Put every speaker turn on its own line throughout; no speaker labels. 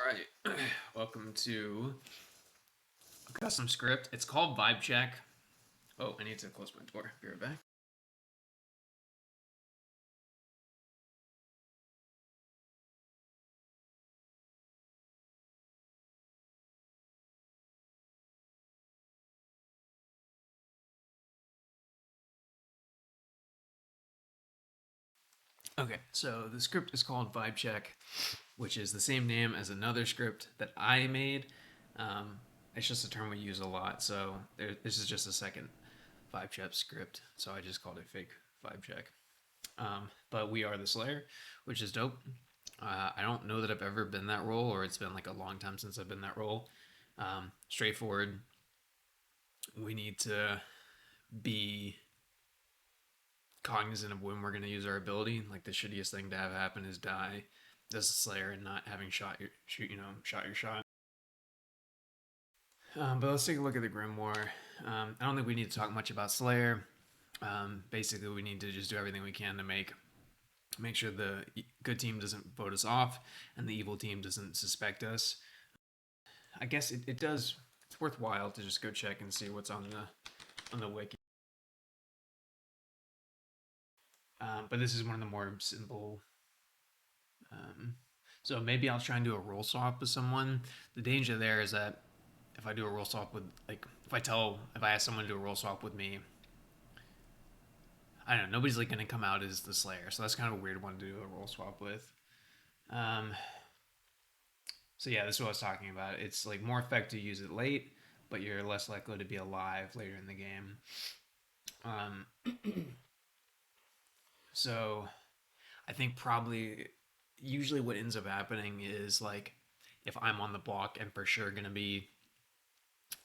right, welcome to a custom script. It's called Vibe Check. Oh, I need to close my door. Be right back. Okay, so the script is called Vibe Check, which is the same name as another script that I made. It's just a term we use a lot, so this is just a second Vibe Check script. So I just called it fake Vibe Check. But we are the Slayer, which is dope. I don't know that I've ever been that role, or it's been like a long time since I've been that role. Straightforward. We need to be cognizant of when we're going to use our ability. Like the shittiest thing to have happen is die as a Slayer and not having shot your shot. But let's take a look at the Grimoire. I don't think we need to talk much about Slayer. Basically, we need to just do everything we can to make sure the good team doesn't vote us off and the evil team doesn't suspect us. I guess it does. It's worthwhile to just go check and see what's on the wiki. But this is one of the more simple. So maybe I'll try and do a role swap with someone. The danger there is that if I do a role swap with, like, if I ask someone to do a role swap with me, I don't know, nobody's like gonna come out as the Slayer, so that's kind of a weird one to do a role swap with. Um, so yeah, this is what I was talking about. It's like more effective to use it late, but you're less likely to be alive later in the game. Um, so I think probably usually what ends up happening is like if I'm on the block and for sure gonna be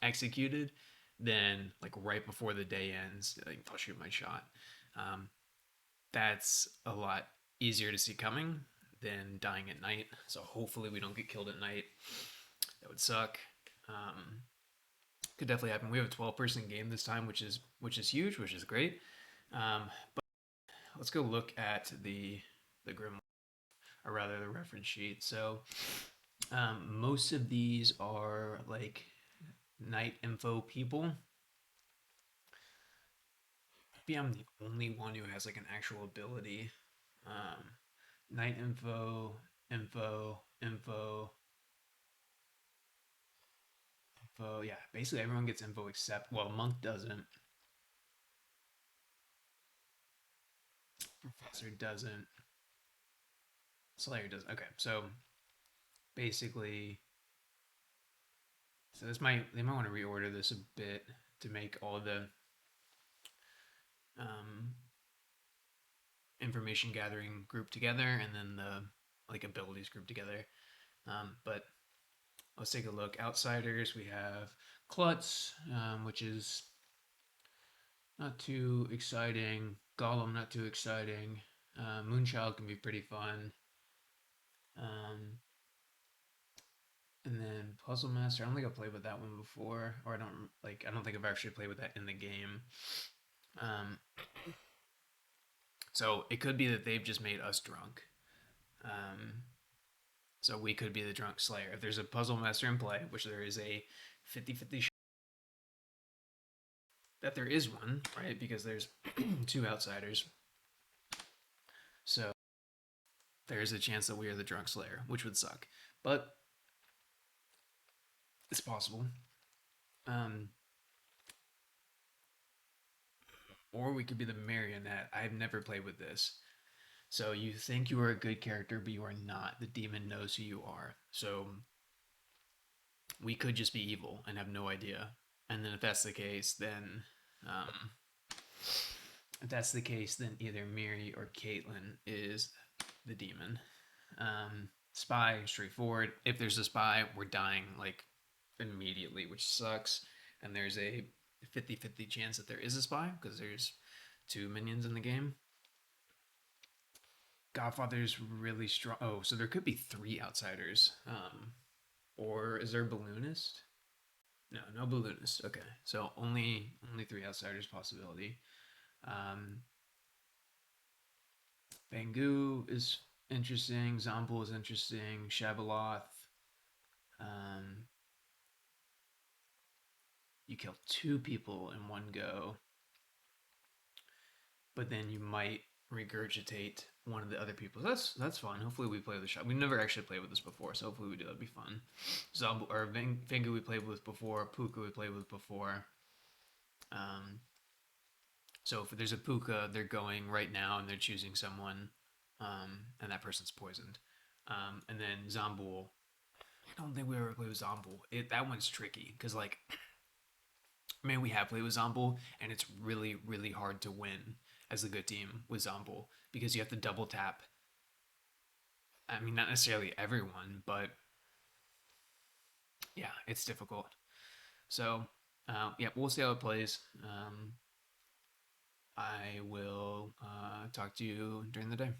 executed, then like right before the day ends, like, I'll shoot my shot. Um, that's a lot easier to see coming than dying at night. So hopefully we don't get killed at night. That would suck. Um, could definitely happen. We have a 12-person game this time, which is huge, which is great. But let's go look at the Grim, or rather the reference sheet. So most of these are like night info people. Maybe I'm the only one who has like an actual ability. Um, night info, info, info, info. Yeah, basically everyone gets info except, well, Monk doesn't. Professor doesn't. Slayer doesn't. Okay, so basically, so they might want to reorder this a bit to make all the um, information gathering group together and then the like abilities group together. But let's take a look. Outsiders, we have Klutz, which is not too exciting. Gollum, not too exciting. Moonchild can be pretty fun. Um, and then Puzzle Master, I don't think I've played with that one before, or I don't think I've actually played with that in the game. Um, so it could be that they've just made us drunk. Um, so we could be the drunk Slayer. If there's a Puzzle Master in play, which there is a 50-50 shot that there is one, right? Because there's two outsiders. So there's a chance that we are the drunk Slayer, which would suck. But it's possible. Um, or we could be the marionette. I've never played with this. So you think you are a good character, but you are not. The demon knows who you are. So we could just be evil and have no idea. And then um, if that's the case, then either Miri or Caitlyn is the demon. Spy, straightforward. If there's a spy, we're dying like immediately, which sucks. And there's a 50-50 chance that there is a spy because there's two minions in the game. Godfather's really strong. Oh, so there could be three outsiders. Or is there a balloonist? No, no balloonist. Okay, so only three outsiders possibility. Um, Bangu is interesting. Zombul is interesting. Shabaloth. Um, you kill two people in one go, but then you might regurgitate one of the other people. That's fun. Hopefully we play with the shot. We've never actually played with this before, so hopefully we do. That'd be fun. Zomb or Vengu we played with before. Puka we played with before. Um, so if there's a Puka, they're going right now and they're choosing someone, and that person's poisoned. And then Zombul, I don't think we ever played with Zombul. That one's tricky because like, I mean, we have played with Zombul, and it's really really hard to win as a good team with Zombul because you have to double tap. I mean, not necessarily everyone, but yeah, it's difficult. So, yeah, we'll see how it plays. I will talk to you during the day.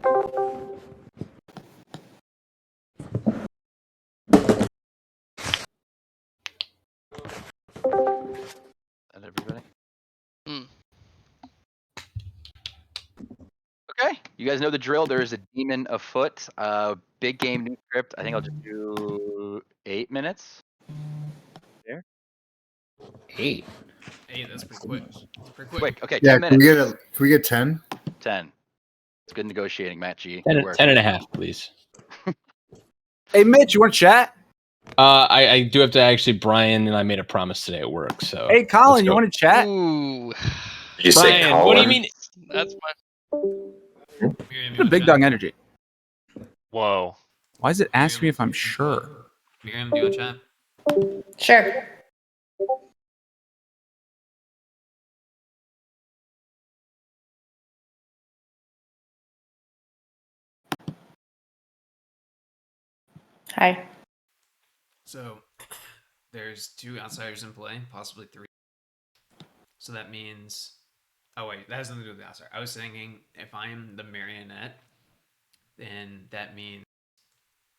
And everybody. Okay, you guys know the drill. There is a demon afoot. Big game, new script. I think I'll just do 8 minutes. There.
8.
Hey, that's pretty quick. Pretty
Quick. Okay,
Yeah,
10 minutes.
can we get 10?
10. It's good negotiating, Matt G.
10,
Good work.
10 and a half, please.
Hey, Mitch, you want to chat?
I do have to actually. Brian and I made a promise today at work. So
Hey, Colin,
let's
you
go.
want to chat?
Ooh,
Did you say
Brian,
Colin?
what do you mean?
that's my.
Miriam,
What a big dog energy.
Whoa.
Why does it ask me if I'm sure?
Miriam, do you want to chat?
Sure. Hi.
So, there's 2 outsiders in play, possibly 3. So that means... Oh, wait, that has nothing to do with the outsider. I was thinking if I'm the marionette, then that means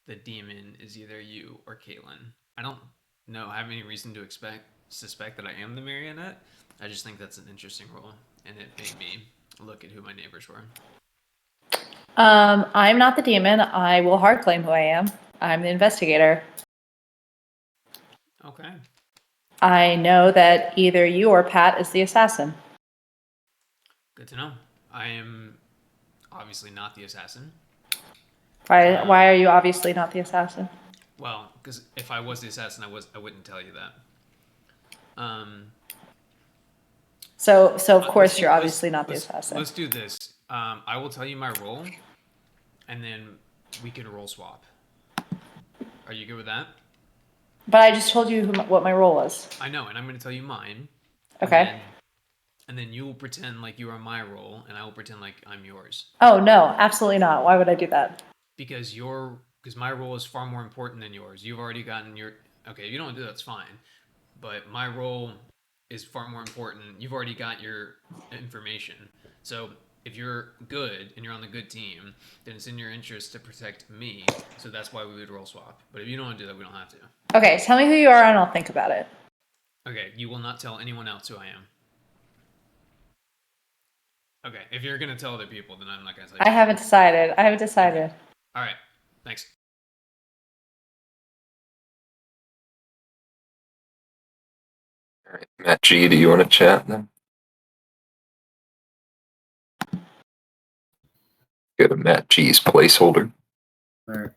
the demon is either you or Caitlin. I don't know. I have any reason to suspect that I am the marionette. I just think that's an interesting role, and it made me look at who my neighbors were.
I'm not the demon. I will hard claim who I am. I'm the investigator.
Okay.
I know that either you or Pat is the assassin.
Good to know. I am obviously not the assassin.
Why are you obviously not the assassin?
Well, because if I was the assassin, I wouldn't tell you that.
So of course you're obviously not the assassin.
Let's do this. I will tell you my role, and then we can role swap. Are you good with that?
But I just told you what my role was.
I know, and I'm going to tell you mine.
Okay.
And then you will pretend like you are my role, and I will pretend like I'm yours.
Oh no, absolutely not. Why would I do that?
Because my role is far more important than yours. You've already gotten your... Okay, if you don't want to do that, that's fine. But my role is far more important. You've already got your information. So if you're good and you're on the good team, then it's in your interest to protect me. So that's why we would role swap. But if you don't want to do that, we don't have to.
Okay, tell me who you are and I'll think about it.
Okay, you will not tell anyone else who I am. Okay, if you're going to tell other people, then I'm not going to tell you.
I haven't decided.
All right, thanks.
All right, Matt G, do you want to chat then? Go to Matt G's placeholder.
All right.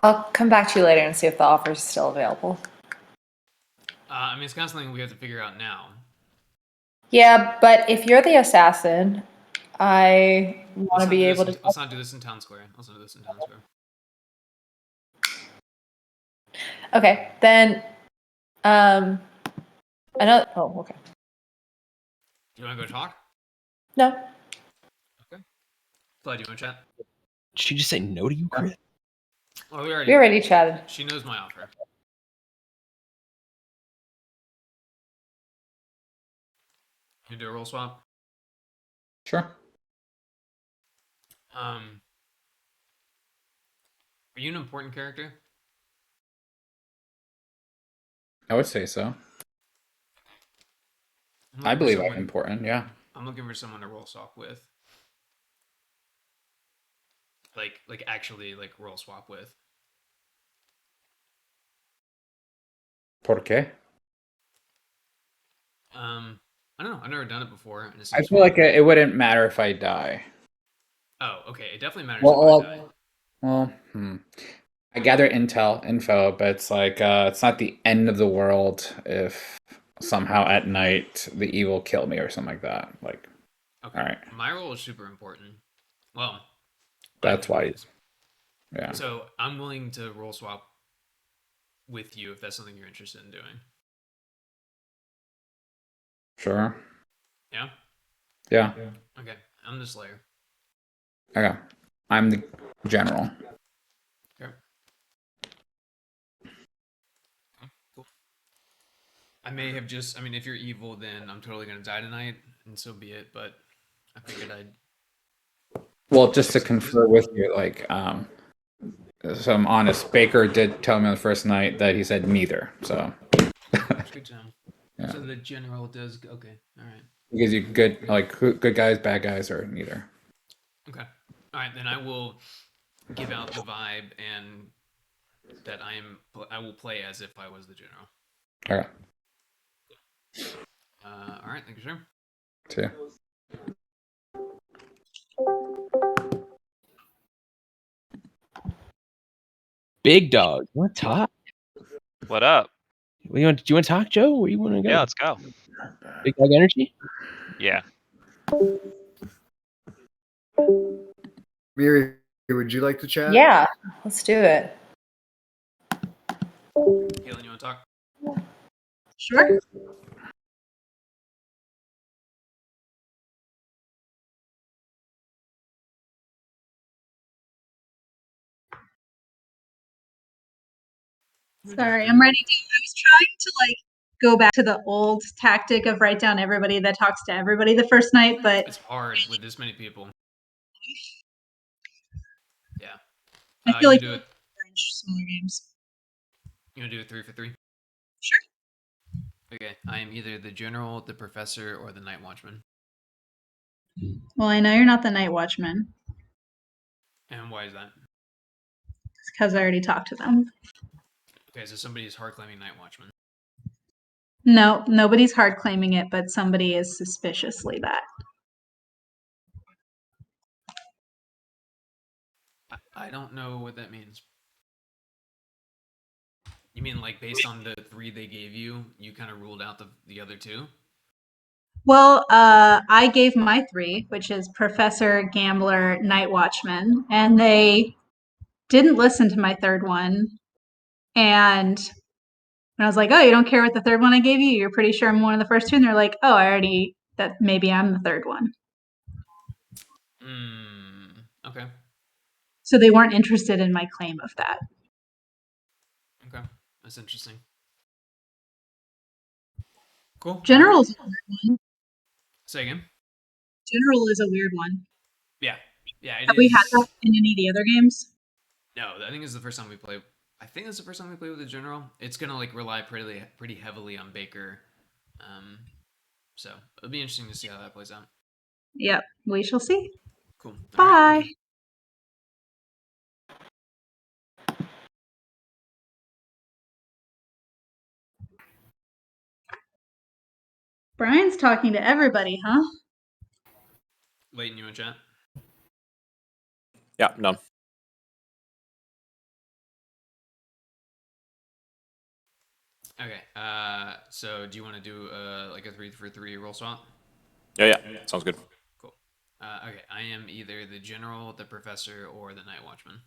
I'll come back to you later and see if the offer is still available.
I mean, it's kind of something we have to figure out now.
Yeah, but if you're the assassin, I want to be able to...
Let's not do this in Town Square.
Okay, then... another... Oh, okay.
Do you want to go talk?
No.
Okay. Fly, do you want to chat?
Did she just say no to you, Chris?
Oh,
We already chatted.
She knows my offer. You do a roll swap?
Sure.
Are you an important character?
I would say so. I believe I'm important, yeah.
I'm looking for someone to roll swap with. Like actually like roll swap with.
¿Por qué?
I don't know. I've never done it before. And
I feel like it wouldn't matter if I die.
Oh, okay. It definitely matters
Well,
if I die.
Well, I gather info, but it's like it's not the end of the world if somehow at night the evil kill me or something like that. Like,
okay.
All right.
My role is super important. Well,
that's why. Yeah.
So I'm willing to roll swap with you if that's something you're interested in doing.
Sure.
Yeah.
Yeah.
Okay, I'm the Slayer.
Okay. I'm the general.
Okay. Cool. I may have just. I mean, if you're evil, then I'm totally gonna die tonight, and so be it. But I figured I'd.
Well, just to
Just in case.
confer with you, like, so I'm honest. Baker did tell me on the first night that he said neither. So
It's good to know.
Yeah.
So the general does. Okay. All right.
because you good like good guys, bad guys, or neither.
Okay. All right. Then I will give out the vibe and that I will play as if I was the general.
Okay.
All right. Thank you, sir.
See ya.
Big dog. You want to talk?
What up?
Do you want to talk, Joe? Where you want to go?
Yeah, let's go.
Big dog energy.
Yeah.
Miri, would you like to chat?
Yeah, let's do it.
Kaylin, you want to talk?
Sure.
Sorry, I'm ready to. I was trying to like go back to the old tactic of write down everybody that talks to everybody the first night, but
It's hard with this many people. Yeah.
I feel
You
like
do it.
smaller games.
You want to do it 3 for 3?
Sure.
Okay. I am either the general, the professor, or the night watchman.
Well, I know you're not the night watchman
And why is that?
because I already talked to them.
Okay, so somebody is hard claiming night watchman.
No, nobody's hard claiming it, but somebody is suspiciously that.
I don't know what that means. You mean like based on the 3 they gave you, you kind of ruled out the other 2?
Well, I gave my 3, which is Professor, Gambler, Night Watchman, and they didn't listen to my third one. And I was like, "Oh, you don't care what the third one I gave you? You're pretty sure I'm one of the first 2?" And they're like, "Oh, I already that maybe I'm the third one."
Okay.
So they weren't interested in my claim of that.
Okay. That's interesting. Cool.
General's a weird one.
Say again.
General is a weird one.
Yeah. Yeah, it
Have we had that
is.
in any of the other games?
No, I think this is the first time we play. I think this is the first time we play with the general. It's gonna like rely pretty heavily on Baker. So it'll be interesting to see how that plays out.
Yep, we shall see.
Cool.
Bye.
All right, thank you.
Brian's talking to everybody, huh?
Leighton, you in chat?
Yeah, no.
Okay. So do you want to do like a 3 for 3 roll swap?
Yeah. Sounds good.
Cool. Okay. I am either the general, the professor, or the night watchman.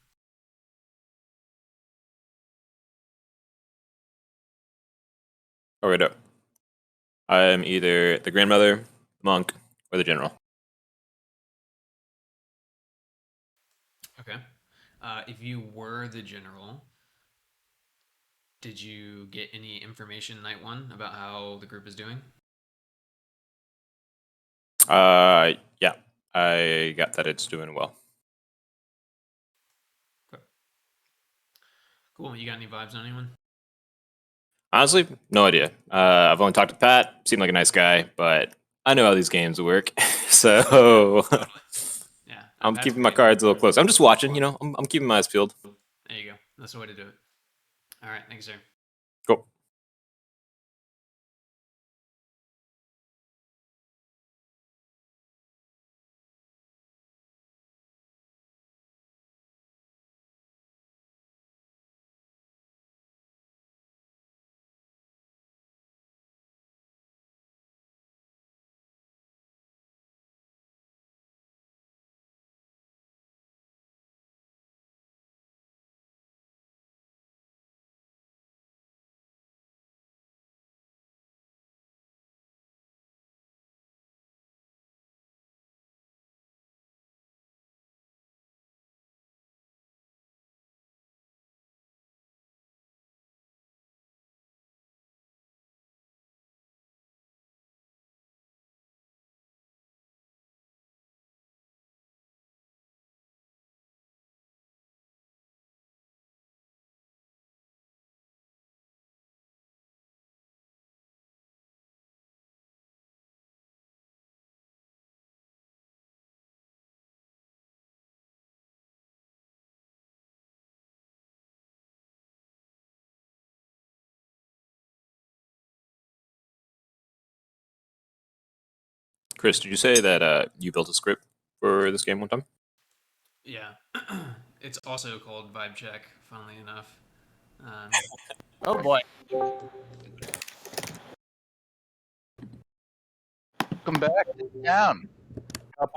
Oh, wait up. I am either the grandmother, monk, or the general.
Okay. If you were the general, did you get any information night 1 about how the group is doing?
Yeah. I got that it's doing well.
Okay. Cool. You got any vibes on anyone?
Honestly, no idea. I've only talked to Pat. Seemed like a nice guy, but I know how these games work. So
Totally. Yeah.
I'm
Pat's
keeping my
great.
cards a little close. I'm just watching, I'm keeping my eyes peeled.
There you go. That's the way to do it. All right. Thanks, sir.
Cool. Chris, did you say that you built a script for this game one time?
Yeah. It's also called Vibe Check, funnily enough.
Oh boy.
Come back down.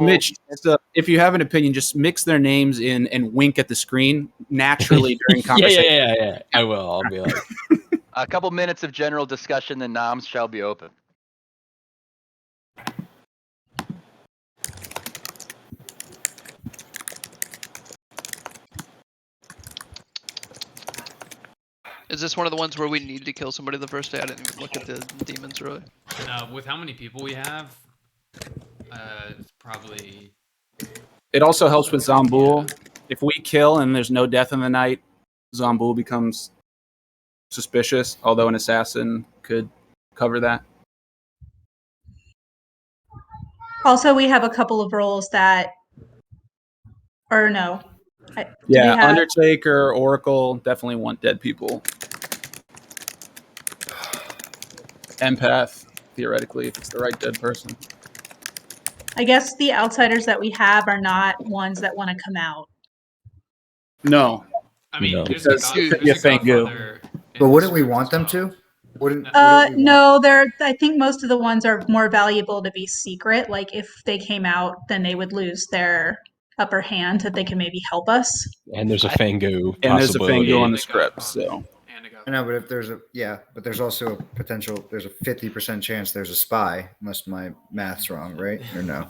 Mitch, if you have an opinion, just mix their names in and wink at the screen naturally during conversation.
Yeah. I will. I'll be like,
A couple minutes of general discussion, then noms shall be open.
Is this one of the ones where we need to kill somebody the first day? I didn't even look at the demons really.
With how many people we have, it's probably.
It also helps with Zomboul. If we kill and there's no death in the night, Zomboul becomes suspicious, although an assassin could cover that.
Also, we have a couple of roles that, or no.
Yeah, Undertaker, Oracle, definitely want dead people. Empath, theoretically, if it's the right dead person.
I guess the outsiders that we have are not ones that want to come out.
No.
I mean,
No.
there's
Because
a
it could be a fake goo.
Godfather in
But
the
wouldn't we
script
want
as
them
well.
to? Wouldn't we want-
No, I think most of the ones are more valuable to be secret. Like if they came out, then they would lose their upper hand that they can maybe help us.
and there's a Fangu
And there's a
possibility.
Fangu on the
They got
script,
Father
so.
and a
I know, but if there's but there's also a potential. There's a 50% chance there's a spy, unless my math's wrong, right? Or no?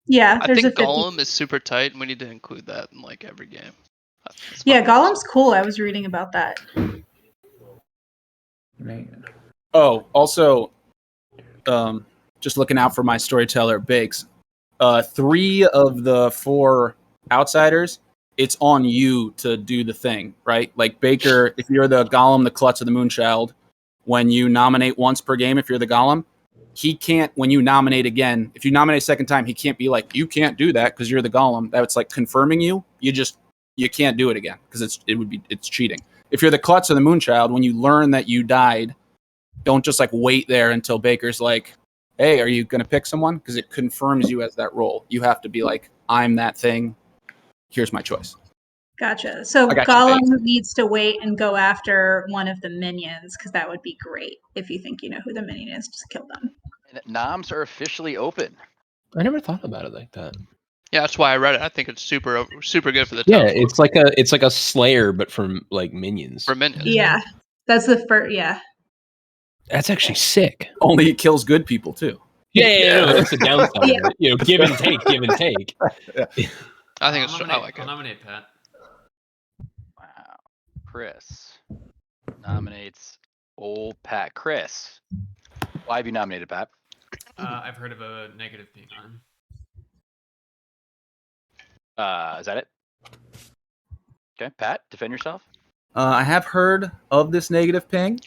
Yeah,
I
there's
think
a 50.
Golem is super tight, and we need to include that in like every game. That's
Yeah,
my-
Golem's cool. I was reading about that.
Man.
Oh, also, just looking out for my storyteller, Bakes. 3 of the 4 outsiders, it's on you to do the thing, right? Like Baker, if you're the Golem, the Klutz, or the Moonchild, when you nominate once per game, if you're the Golem, he can't, when you nominate again, if you nominate a second time, he can't be like, you can't do that because you're the Golem. That's like confirming you. You can't do it again because it's cheating. If you're the Klutz or the Moonchild, when you learn that you died, don't just like wait there until Baker's like, hey, are you going to pick someone? Because it confirms you as that role. You have to be like, I'm that thing. Here's my choice.
Gotcha. So
I got you,
Golem
Bakes.
needs to wait and go after one of the minions because that would be great. If you think you know who the minion is, just kill them.
And noms are officially open.
I never thought about it like that.
Yeah, that's why I read it. I think it's super good for the
Yeah,
town.
it's like a Slayer, but from like minions.
For minions.
Yeah, that's the first. Yeah.
That's actually sick.
Only it kills good people too.
Yeah, no, that's the downside
Yeah.
of it. You know, give and take, give and take.
I think it's. I like
I'll
it.
nominate Pat.
Wow. Chris nominates old Pat. Chris, why have you nominated Pat?
I've heard of a negative ping on him.
Is that it? Okay, Pat, defend yourself.
I have heard of this negative ping.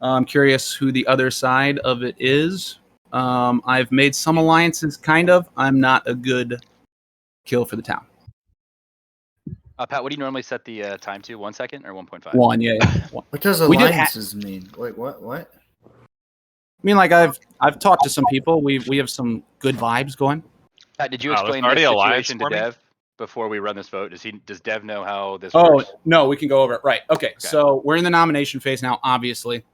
I'm curious who the other side of it is. I've made some alliances, kind of. I'm not a good kill for the town.
Pat, what do you normally set the time to? 1 second or 1.5?
1, yeah. One.
What does
We did
alliances mean? Wait, what?
I mean, like I've talked to some people. We have some good vibes going.
Pat, did you
Oh, there's
explain
already
this
alliance
situation to
for me?
Dev before we run this vote? Does Dev know how this
Oh
works?
no, we can go over it. Right. Okay. So we're in the nomination phase now. Obviously,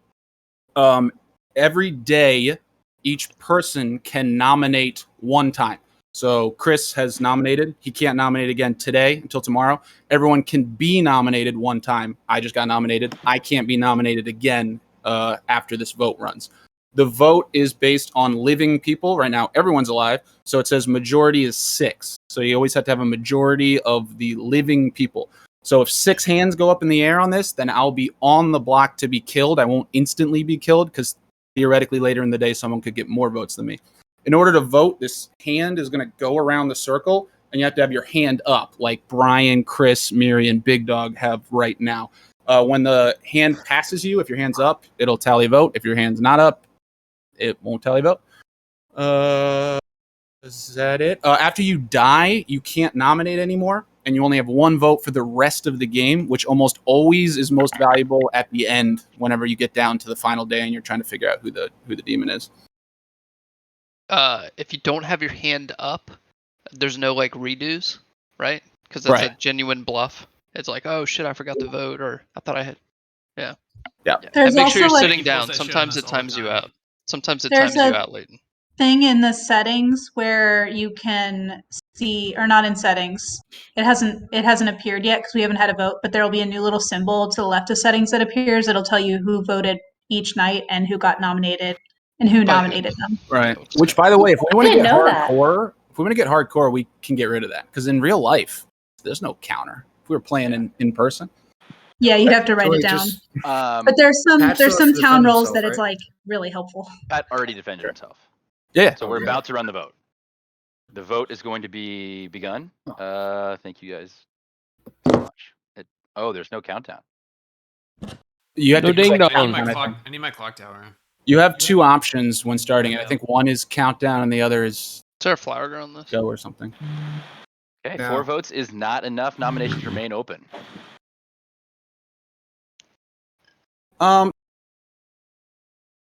every day, each person can nominate one time. So Chris has nominated. He can't nominate again today until tomorrow. Everyone can be nominated one time. I just got nominated. I can't be nominated again after this vote runs. The vote is based on living people. Right now, everyone's alive. So it says majority is 6. So you always have to have a majority of the living people. So if 6 hands go up in the air on this, then I'll be on the block to be killed. I won't instantly be killed because theoretically later in the day, someone could get more votes than me. In order to vote, this hand is going to go around the circle, and you have to have your hand up, like Brian, Chris, Miri, and Big Dog have right now. When the hand passes you, if your hand's up, it'll tally vote. If your hand's not up, it won't tally vote. Is that it? After you die, you can't nominate anymore, and you only have 1 vote for the rest of the game, which almost always is most valuable at the end whenever you get down to the final day and you're trying to figure out who the demon is.
if you don't have your hand up, there's no like redos, right? Because that's a
Right.
genuine bluff. It's like, oh shit, I forgot to vote, or I thought I had. Yeah.
Yeah.
There's
And make sure
also,
you're
like-
sitting
He pulls
down.
that shit on
Sometimes it
us all the
times you
time.
out. Sometimes it
There's
times you
a-
out, Leighton.
thing in the settings where you can see, or not in settings. It hasn't appeared yet because we haven't had a vote, but there will be a new little symbol to the left of settings that appears. It'll tell you who voted each night and who got nominated and who nominated them.
Right.
Oh,
Which, by the way, if we want to
didn't
get
know that.
hardcore, we can get rid of that. Because in real life, there's no counter. If we were playing in person.
Yeah, you'd have to write
Joey,
it down.
just-
But there's some
Pat still has to
town
defend
roles
himself,
that it's
right?
like really helpful.
Pat already defended himself.
Yeah.
So we're
Okay.
about to run the vote. The vote is going to be begun. Thank you guys so much. There's no countdown.
You have
No
to
ding
click
dong.
I need
countdown,
my
I
clock.
think.
I need my clock tower.
You have two options when starting it. I think one is countdown and the other is
Is there a flower girl on this?
go or something.
Okay,
No.
4 votes is not enough. Nominations remain open.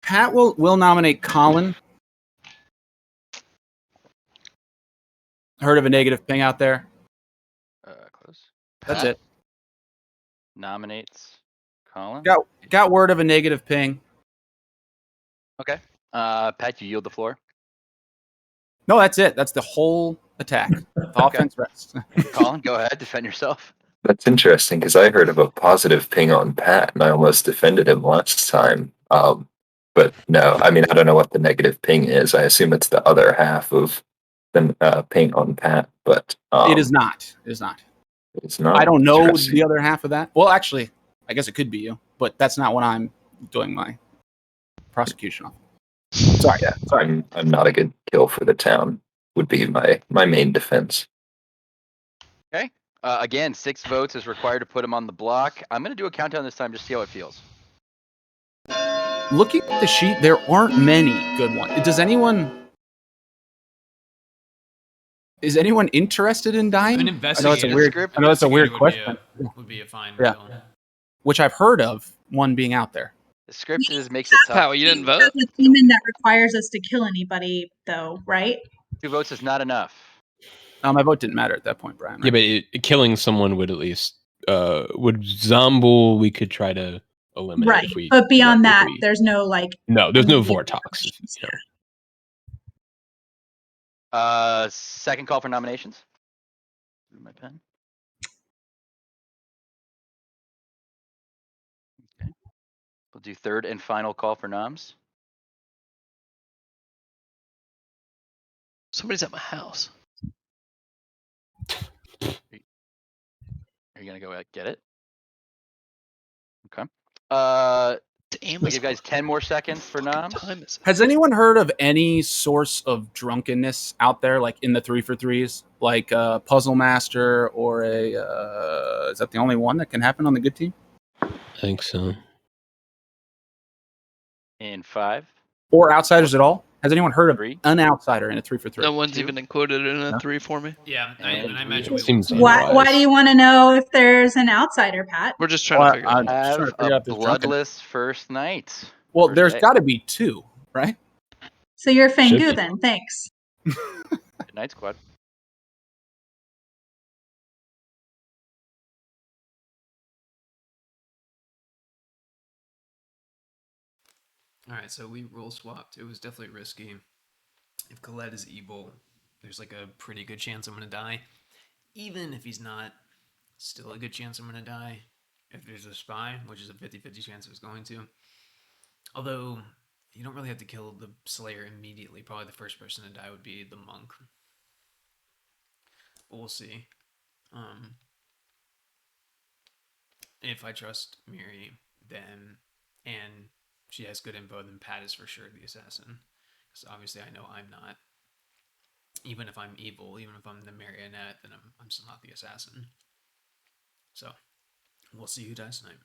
Pat will nominate Colin. Heard of a negative ping out there?
Close.
That's
Pat
it.
Nominates Colin.
Got word of a negative ping.
Okay. Pat, you yield the floor.
No, that's it. That's the whole attack. The offense rests.
Colin, go ahead, defend yourself.
That's interesting because I heard of a positive ping on Pat and I almost defended him last time. But no, I mean, I don't know what the negative ping is. I assume it's the other half of the ping on Pat, but
It is not. It is not.
it's not.
I don't know
Interesting.
the other half of that. Well, actually, I guess it could be you, but that's not what I'm doing my prosecution on. Sorry.
Yeah, I'm not a good kill for the town. Would be my main defense.
Okay. Again, 6 votes is required to put him on the block. I'm gonna do a countdown this time just to see how it feels.
Looking at the sheet, there aren't many good ones. Is anyone interested in dying?
An
I know
investigator.
I know that's a weird
Investigator
question,
Would be a fine
Yeah.
kill.
which I've heard of one being out there.
The script makes it tough.
Pow, you didn't vote?
That's a demon that requires us to kill anybody, though, right?
2 votes is not enough.
My vote didn't matter at that point, Brian.
Yeah,
Right?
but killing someone would at least would Zomble we could try to eliminate
Right.
if we.
But beyond
if
that,
we-
there's no like.
no, there's no
immediate
Vortox. You know.
Second call for nominations. My pen. Okay. We'll do third and final call for noms.
Somebody's at my house.
Are you gonna go get it? Okay. We'll
Amazon.
give you guys 10 more seconds for
What
noms.
time is it?
Has anyone heard of any source of drunkenness out there, like in the 3-for-3s, like a Puzzle Master or a? Is that the only one that can happen on the good team?
I think so.
In 5.
Or outsiders at all? Has anyone heard of
3.
an outsider in a 3-for-3?
No one's
2.
even included in a
No?
3 for me.
Yeah,
And
and I
we-
imagine we
Seems
will.
Why
unwise.
do you want to know if there's an outsider, Pat?
We're just trying to figure it out.
I'm just trying to
Have
figure
a
out if there's drunkenness.
bloodless first night.
Well,
First
there's
day.
got to be 2, right?
So you're
Should
Fangu
be.
then. Thanks.
Good night, squad.
All right, so we role swapped. It was definitely risky. If Colette is evil, there's like a pretty good chance I'm gonna die. Even if he's not, still a good chance I'm gonna die. If there's a spy, which is a 50-50 chance I was going to. Although, you don't really have to kill the Slayer immediately. Probably the first person to die would be the monk. But we'll see. If I trust Miri, then, and she has good info, then Pat is for sure the assassin. Because obviously I know I'm not. Even if I'm evil, even if I'm the marionette, then I'm still not the assassin. So, we'll see who dies tonight.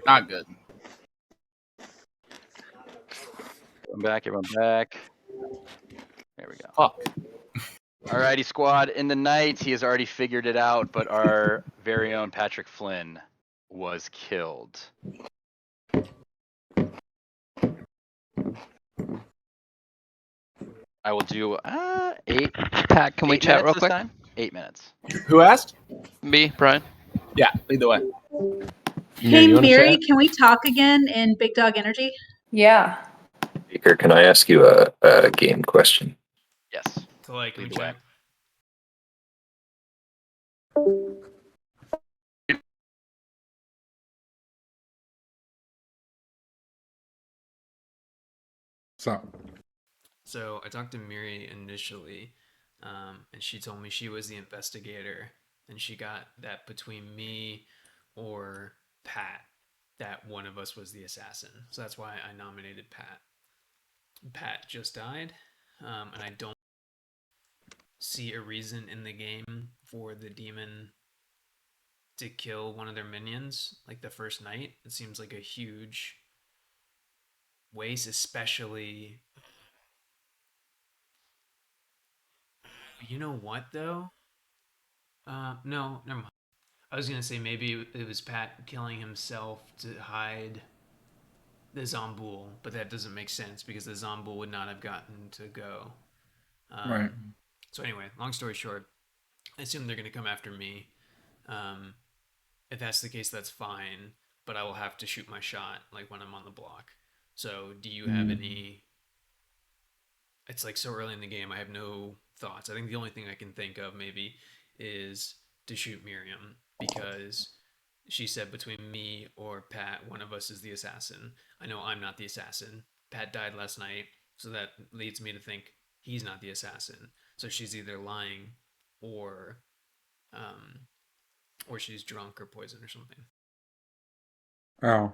Not good.
Everyone back. There we go.
Fuck.
Alrighty, squad. In the night, he has already figured it out, but our very own Patrick Flynn was killed. I will do 8.
Pat, can we
8
chat
minutes
real
this
quick?
time? 8 minutes.
Who asked?
Me, Brian.
Yeah, either way.
Hey,
you wanna
Miri,
chat?
can we talk again in Big Dog Energy?
Yeah.
Baker, can I ask you a game question?
Yes.
So like, can we
Lead the way.
chat? So I talked to Miri initially, and she told me she was the investigator, and she got that between me or Pat, that one of us was the assassin. So that's why I nominated Pat. Pat just died, and I don't see a reason in the game for the demon to kill one of their minions like the first night. It seems like a huge waste, especially. You know what though? No, never mind. I was gonna say maybe it was Pat killing himself to hide the Zomboul, but that doesn't make sense because the Zomboul would not have gotten to go.
Right.
So anyway, long story short, I assume they're gonna come after me. Um, if that's the case, that's fine. But I will have to shoot my shot like when I'm on the block. So do you have any? It's like so early in the game. I have no thoughts. I think the only thing I can think of maybe is to shoot Miriam because she said between me or Pat, one of us is the assassin. I know I'm not the assassin. Pat died last night, so that leads me to think he's not the assassin. So she's either lying or um or she's drunk or poisoned or something.
Oh,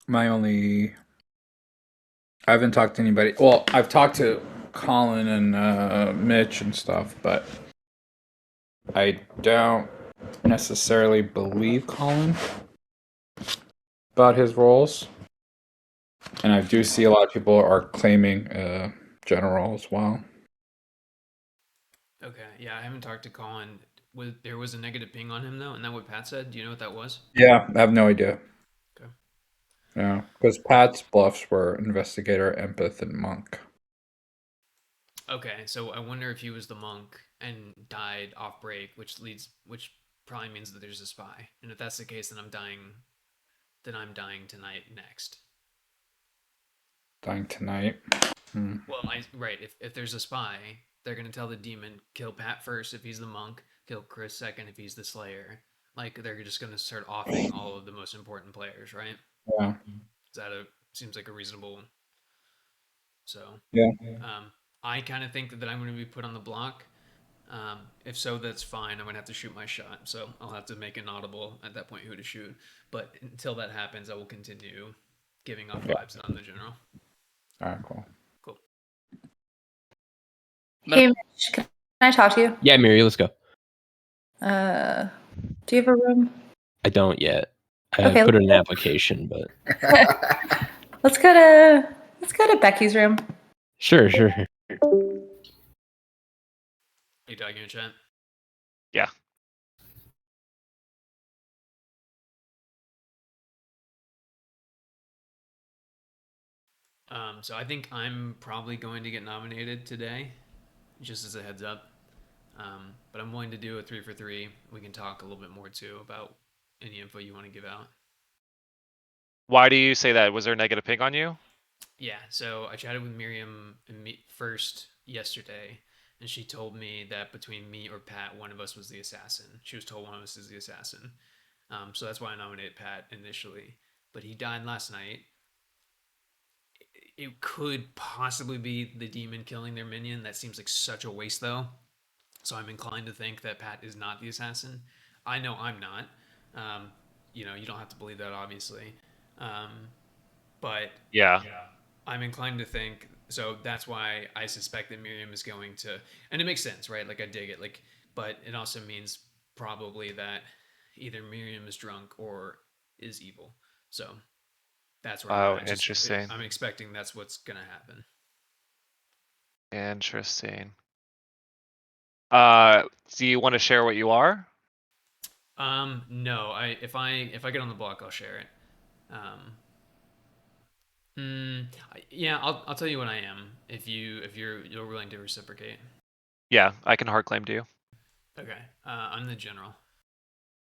my only. I haven't talked to anybody. Well, I've talked to Colin and Mitch and stuff, but I don't necessarily believe Colin about his roles. And I do see a lot of people are claiming General as well.
Okay, yeah, I haven't talked to Colin. There was a negative ping on him though, and that what Pat said? Do you know what that was?
Yeah, I have no idea.
Okay.
Yeah, because Pat's bluffs were Investigator, Empath, and Monk.
Okay, so I wonder if he was the monk and died off break, which probably means that there's a spy. And if that's the case, then I'm dying. Then I'm dying tonight next.
Dying tonight.
Well, right. If there's a spy, they're gonna tell the demon kill Pat first if he's the monk, kill Chris second if he's the Slayer. Like they're just gonna start offing all of the most important players, right?
Yeah.
Seems like a reasonable. So
Yeah.
I kind of think that I'm going to be put on the block. If so, that's fine. I'm going to have to shoot my shot. So I'll have to make an audible at that point who to shoot. But until that happens, I will continue giving off vibes on the general.
All right, cool.
Cool.
Hey, Mitch, can I talk to you?
Yeah, Miri, let's go.
Do you have a room?
I don't yet. I
Okay,
put in an
let's
application, but
Let's go to Becky's room.
sure.
Hey, Doug, in chat?
Yeah.
So I think I'm probably going to get nominated today, just as a heads up. But I'm willing to do a 3 for 3. We can talk a little bit more too about any info you want to give out.
Why do you say that? Was there a negative ping on you?
Yeah, so I chatted with Miriam first yesterday, and she told me that between me or Pat, one of us was the assassin. She was told one of us is the assassin. So that's why I nominated Pat initially. But he died last night. It could possibly be the demon killing their minion. That seems like such a waste, though. So I'm inclined to think that Pat is not the assassin. I know I'm not. You don't have to believe that, obviously. But
Yeah.
I'm inclined to think so. That's why I suspect that Miriam is going to, and it makes sense, right? Like I dig it. But it also means probably that either Miriam is drunk or is evil. So that's where
Oh,
I'm at.
interesting.
I'm expecting that's what's gonna happen.
Interesting. Do you want to share what you are?
No. If I get on the block, I'll share it. Yeah, I'll tell you what I am if you're willing to reciprocate.
Yeah, I can hard claim to you.
Okay. I'm the general.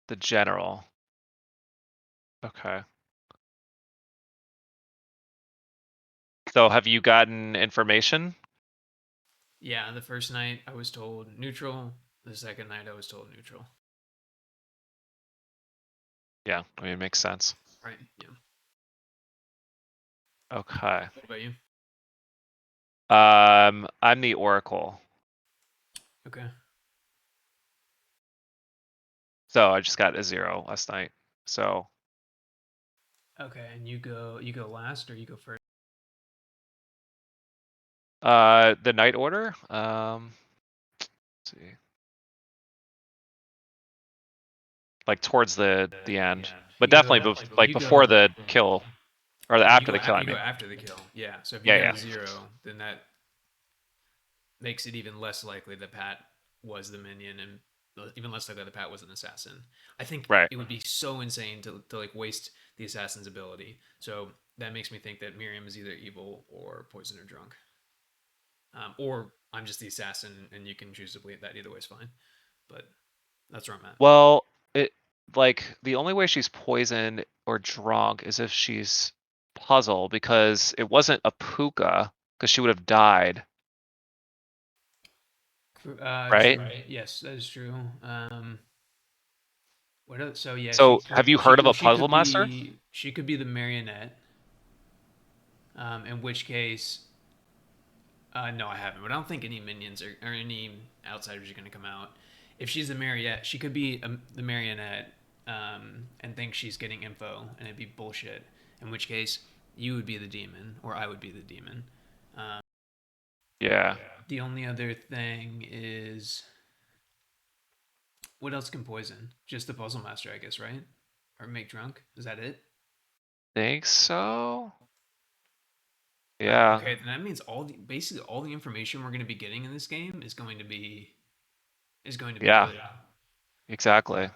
The general. Okay. So have you gotten information?
Yeah, the first night I was told neutral. The second night I was told neutral.
Yeah, I mean, it makes sense.
Right. Yeah.
Okay.
What about you?
I'm the Oracle.
Okay.
So I just got a 0 last night. So
Okay, and you go last or you go first?
the night order. Let's see. Like towards the end, but definitely like before the kill or after the kill. I
You go
mean,
after the kill. Yeah. So if you
yeah,
got a 0, then that makes it even less likely that Pat was the minion and even less likely that Pat was an assassin. I think
right.
it would be so insane to like waste the assassin's ability. So that makes me think that Miriam is either evil or poison or drunk. Or I'm just the assassin and you can choose to believe that. Either way is fine. But that's where I'm at.
Well, it like the only way she's poisoned or drunk is if she's puzzle because it wasn't a puka because she would have died. Right?
True. Yes, that is true. What else? So yeah,
So have you heard of a puzzle master?
She could be the marionette. In which case, no, I haven't. But I don't think any minions or any outsiders are going to come out. If she's the marionette, she could be the marionette and think she's getting info, and it'd be bullshit. In which case, you would be the demon, or I would be the demon.
Yeah.
The only other thing is, what else can poison? Just the puzzle master, I guess, right? Or make drunk? Is that it?
Think so?
Wow,
Yeah.
okay, then that means basically all the information we're going to be getting in this game is going to be
Yeah.
good.
Exactly.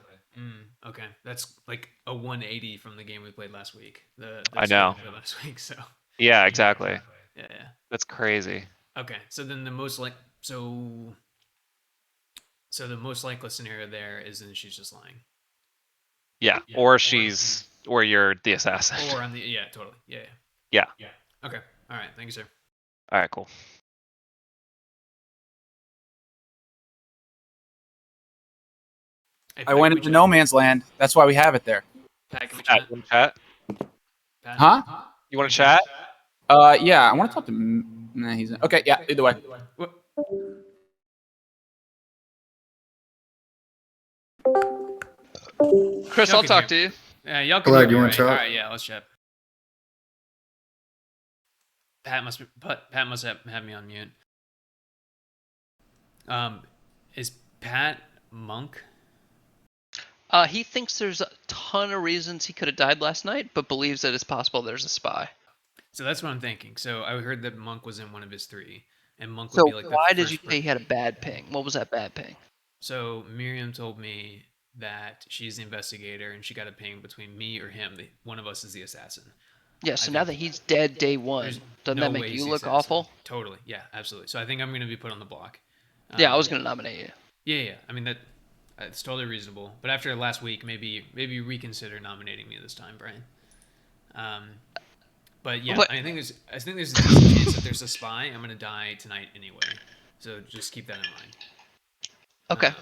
Okay, that's like a 180 from the game we played last week. The
I
story
know.
we played last week. So
Yeah, exactly.
yeah.
That's crazy.
Okay, so then the most the most likely scenario there is then she's just lying.
Yeah. Or or you're the assassin.
Or on the totally. Yeah.
Yeah.
Okay. All right. Thank you, sir.
All right, cool.
Hey,
I went into no man's land. That's why we have it there.
Pat, can we
Pat,
chat?
you want to chat?
Pat?
Huh?
You want to chat?
Yeah, I want to talk to. Nah, he's okay. Yeah, either way.
What?
Chris, I'll talk to you.
Yeah, y'all can
Glad
hear
you
me,
want
right?
to
All
chat?
right, yeah, let's chat. Pat must have me on mute. Is Pat Monk?
He thinks there's a ton of reasons he could have died last night, but believes that it's possible there's a spy.
So that's what I'm thinking. So I heard that Monk was in one of his 3, and Monk would
So
be like the
why did
first
you say he had a bad ping? What was that bad ping?
So Miriam told me that she's the investigator, and she got a ping between me or him. One of us is the assassin.
Yeah, so now that he's dead day one, doesn't that make you look awful?
Totally. Yeah, absolutely. So I think I'm going to be put on the block.
Yeah, I was going to nominate you.
Yeah. I mean, it's totally reasonable. But after last week, maybe reconsider nominating me this time, Brian. But yeah, I think there's a decent chance that there's a spy. I'm going to die tonight anyway. So just keep that in mind.
Okay.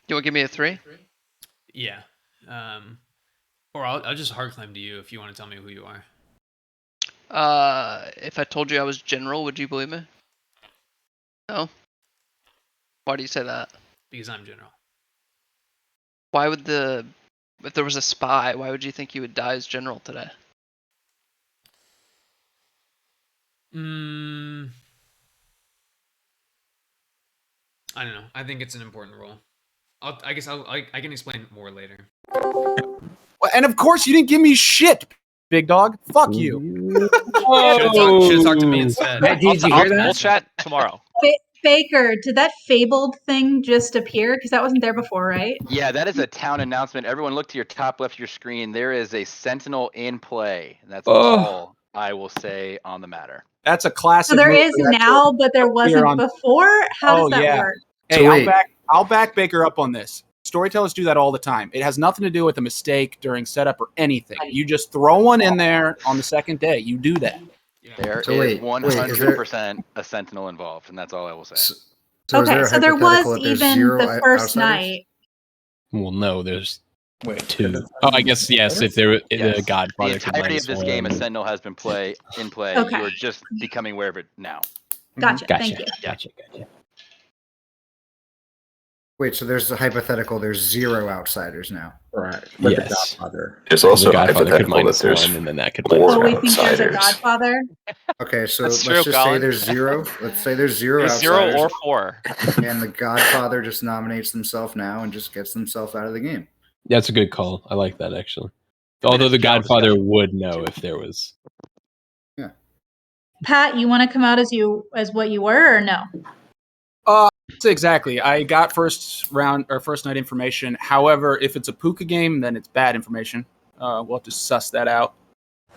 You want to give me a 3?
Yeah. Or I'll just hard claim to you if you want to tell me who you are.
If I told you I was general, would you believe me? No. Why do you say that?
Because I'm general.
Why would if there was a spy, why would you think you would die as general today?
I don't know. I think it's an important role. I guess I can explain more later.
And of course, you didn't give me shit, big dog. Fuck you.
Should have talked to me instead.
Hey, did you hear that?
We'll chat tomorrow.
Baker, did that fabled thing just appear? Because that wasn't there before, right?
Yeah, that is a town announcement. Everyone look to your top left of your screen. There is a sentinel in play. That's all I will say on the matter.
That's a classic.
So there
move
is
for that
now,
to
but there
appear
wasn't
on-
before? How does that
yeah.
work?
Hey,
So wait.
I'll back Baker up on this. Storytellers do that all the time. It has nothing to do with a mistake during setup or anything. You just throw one in there on the second day. You do that.
There
So
is
wait,
100% a sentinel involved, and that's all I will say.
So is
Okay,
there a
so there was
hypothetical that there's
even
zero
the first
outsiders?
night.
Well, no, there's
Wait,
2. Oh, I guess yes. If there,
Yes.
the Godfather
The
could
entirety
minus
of this game, a
1.
sentinel has been in play.
Okay.
You are just becoming aware of it now.
Gotcha.
Gotcha.
Thank you.
Gotcha.
Wait, so there's a hypothetical. There's 0 outsiders now.
Right. But
Yes.
the Godfather.
There's
The
also a
Godfather could
hypothetical that
minus
there's
1, and then that could
four
minus
Oh,
1.
we think there's a
outsiders.
Godfather?
Okay, so
That's
let's
true,
just say
Colin.
there's 0. Let's say there's 0
There's
outsiders.
0 or 4.
And the Godfather just nominates himself now and just gets himself out of the game.
That's a good call. I like that actually.
I mean,
Although
it's
the
a general
Godfather
discussion.
would know if there was.
Pat, you want to come out as what you were or no?
Exactly. I got first night information. However, if it's a Puka game, then it's bad information. We'll have to suss that out.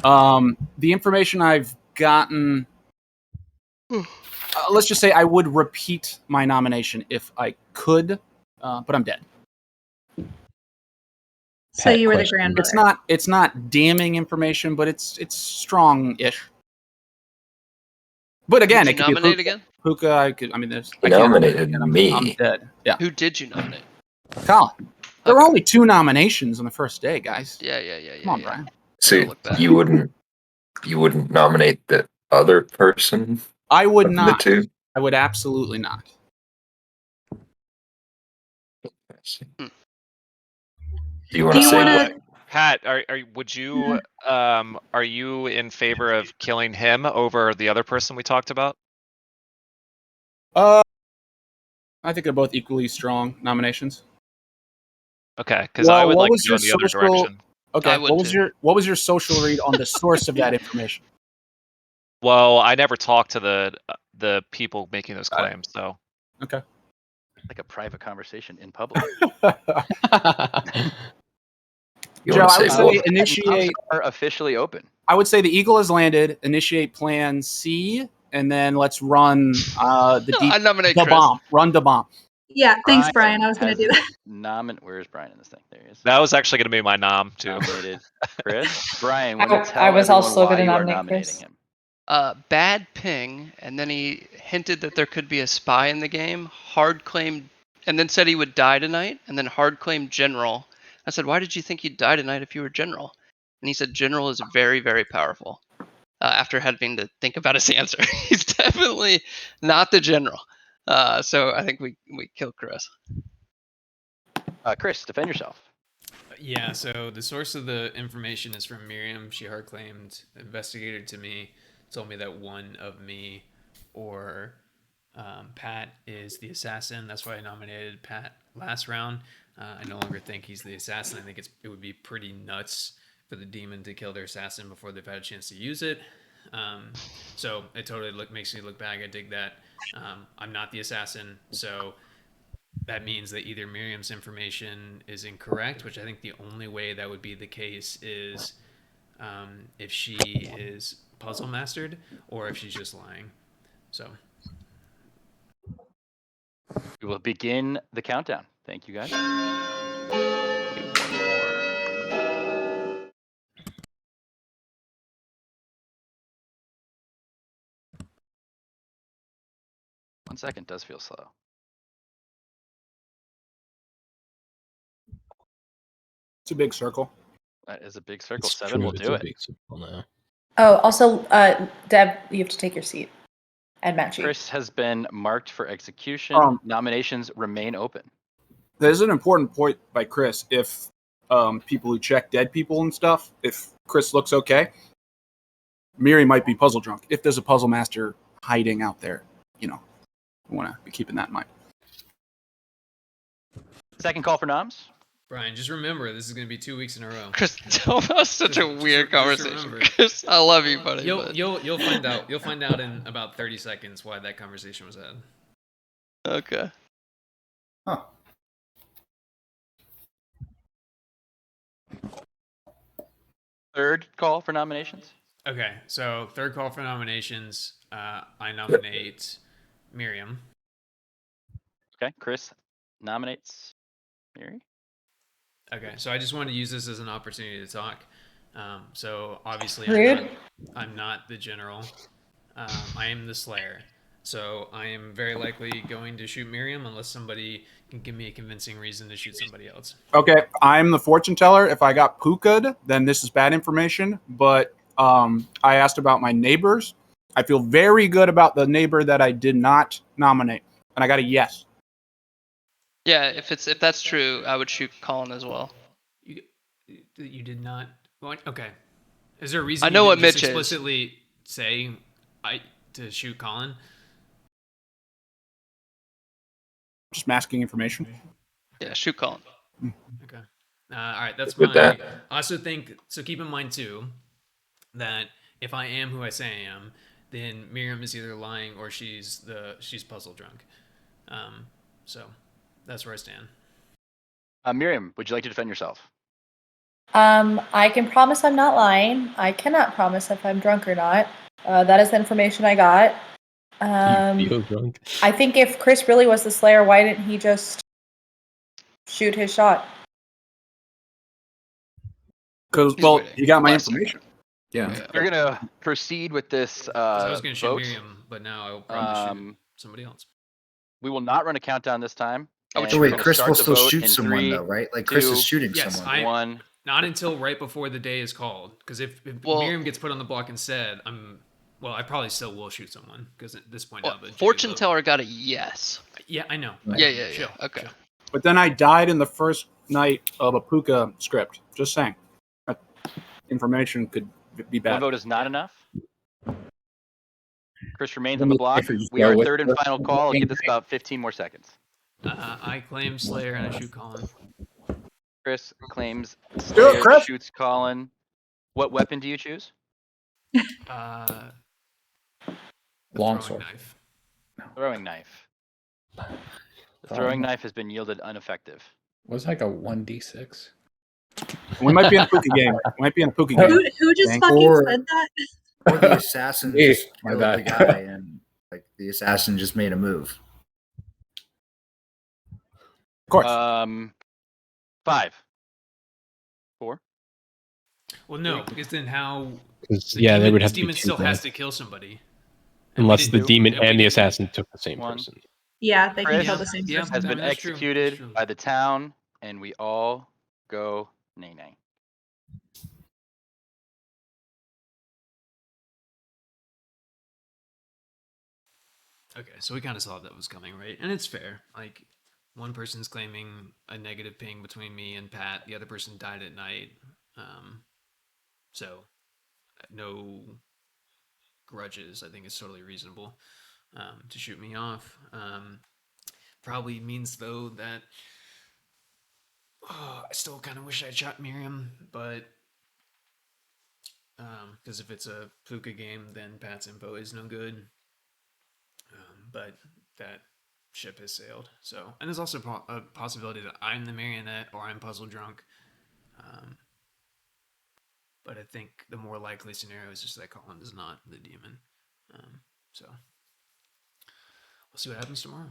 The information I've gotten, let's just say I would repeat my nomination if I could, but I'm dead.
So you were the
question.
grandmother.
It's not damning information, but it's strong-ish. But again,
Who'd
it
you
could
nominate
be
again?
Puka. There's.
He
I can't-
nominated
I'm
me.
dead. Yeah,
Who did you nominate?
Colin. There were
Okay.
only 2 nominations on the first day, guys.
Yeah.
Come on,
yeah.
Brian.
See,
look back.
you wouldn't nominate the other person
I would
of the
not.
2?
I would absolutely not.
Do you want
Do
to
you
say
wanna-
what?
Pat, are you in favor of killing him over the other person we talked about?
I think they're both equally strong nominations.
Okay, because I would
what
like
was
to go in the other
social-
direction.
Okay,
I would
what was your social read on the source of that information?
Well, I never talked to the people making those
Got it.
claims, so
Okay.
Like a private conversation in public.
You
Joe,
want
I
to
would
say
say
what?
initiate.
Are officially open.
I would say the Eagle has landed. Initiate Plan C, and then let's run
I nominate
the
Chris.
bomb. Run the bomb.
Yeah, thanks, Brian. I was going to do that.
Where is Brian in this thing? There he is.
that was actually going to be my nom too.
Nominated Chris. Brian, when you tell
I was
everyone
also
why
gonna
you are
nominate
nominating
Chris.
him.
Bad ping, and then he hinted that there could be a spy in the game. Hard claimed, and then said he would die tonight, and then hard claimed general. I said, why did you think you'd die tonight if you were general? And he said, general is very, very powerful. After having to think about his answer, he's definitely not the general. So I think we kill Chris.
Chris, defend yourself.
Yeah, so the source of the information is from Miriam. She hard claimed, investigator to me, told me that one of me or Pat is the assassin. That's why I nominated Pat last round. I no longer think he's the assassin. I think it would be pretty nuts for the demon to kill their assassin before they've had a chance to use it. So it totally makes me look back. I dig that. I'm not the assassin, so that means that either Miriam's information is incorrect, which I think the only way that would be the case is if she is puzzle mastered or if she's just lying. So
We will begin the countdown. Thank you, guys. One second does feel slow.
It's a big circle.
That is a big circle.
It's
7
true,
will
it's
do
a
it.
big circle now.
Oh, also, Deb, you have to take your seat. And Matchy.
Chris has been marked for execution. Nominations remain open.
There's an important point by Chris. If people who check dead people and stuff, if Chris looks okay, Miri might be puzzle drunk. If there's a puzzle master hiding out there, I want to be keeping that in mind.
Second call for noms.
Brian, just remember this is going to be 2 weeks in a row.
Chris, that was such a weird conversation.
remember.
Chris, I love you, buddy. but-
You'll find out. You'll find out in about 30 seconds why that conversation was had.
Okay.
Huh.
Third call for nominations.
Okay, so third call for nominations. I nominate Miriam.
Okay, Chris nominates Mary.
Okay, so I just wanted to use this as an opportunity to talk. So obviously,
Rude.
I'm not the general. I am the Slayer. So I am very likely going to shoot Miriam unless somebody can give me a convincing reason to shoot somebody else.
Okay, I'm the fortune teller. If I got pukaed, then this is bad information. But I asked about my neighbors. I feel very good about the neighbor that I did not nominate, and I got a yes.
Yeah, if that's true, I would shoot Colin as well.
You did not. Well, okay. Is there a reason
I know
you
what
didn't just
Mitch is.
explicitly say to shoot Colin?
Just masking information.
Yeah, shoot Colin.
Okay. All right, that's
With
my.
that.
I also think so. Keep in mind too that if I am who I say I am, then Miriam is either lying or she's puzzle drunk. So that's where I stand.
Miriam, would you like to defend yourself?
I can promise I'm not lying. I cannot promise if I'm drunk or not. That is the information I got.
You feel drunk?
I think if Chris really was the Slayer, why didn't he just shoot his shot?
Because,
He's
well,
waiting.
you got my
Last
information.
Yeah.
You're gonna proceed with this
'Cause I was going to shoot
vote.
Miriam, but now I will probably shoot somebody else.
We will not run a countdown this time.
Oh,
and
So
we're
wait,
gonna
Chris
start
will
the
still
vote
shoot
in
someone
3,
though, right? Like Chris is
2,
shooting
Yes,
someone.
1.
Not until right before the day is called. Because if
Well-
Miriam gets put on the block instead, I probably still will shoot someone because at this point
Well,
now the
fortune
jury's up.
teller got a yes.
Yeah, I know.
Yeah.
Chill,
Okay.
chill.
But then I died in the first night of a puka script. Just saying. That information could be
One
bad.
vote is not enough. Chris remains
Let
on the
me
block.
if you
We are
go with
third and
the-
final call. I'll give this about 15 more seconds.
I claim Slayer and I shoot Colin.
Chris claims
Do it,
Slayer,
Chris.
shoots Colin. What weapon do you choose?
The
Long
throwing
sword.
knife.
Throwing knife. The
Oh.
throwing knife has been yielded ineffective.
Was like a 1d6.
We might be in a puka game. We might be in a puka game.
Who just
Thank-
fucking
Or-
said that?
Or the assassin
Hey,
just
my
killed
bad.
the guy, and like the assassin just made a move.
Of course.
5, 4.
Well, no, because then how?
'Cause,
The
yeah,
demon,
there would
this
have to be
demon
two
still has
deaths.
to kill somebody.
Unless the
didn't-
demon
and we
and the
didn't-
assassin took the same
1.
person.
Yeah, they can
Chris
kill the same
Yeah,
person.
Has
I
been
mean, that's true, that's
executed
true.
by the town, and we all go nay-nay.
Okay, so we kind of saw that was coming, right? And it's fair. Like, one person's claiming a negative ping between me and Pat. The other person died at night. So, no grudges. I think it's totally reasonable to shoot me off. Probably means, though, that I still kind of wish I shot Miriam, but because if it's a Puka game, then Pat's info is no good. But that ship has sailed. So, and there's also a possibility that I'm the marionette or I'm puzzle drunk. But I think the more likely scenario is just that Colin is not the demon. So, we'll see what happens tomorrow.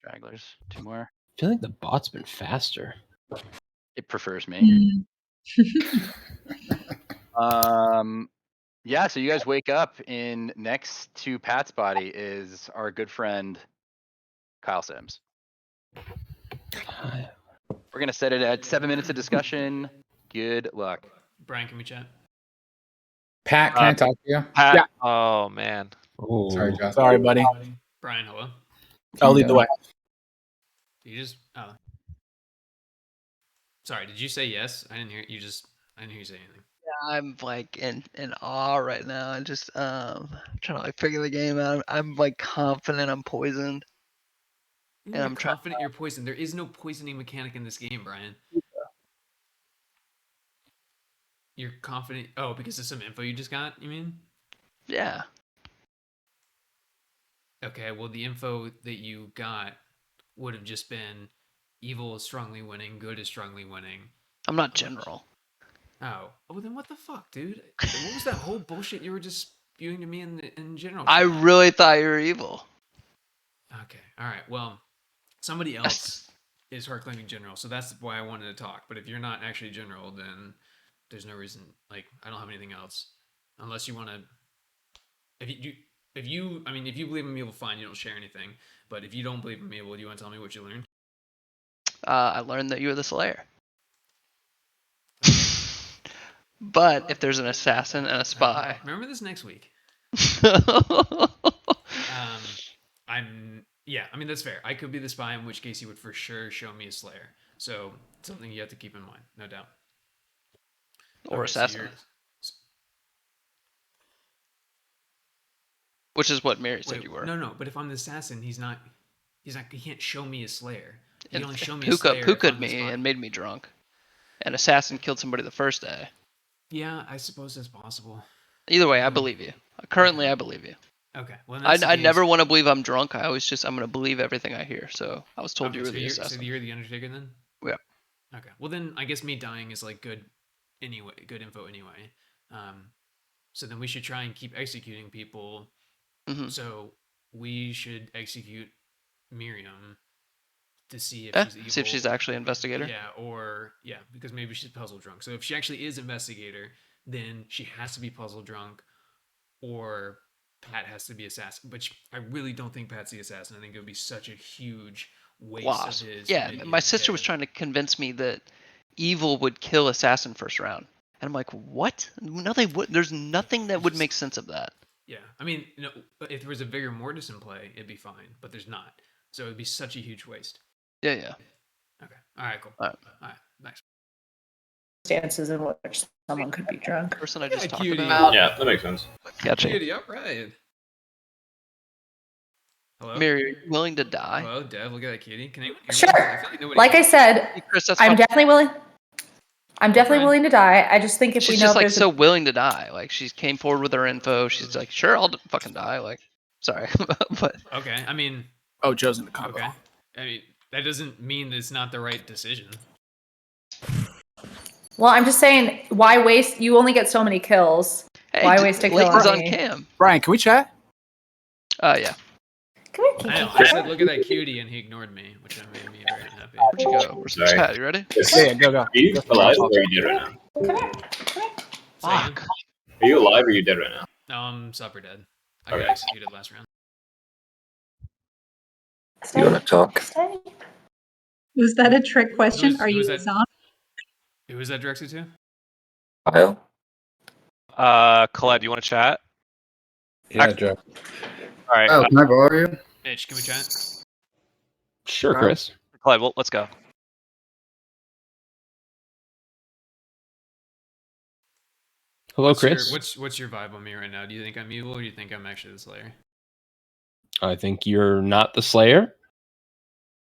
Stragglers. 2 more.
I feel like the bot's been faster.
It prefers me. Yeah, so you guys wake up in next to Pat's body is our good friend Kyle Sims. We're gonna set it at 7 minutes of discussion. Good luck.
Brian, can we chat?
Pat, can I talk to you?
Pat.
Yeah.
Oh man.
Oh,
Sorry, Jeff.
Sorry, buddy.
Brian, hello.
I'll lead the way.
You just sorry, did you say yes? I didn't hear you I didn't hear you say anything.
Yeah, I'm like in awe right now. I just trying to like figure the game out. I'm like confident I'm poisoned.
You're confident you're poisoned. There is no poisoning mechanic in this game, Brian. You're confident because of some info you just got, you mean?
Yeah.
Okay, well the info that you got would have just been evil is strongly winning, good is strongly winning.
I'm not general.
Oh, then what the fuck, dude? What was that whole bullshit you were just spewing to me in general?
I really thought you were evil.
Okay, all right. Well, somebody else is hard claiming general, so that's why I wanted to talk. But if you're not actually general, then there's no reason. Like, I don't have anything else, unless you want to. If you believe in me, well, fine. You don't share anything. But if you don't believe in me, well, do you want to tell me what you learned?
I learned that you were the Slayer. But if there's an assassin and a spy,
remember this next week. That's fair. I could be the spy, in which case he would for sure show me a Slayer. So something you have to keep in mind, no doubt.
Or assassin. Which is what Mary said you were.
No. But if I'm the assassin, he can't show me a Slayer. He can only show me
Puka
a Slayer.
Puka-'d me and made me drunk. An assassin killed somebody the first day.
Yeah, I suppose that's possible.
Either way, I believe you. Currently, I believe you.
Okay. Well,
I never want to believe I'm drunk. I'm going to believe everything I hear. So I was told you were the assassin.
So you're the Undertaker then?
Yeah.
Okay. Well, then I guess me dying is like good info anyway. So then we should try and keep executing people.
Mm-hmm.
So we should execute Miriam to see if she's evil.
See if she's actually investigator.
Yeah, because maybe she's puzzle drunk. So if she actually is investigator, then she has to be puzzle drunk, or Pat has to be assassin. But I really don't think Pat's the assassin. I think it would be such a huge waste of his.
Yeah, my sister was trying to convince me that evil would kill assassin first round, and I'm like, what? No, they would. There's nothing that would make sense of that.
Yeah, I mean, if there was a Vigor Mortis in play, it'd be fine, but there's not. So it'd be such a huge waste.
Yeah.
Okay. All right. Cool.
All
right. Nice.
Stances in which someone could be drunk.
Person I just talked
cutie.
about.
Yeah, that makes sense.
Gotcha.
Cutie, all right. Hello.
Mary, are you willing to die?
Hello, Dev. Look at that cutie. Can anyone hear
Sure.
me?
Like I said,
Hey, Chris, that's
I'm
fine.
definitely willing. I'm definitely willing to die. I just think if
She's
we know
just like
there's
so willing to die. Like she came forward with her info. She's like, sure, I'll fucking die. Like, sorry, but
okay. I mean,
Joe's in the combo.
Okay. I mean, that doesn't mean that it's not the right decision.
Well, I'm just saying, why waste? You only get so many kills.
Hey,
why waste a kill
Layton's
on
on
me?
cam.
Brian, can we chat?
Yeah.
Come here,
I know. I said, look at that cutie, and he ignored me, which made me very unhappy.
Where'd you go? Where's the
Sorry.
chat? You ready?
Yeah, go.
Are you alive or are you dead right now?
Come here.
Fuck.
Are you alive or are you dead right now?
No, I'm super dead. I
Okay.
got executed last round.
You want to talk?
Was that a trick question? Are
who
you
was
a
that?
zombie?
Who was that directed to?
Kyle?
Colette, do you want to chat?
Yeah, Jeff.
All right.
Oh, can I borrow you?
Mitch, can we chat?
Sure, Chris.
Colette, well, let's go.
Hello, Chris.
What's your vibe on me right now? Do you think I'm evil, or do you think I'm actually the Slayer?
I think you're not the Slayer,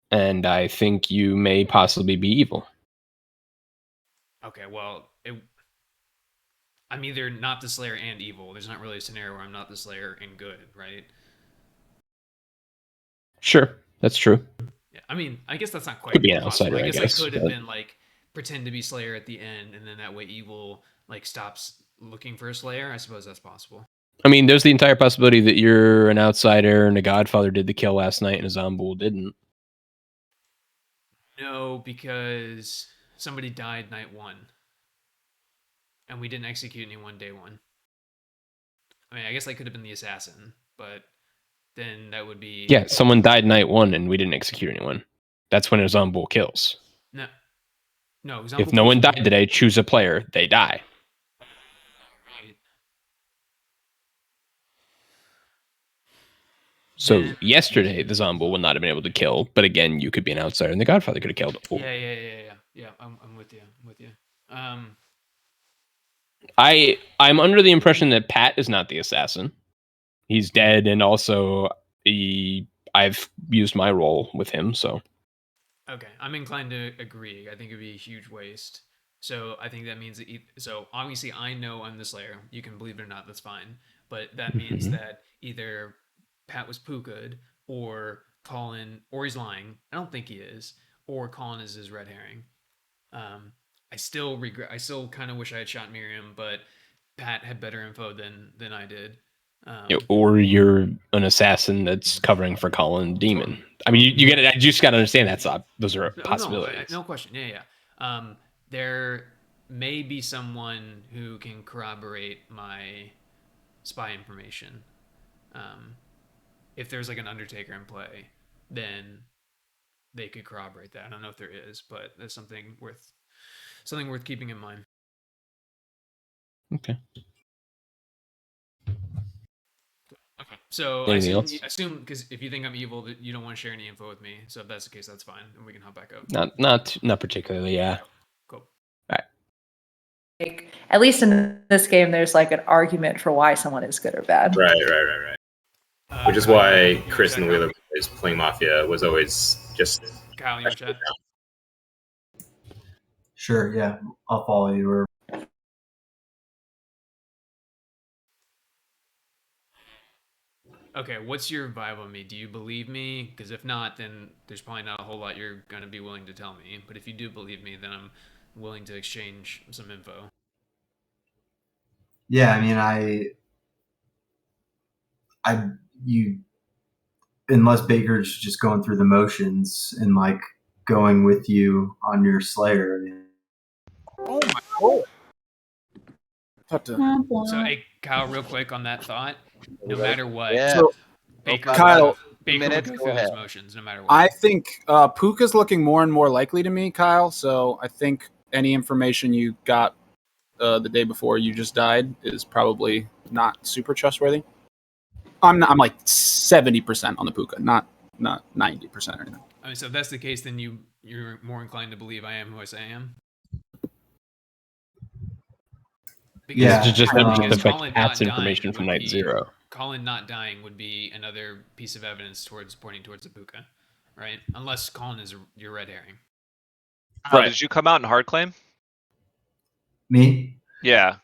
and I think you may possibly be evil.
Okay, well, I'm either not the Slayer and evil. There's not really a scenario where I'm not the Slayer and good, right?
Sure, that's true.
Yeah, I mean, I guess that's not quite
Could be an
possible.
outsider,
I guess
I guess,
I could have
but-
been like pretend to be Slayer at the end, and then that way evil like stops looking for a Slayer. I suppose that's possible.
I mean, there's the entire possibility that you're an outsider and a Godfather did the kill last night and a Zomboul didn't.
No, because somebody died night 1. And we didn't execute anyone day 1. I mean, I guess that could have been the assassin, but then that would be...
Yeah, someone died night 1 and we didn't execute anyone. That's when a Zomboul kills.
No. No,
If no one died today, choose a player. They die.
Right.
So
Then-
yesterday, the Zomboul would not have been able to kill, but again, you could be an outsider and the Godfather could have killed.
Yeah. I'm with you.
I'm under the impression that Pat is not the assassin. He's dead, and also I've used my role with him, so.
Okay, I'm inclined to agree. I think it'd be a huge waste. So I think that means that. So obviously, I know I'm the Slayer. You can believe it or not. That's fine. But that means that either Pat was Puka, or Colin, or he's lying. I don't think he is. Or Colin is his red herring. I still regret. I still kind of wish I had shot Miriam, but Pat had better info than I did.
Or you're an assassin that's covering for Colin Demon. I mean, you get it. I just got to understand those are possibilities.
No question. Yeah. There may be someone who can corroborate my spy information. If there's like an Undertaker in play, then they could corroborate that. I don't know if there is, but that's something worth keeping in mind.
Okay.
So I assume because if you think I'm evil, that you don't want to share any info with me. So if that's the case, that's fine, and we can hop back up.
Not particularly. Yeah.
Cool.
All
Like, at least in this game, there's like an argument for why someone is good or bad.
Right. Which is why Chris and Wheeler is playing Mafia was always just.
Kyle, you want to chat?
Sure, yeah, I'll follow you. Or
Okay, what's your vibe on me? Do you believe me? Because if not, then there's probably not a whole lot you're going to be willing to tell me. But if you do believe me, then I'm willing to exchange some info.
yeah, I mean, unless Baker's just going through the motions and like going with you on your Slayer. I mean,
Oh my god.
So, hey, Kyle, real quick on that thought. No matter what,
Yeah.
So,
Baker,
Kyle,
Baker
minutes,
would
go
go through those
ahead.
motions no matter what.
I think Puka's looking more and more likely to me, Kyle. So I think any information you got the day before you just died is probably not super trustworthy. I'm like 70% on the Puka, not 90% or anything.
I mean, so if that's the case, then you're more inclined to believe I am who I say I am. Because,
Yeah,
just
because
affect
Colin
Pat's
not
information
dying
from
would
night
be-
0.
Colin not dying would be another piece of evidence pointing towards the Puka, right? Unless Colin is your red herring.
Right. Did you come out in hard claim?
me?
Yeah.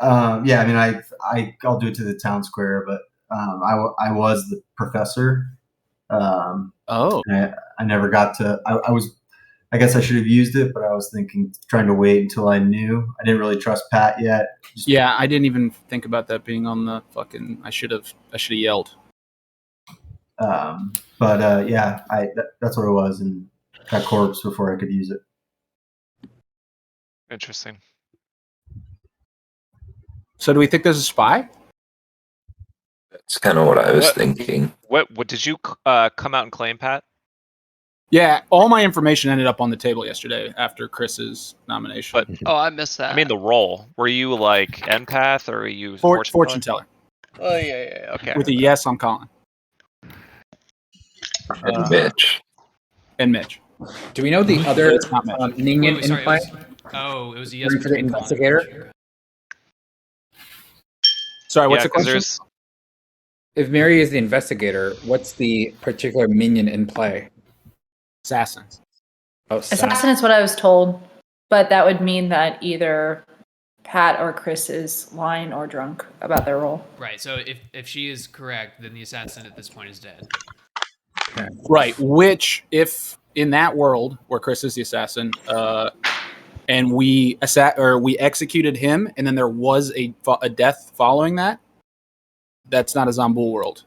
Yeah, I mean, I'll do it to the town square, but I was the professor.
Oh,
I never got to. I guess I should have used it, but I was trying to wait until I knew. I didn't really trust Pat yet.
yeah. I didn't even think about that being on the fucking. I should have yelled.
But yeah, that's what it was, and got corpse before I could use it.
Interesting.
So do we think there's a spy?
That's kind of what I was thinking.
What did you come out and claim, Pat?
Yeah, all my information ended up on the table yesterday after Chris's nomination.
But
Oh, I missed that.
I mean the role. Were you like empath or were you
Fortune teller.
Oh yeah. Okay.
With a yes, I'm calling.
And Mitch.
And Mitch.
Do we know the other
It's not Mitch.
minion
Wait, sorry,
in play?
it was a yes
For the
between Colin and
investigator?
Mitch.
Sorry, what's
Yeah,
the
'cause
question?
If Mary is the investigator, what's the particular minion in play?
Assassin.
Oh,
Assassin is what I was told, but that would mean that either Pat or Chris is lying or drunk about their role.
Right. So if she is correct, then the assassin at this point is dead.
Right. Which, if in that world where Chris is the assassin, and we executed him, and then there was a death following that, that's not a Zambul world.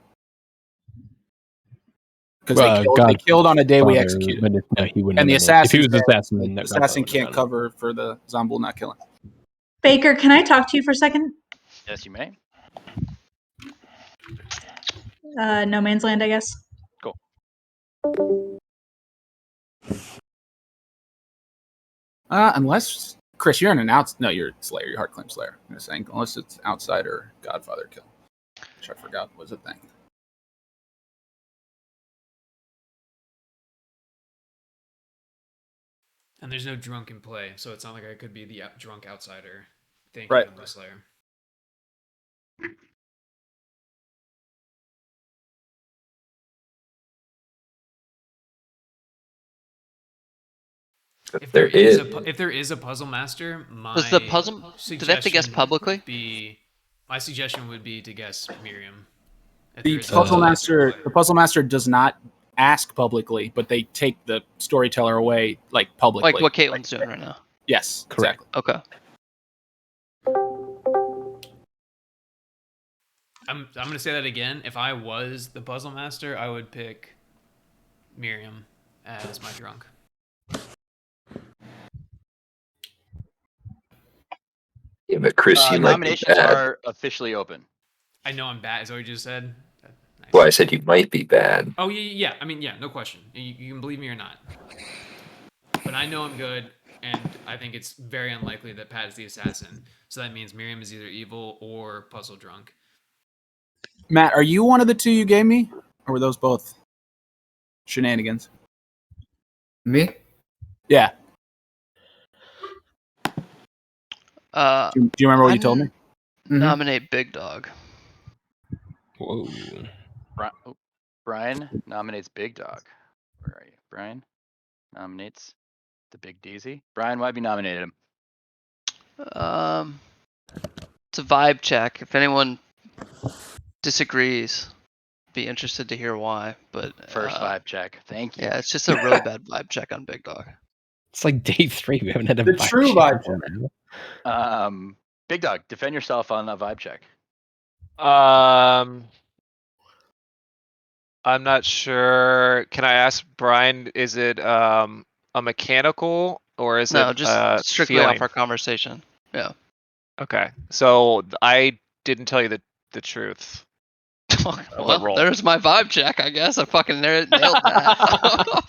Because
Well,
they killed on a day we
Godfather,
executed.
but no, he wouldn't.
And the
have been it. If he
assassin,
was the assassin, then
the
Godfather
assassin
wouldn't have
can't
done it.
cover for the Zambul not killing.
Baker, can I talk to you for a second?
Yes, you may.
No man's land, I guess.
Cool.
Unless Chris, you're no, you're Slayer. You're hard claim Slayer. I'm just saying, unless it's outsider Godfather kill, which I forgot was a thing.
And there's no drunk in play, so it's not like I could be the drunk outsider thinking
Right.
I'm the Slayer. If there is a puzzle master, my
Was the puzzle? Do they have to guess publicly?
My suggestion would be to guess Miriam.
The puzzle master does not ask publicly, but they take the storyteller away like publicly.
Like what Caitlin's doing right now.
Yes,
correct.
Exactly.
Okay.
I'm gonna say that again. If I was the puzzle master, I would pick Miriam as my drunk.
Yeah, but Chris, you might be
nominations
bad.
are officially open.
I know I'm bad. Is that what you just said? Nice.
Well, I said you might be bad.
Oh yeah. I mean, yeah, no question. You can believe me or not. But I know I'm good, and I think it's very unlikely that Pat is the assassin. So that means Miriam is either evil or puzzle drunk.
Matt, are you one of the two you gave me, or were those both shenanigans?
Me?
Yeah. Do you remember what you told me?
Nominate Big Dog.
Whoa.
Brian nominates Big Dog. Where are you? Brian nominates the Big Deezy. Brian, why have you nominated him?
It's a vibe check. If anyone disagrees, be interested to hear why. But
First vibe check. Thank you.
Yeah, it's just a really bad vibe check on Big Dog.
It's like day 3. We haven't had a
The
vibe
true
check
vibe
for
check.
now.
Big Dog, defend yourself on a vibe check.
I'm not sure. Can I ask Brian? Is it a mechanical or is
No,
it
just strictly
feeling?
off our conversation. Yeah.
Okay, so I didn't tell you the truth.
Well, there's my vibe check. I guess I fucking nailed that.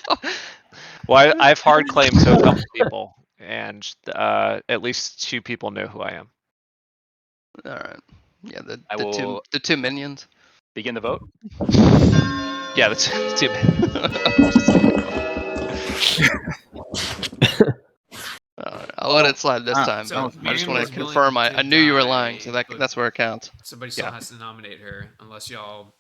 Well, I've hard claimed to a couple people, and at least 2 people know who I am.
All right. Yeah, the
will
two minions.
Begin the vote.
Yeah, the 2
I'll let it slide this time.
So
but I just
Miriam
want
was
to
willing
confirm I
to
knew you were
die,
lying, so
but
that's where it counts.
Somebody still has to nominate her, unless y'all.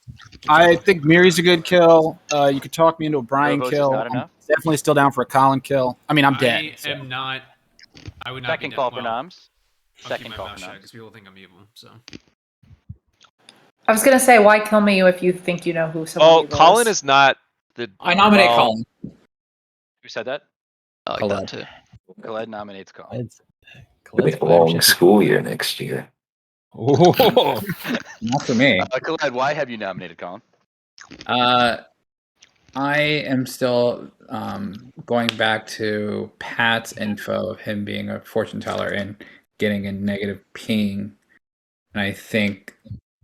I think Miri's a good kill. You could talk me into a Brian
votes is
kill.
not
I'm
enough?
definitely still down for a Colin kill. I mean, I'm dead.
I am not. I would not
Second
be
call
down.
for noms.
I'll
Second
keep my
call
mouth
for
shut
noms.
because people think I'm evil. So.
I was gonna say, why kill me if you think you know who someone
Oh,
evil
Colin
is?
is not the.
I nominate
well,
Colin.
Who said that?
I like
Khaled.
that too.
Khaled nominates Colin.
It'll be a long school year next year.
Oh,
Not for me.
Khaled, why have you nominated Colin?
I am still going back to Pat's info of him being a fortune teller and getting a negative ping. And I think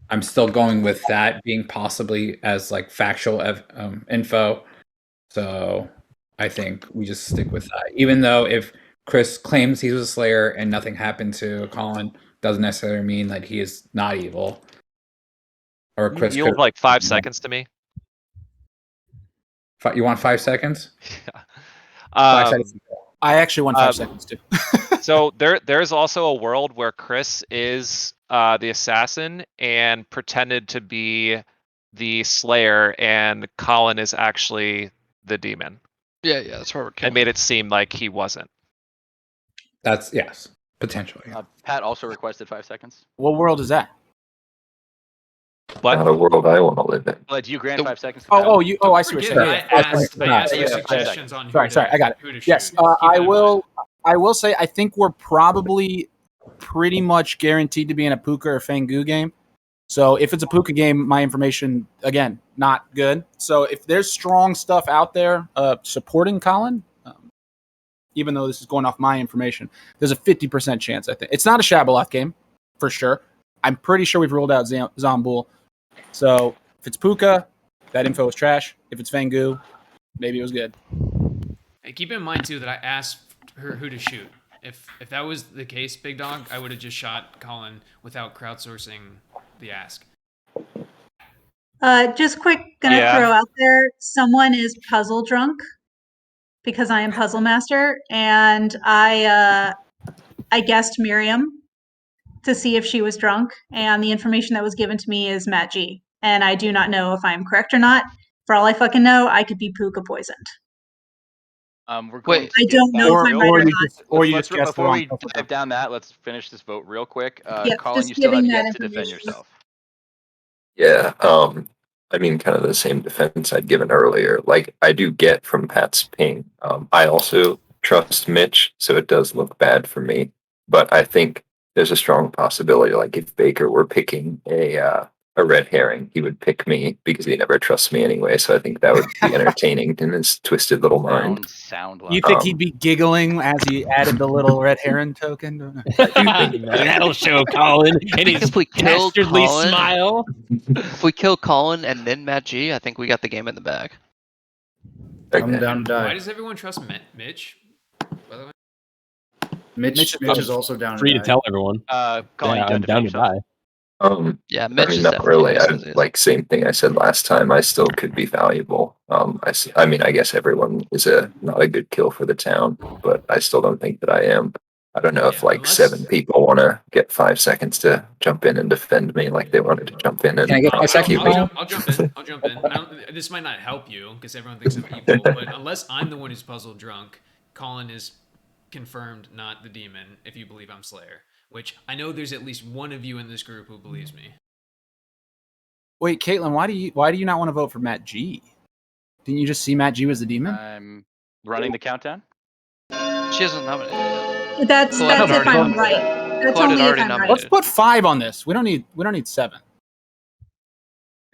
I'm still going with that being possibly as like factual info. So I think we just stick with that. Even though if Chris claims he was a Slayer and nothing happened to Colin, doesn't necessarily mean that he is not evil. Or Chris
yield
could.
like 5 seconds to me.
You want 5 seconds?
Yeah.
5 seconds.
I actually want 5 seconds too.
So there's also a world where Chris is the assassin and pretended to be the Slayer, and Colin is actually the demon.
Yeah, that's where we're
And
killing.
made it seem like he wasn't.
That's yes, potentially.
Pat also requested 5 seconds.
What world is that?
What?
Not a world I want to live in.
But do you grant 5 seconds? To
Oh,
Pat?
I see what you're saying.
I asked for suggestions on who
Sorry, I got
who to
it. Yes,
shoot. Keep that
I
in
will. I will say I think we're probably pretty much guaranteed to be in a Puka or Fangu game. So if it's a Puka game, my information, again, not good. So if there's strong stuff out there supporting Colin, even though this is going off my information, there's a 50% chance, I think. It's not a Shabaloth game, for sure. I'm pretty sure we've ruled out Zambul. So if it's Puka, that info is trash. If it's Fangu, maybe it was good.
And keep in mind, too, that I asked her who to shoot. If that was the case, Big Dog, I would have just shot Colin without crowdsourcing the ask.
Just quick, gonna throw out there, someone is puzzle drunk because I am puzzle master, and I guessed Miriam to see if she was drunk, and the information that was given to me is Matt G, and I do not know if I'm correct or not. For all I fucking know, I could be Puka poisoned.
We're going to
I
get
don't know
back
if I'm
real
right or
quick.
not.
Or you
Let's-
just guessed
before we
wrong.
dive down that, let's finish this vote real quick.
Yep,
Colin,
just
you still have
giving that
yet to defend
information.
yourself.
Yeah, I mean, kind of the same defense I'd given earlier. Like, I do get from Pat's ping. I also trust Mitch, so it does look bad for me. But I think there's a strong possibility, like, if Baker were picking a red herring, he would pick me because he never trusts me anyway. So I think that would be entertaining in his twisted little mind.
Sound
You think he'd be giggling as he added the little red heron token?
That'll show Colin and his
If we kill
dastardly
Colin,
smile.
If we kill Colin and then Matt G, I think we got the game in the bag.
I'm down to
Why
die.
does everyone trust Mitch? By the way,
Mitch is also down
Free
to
to
die.
tell everyone.
Colin,
Yeah,
you
I'm down to die.
Yeah,
I
Mitch
mean,
is
not
definitely
really.
innocent.
Like, same thing I said last time. I still could be valuable. I mean, I guess everyone is not a good kill for the town, but I still don't think that I am. I don't know if like
unless-
7 people want to get 5 seconds to jump in and defend me, like they wanted to jump in and
Can I get 5 seconds,
prosecute me.
I'll jump in. I'll jump in. This might not help you because everyone thinks I'm evil, but unless I'm the one who's puzzle drunk, Colin is confirmed not the demon. If you believe I'm Slayer, which I know there's at least one of you in this group who believes me.
Wait, Caitlin, why do you not want to vote for Matt G? Didn't you just see Matt G was the demon?
I'm running the countdown.
She hasn't nominated yet.
That's
Colette had
if
already
I'm
nominated.
right. That's
Colette had
only if
already
I'm right.
nominated.
Let's put 5 on this. We don't need 7.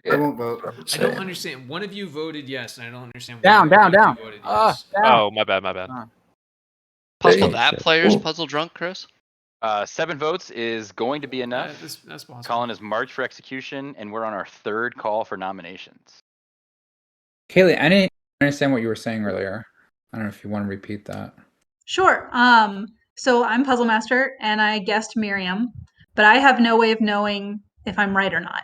I won't vote.
I don't understand. One of you voted yes, and I don't understand.
Down,
why
down,
one of you
down.
voted yes.
Down.
Oh, my bad.
Possible
Hey,
that
shit.
player's
Ooh.
puzzle drunk, Chris?
7 votes is going to be enough.
That's possible.
Colin is marked for execution, and we're on our 3rd call for nominations.
Kaylee, I didn't understand what you were saying earlier. I don't know if you want to repeat that.
Sure. So I'm puzzle master, and I guessed Miriam, but I have no way of knowing if I'm right or not.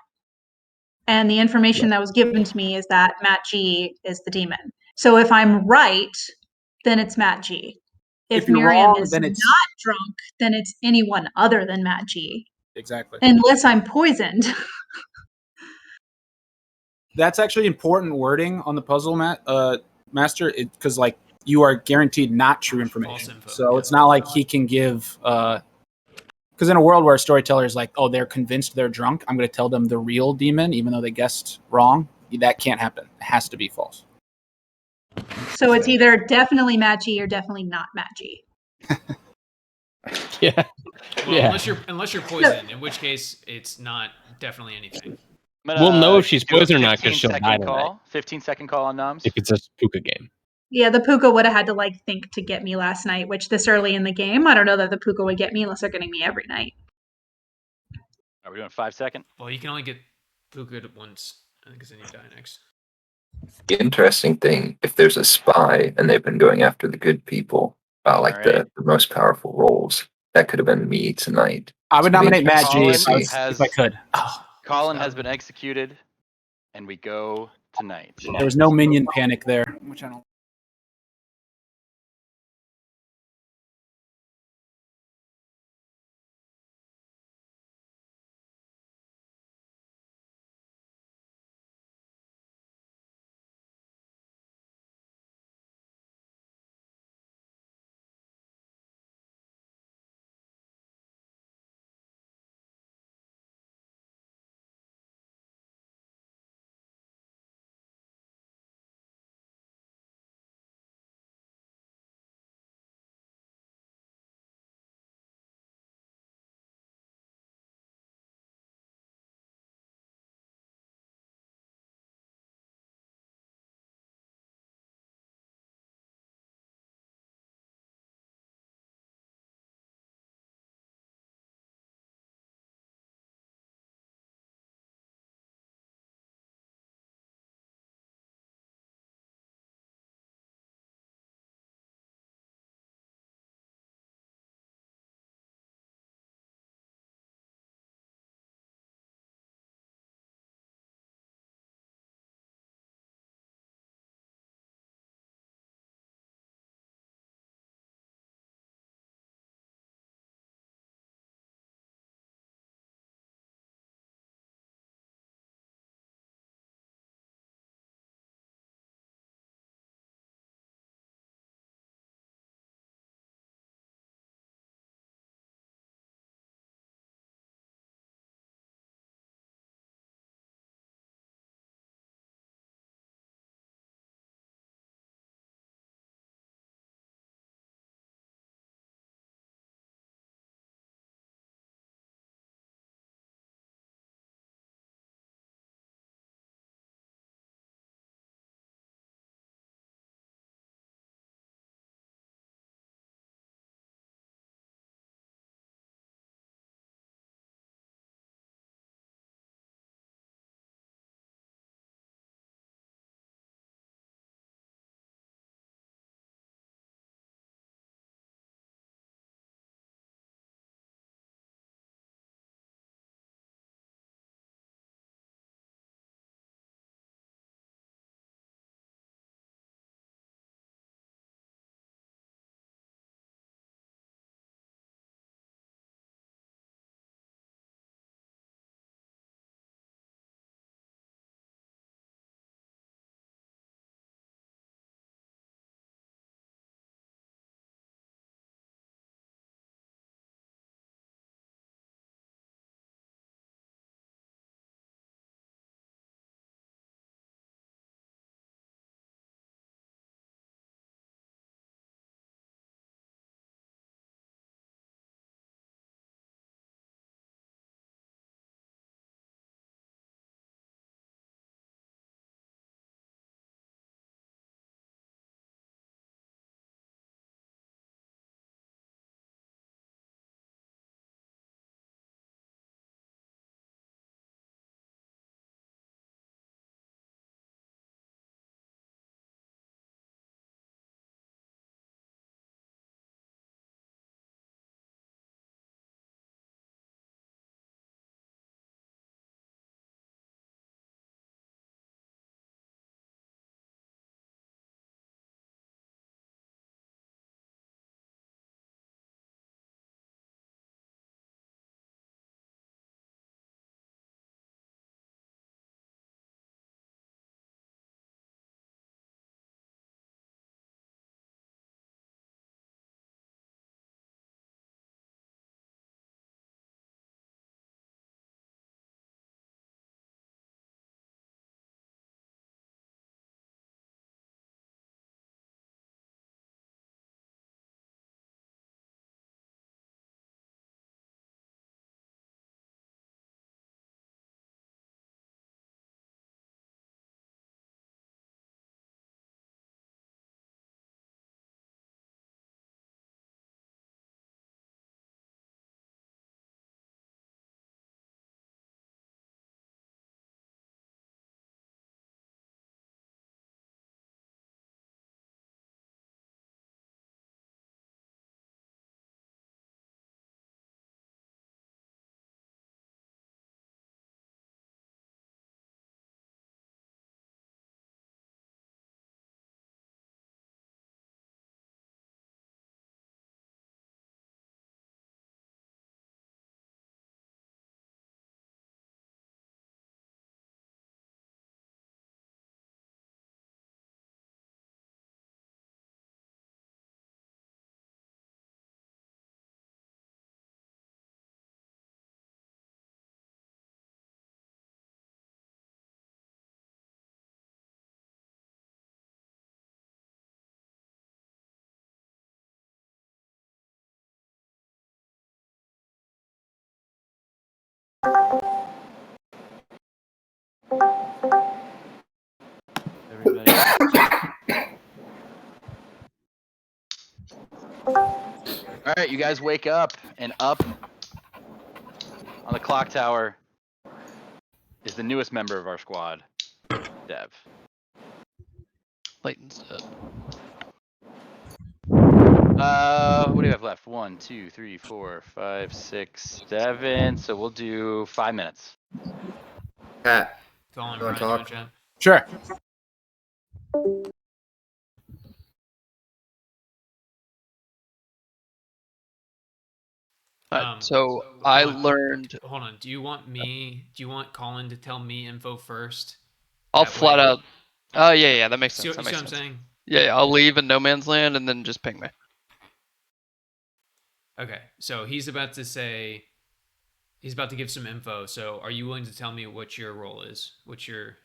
And the information that was given to me is that Matt G is the demon. So if I'm right, then it's Matt G. If
you're
Miriam
wrong,
is
then
not
it's-
drunk, then it's anyone other than Matt G.
Exactly.
Unless I'm poisoned.
That's actually important wording on the puzzle master, because like you are guaranteed not true information.
info,
So
yeah.
it's not like he can give. Because in a world where a storyteller is like, oh, they're convinced they're drunk, I'm going to tell them the real demon, even though they guessed wrong. That can't happen. It has to be false.
So it's either definitely Matt G or definitely not Matt G.
Yeah.
Well,
Yeah.
unless you're poisoned, in which case it's not definitely anything.
I'm
We'll know if
do
she's
a
poisoned or not because she'll
15-second
die tonight.
call. 15-second call on noms.
If it's a Puka game.
Yeah, the Puka would have had to like think to get me last night, which this early in the game, I don't know that the Puka would get me unless they're getting me every night.
Are we doing 5-second?
Well, you can only get Puka once, because then you die next.
The interesting thing, if there's a spy and they've been going after the good people, like
Alright.
the most powerful roles, that could have been me tonight.
I would
It's gonna be
nominate Matt G
interesting
if
to
I,
see.
if I could.
Colin has been executed, and we go tonight.
There was no minion panic there, which I don't.
All right, you guys wake up, and up on the clock tower is the newest member of our squad, Dev.
Layton's dead.
What do you have left? 1, 2, 3, 4, 5, 6, 7. So we'll do 5 minutes.
Pat,
Colin,
you wanna
Brian, you want
talk?
to chat?
Sure.
So I
hold on.
learned.
Hold on. Do you want Colin to tell me info first?
I'll
That
flat
way-
out. Oh yeah, that makes
See
sense.
what,
That
you see
makes
what I'm
sense.
saying?
Yeah, I'll leave in no man's land and then just ping me.
Okay, so he's about to give some info. So are you willing to tell me what your role is? What's your...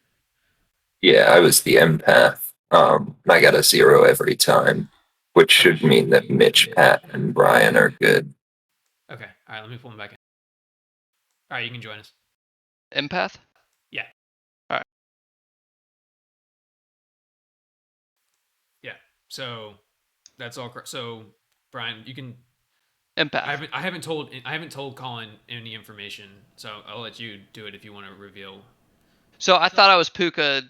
Yeah, I was the empath. I got a 0 every time, which should mean that Mitch, Pat, and Brian are good.
Okay, all right, let me pull him back in. All right, you can join us.
Empath?
Yeah.
All right.
Yeah. So that's all. So Brian, you can...
Empath.
I haven't told Colin any information, so I'll let you do it if you want to reveal.
So I thought I was Puka,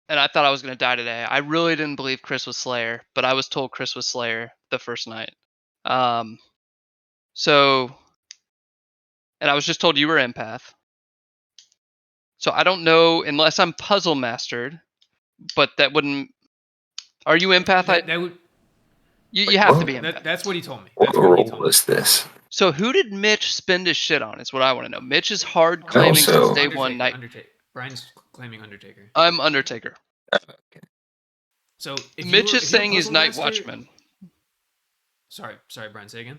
and I thought I was gonna die today. I really didn't believe Chris was Slayer, but I was told Chris was Slayer the first night. So, and I was just told you were Empath. So I don't know unless I'm Puzzle Mastered, but that wouldn't. Are you Empath?
That would...
You have to be Empath.
That's what he told me.
What role was this?
So who did Mitch spend his shit on? Is what I want to know. Mitch is hard claiming since day one. Night.
Undertaker. Brian's claiming Undertaker.
I'm Undertaker.
So if
Mitch is saying he's Night
Master...
Watchman.
Sorry, Brian. Say again.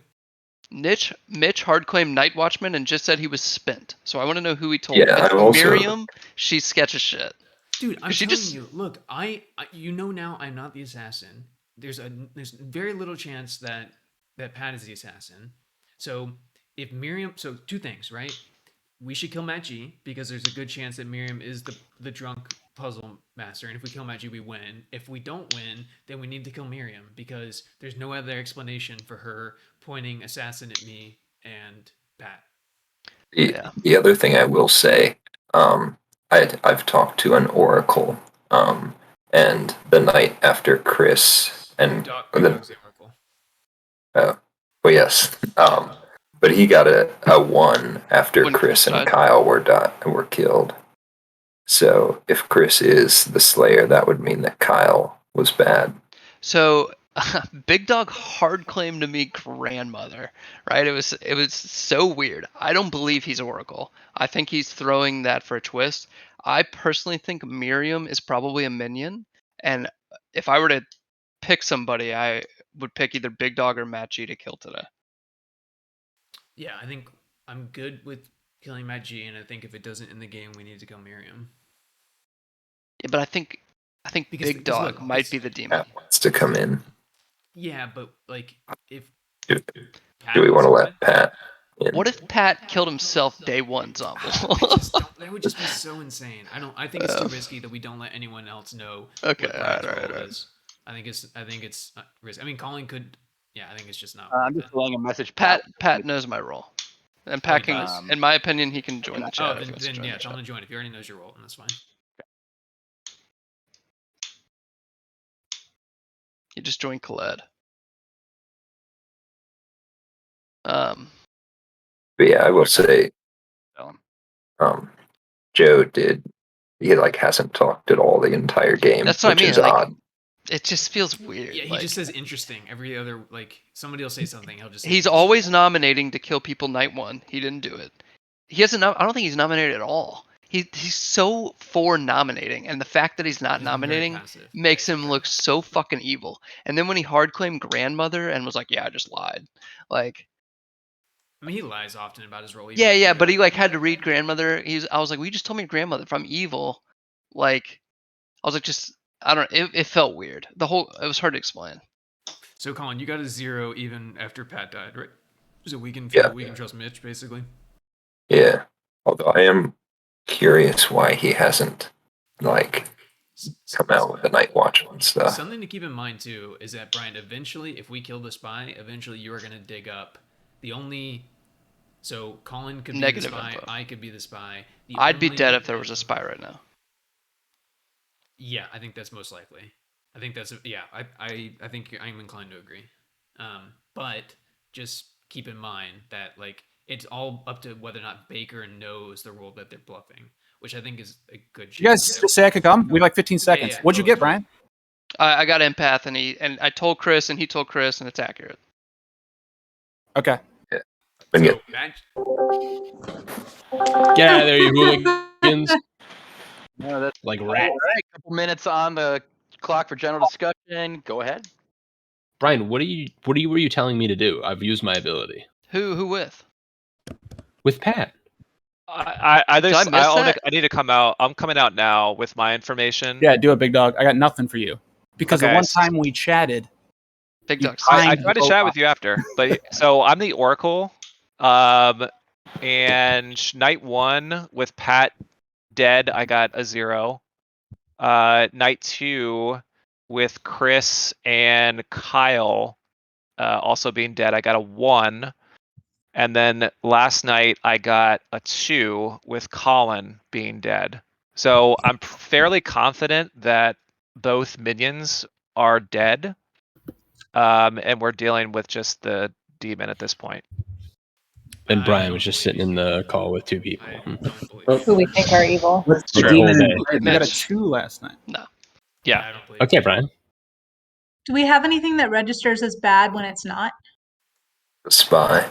Mitch hard claimed Night Watchman and just said he was spent. So I want to know who he told.
Yeah,
If it's
I also...
Miriam, she's sketch as shit.
Dude, I'm
she
telling you. Look, you know now I'm not the assassin. There's very little chance that Pat is the assassin. So if Miriam, so two things, right? We should kill Matt G because there's a good chance that Miriam is the drunk puzzle master, and if we kill Matt G, we win. If we don't win, then we need to kill Miriam because there's no other explanation for her pointing assassin at me and Pat.
The other thing I will say, I've talked to an oracle, and the night after Chris and
Dog's the oracle.
Oh, well, yes. But he got a 1 after Chris and Kyle were killed. So if Chris is the Slayer, that would mean that Kyle was bad.
So Big Dog hard claimed to me grandmother, right? It was so weird. I don't believe he's Oracle. I think he's throwing that for a twist. I personally think Miriam is probably a minion, and if I were to pick somebody, I would pick either Big Dog or Matt G to kill today.
Yeah, I think I'm good with killing Matt G, and I think if it doesn't end the game, we need to kill Miriam.
Yeah, but I think Big Dog might be the demon.
Pat wants to come in.
Yeah, but like if
Do we want to let Pat in?
What if Pat killed himself day one, Zomble?
That would just be so insane. I think it's too risky that we don't let anyone else know
Okay,
what Pat's
all right.
role is. I think it's risky. I mean, Colin could. Yeah, I think it's just not.
I'm just relaying a message.
Pat knows my role, and Pat can, in my opinion, he can join the chat.
Oh, then yeah, tell him to join. If he already knows your role, then that's fine.
He just joined Khaled.
But yeah, I will say, Joe he hasn't talked at all the entire game.
That's what I mean.
Is odd.
It just feels weird.
Yeah, he just says interesting. Every other somebody will say something. He'll just.
He's always nominating to kill people night one. He didn't do it. He hasn't. I don't think he's nominated at all. He's so for nominating, and the fact that he's not nominating makes him look so fucking evil. And then when he hard claimed grandmother and was like, "Yeah, I just lied," I
mean, he lies often about his role.
Yeah, but he had to read grandmother. I was like, "Well, you just told me grandmother. If I'm evil, I was like, just I don't. It felt weird. It was hard to explain.
So, Colin, you got a 0 even after Pat died, right? So we can trust Mitch, basically.
Yeah. Although I am curious why he hasn't come out with a Night Watchman stuff.
Something to keep in mind too is that, Brian, eventually, if we kill the spy, eventually you are going to dig up the only. So Colin could
Negative
be the spy.
info.
I could be the spy.
I'd be dead if there was a spy right now.
Yeah, I think that's most likely. I think that's I think I'm inclined to agree. But just keep in mind that like it's all up to whether or not Baker knows the role that they're bluffing, which I think is a good chance.
You guys just say I could come? We have like 15 seconds.
yeah,
What'd you get, Brian?
I got empath, and I told Chris, and he told Chris, and it's accurate.
Okay.
Yeah.
So, Matt,
Get out of there, you hooligans!
No, that's
Like
all
rats.
right. Couple minutes on the clock for general discussion. Go ahead.
Brian, were you telling me to do? I've used my ability.
Who with?
With Pat.
I
Did I miss that?
need to come out. I'm coming out now with my information.
Yeah, do it, big dog. I got nothing for you. Because the
Okay,
one time we chatted,
Big
you
dog.
I
timed
tried to
the
chat
vote
with you after, but so I'm the Oracle, and night 1 with Pat dead, I got a 0. Night 2 with Chris and Kyle, also being dead, I got a 1. And then last night I got a 2 with Colin being dead. So I'm fairly confident that both minions are dead. And we're dealing with just the demon at this point.
And Brian was just sitting in the call with 2 people.
Who we think are evil.
With
For a whole day.
I got a
Mitch.
2 last night.
No.
Yeah.
Okay, Brian.
Do we have anything that registers as bad when it's not?
Spy.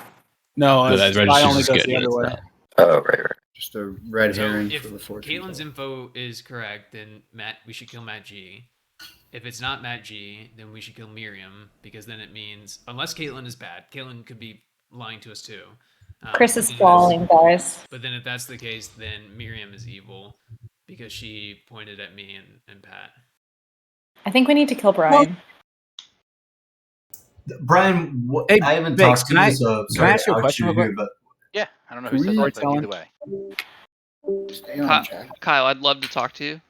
No,
No, that
spy
registers
only
as
goes
good
the
when
other
it's
way.
not.
Oh, right.
Just a red
So
herring
if
for the fortune.
Caitlin's info is correct, then we should kill Matt G. If it's not Matt G, then we should kill Miriam, because then it means, unless Caitlin is bad, Caitlin could be lying to us too.
Chris is
but then
falling, guys.
But then if that's the case, then Miriam is evil because she pointed at me and Pat.
I think we need to kill Brian.
Brian,
Hey,
I haven't
Biggs,
talked to
can
you,
I-
so
can I
sorry
ask you a
to out
question
you
real
here,
quick?
but
Yeah, I don't know
Can
who said
we-
that, but either
Storytelling?
way.
Stay on, Jack.
Kyle, I'd love to talk to you.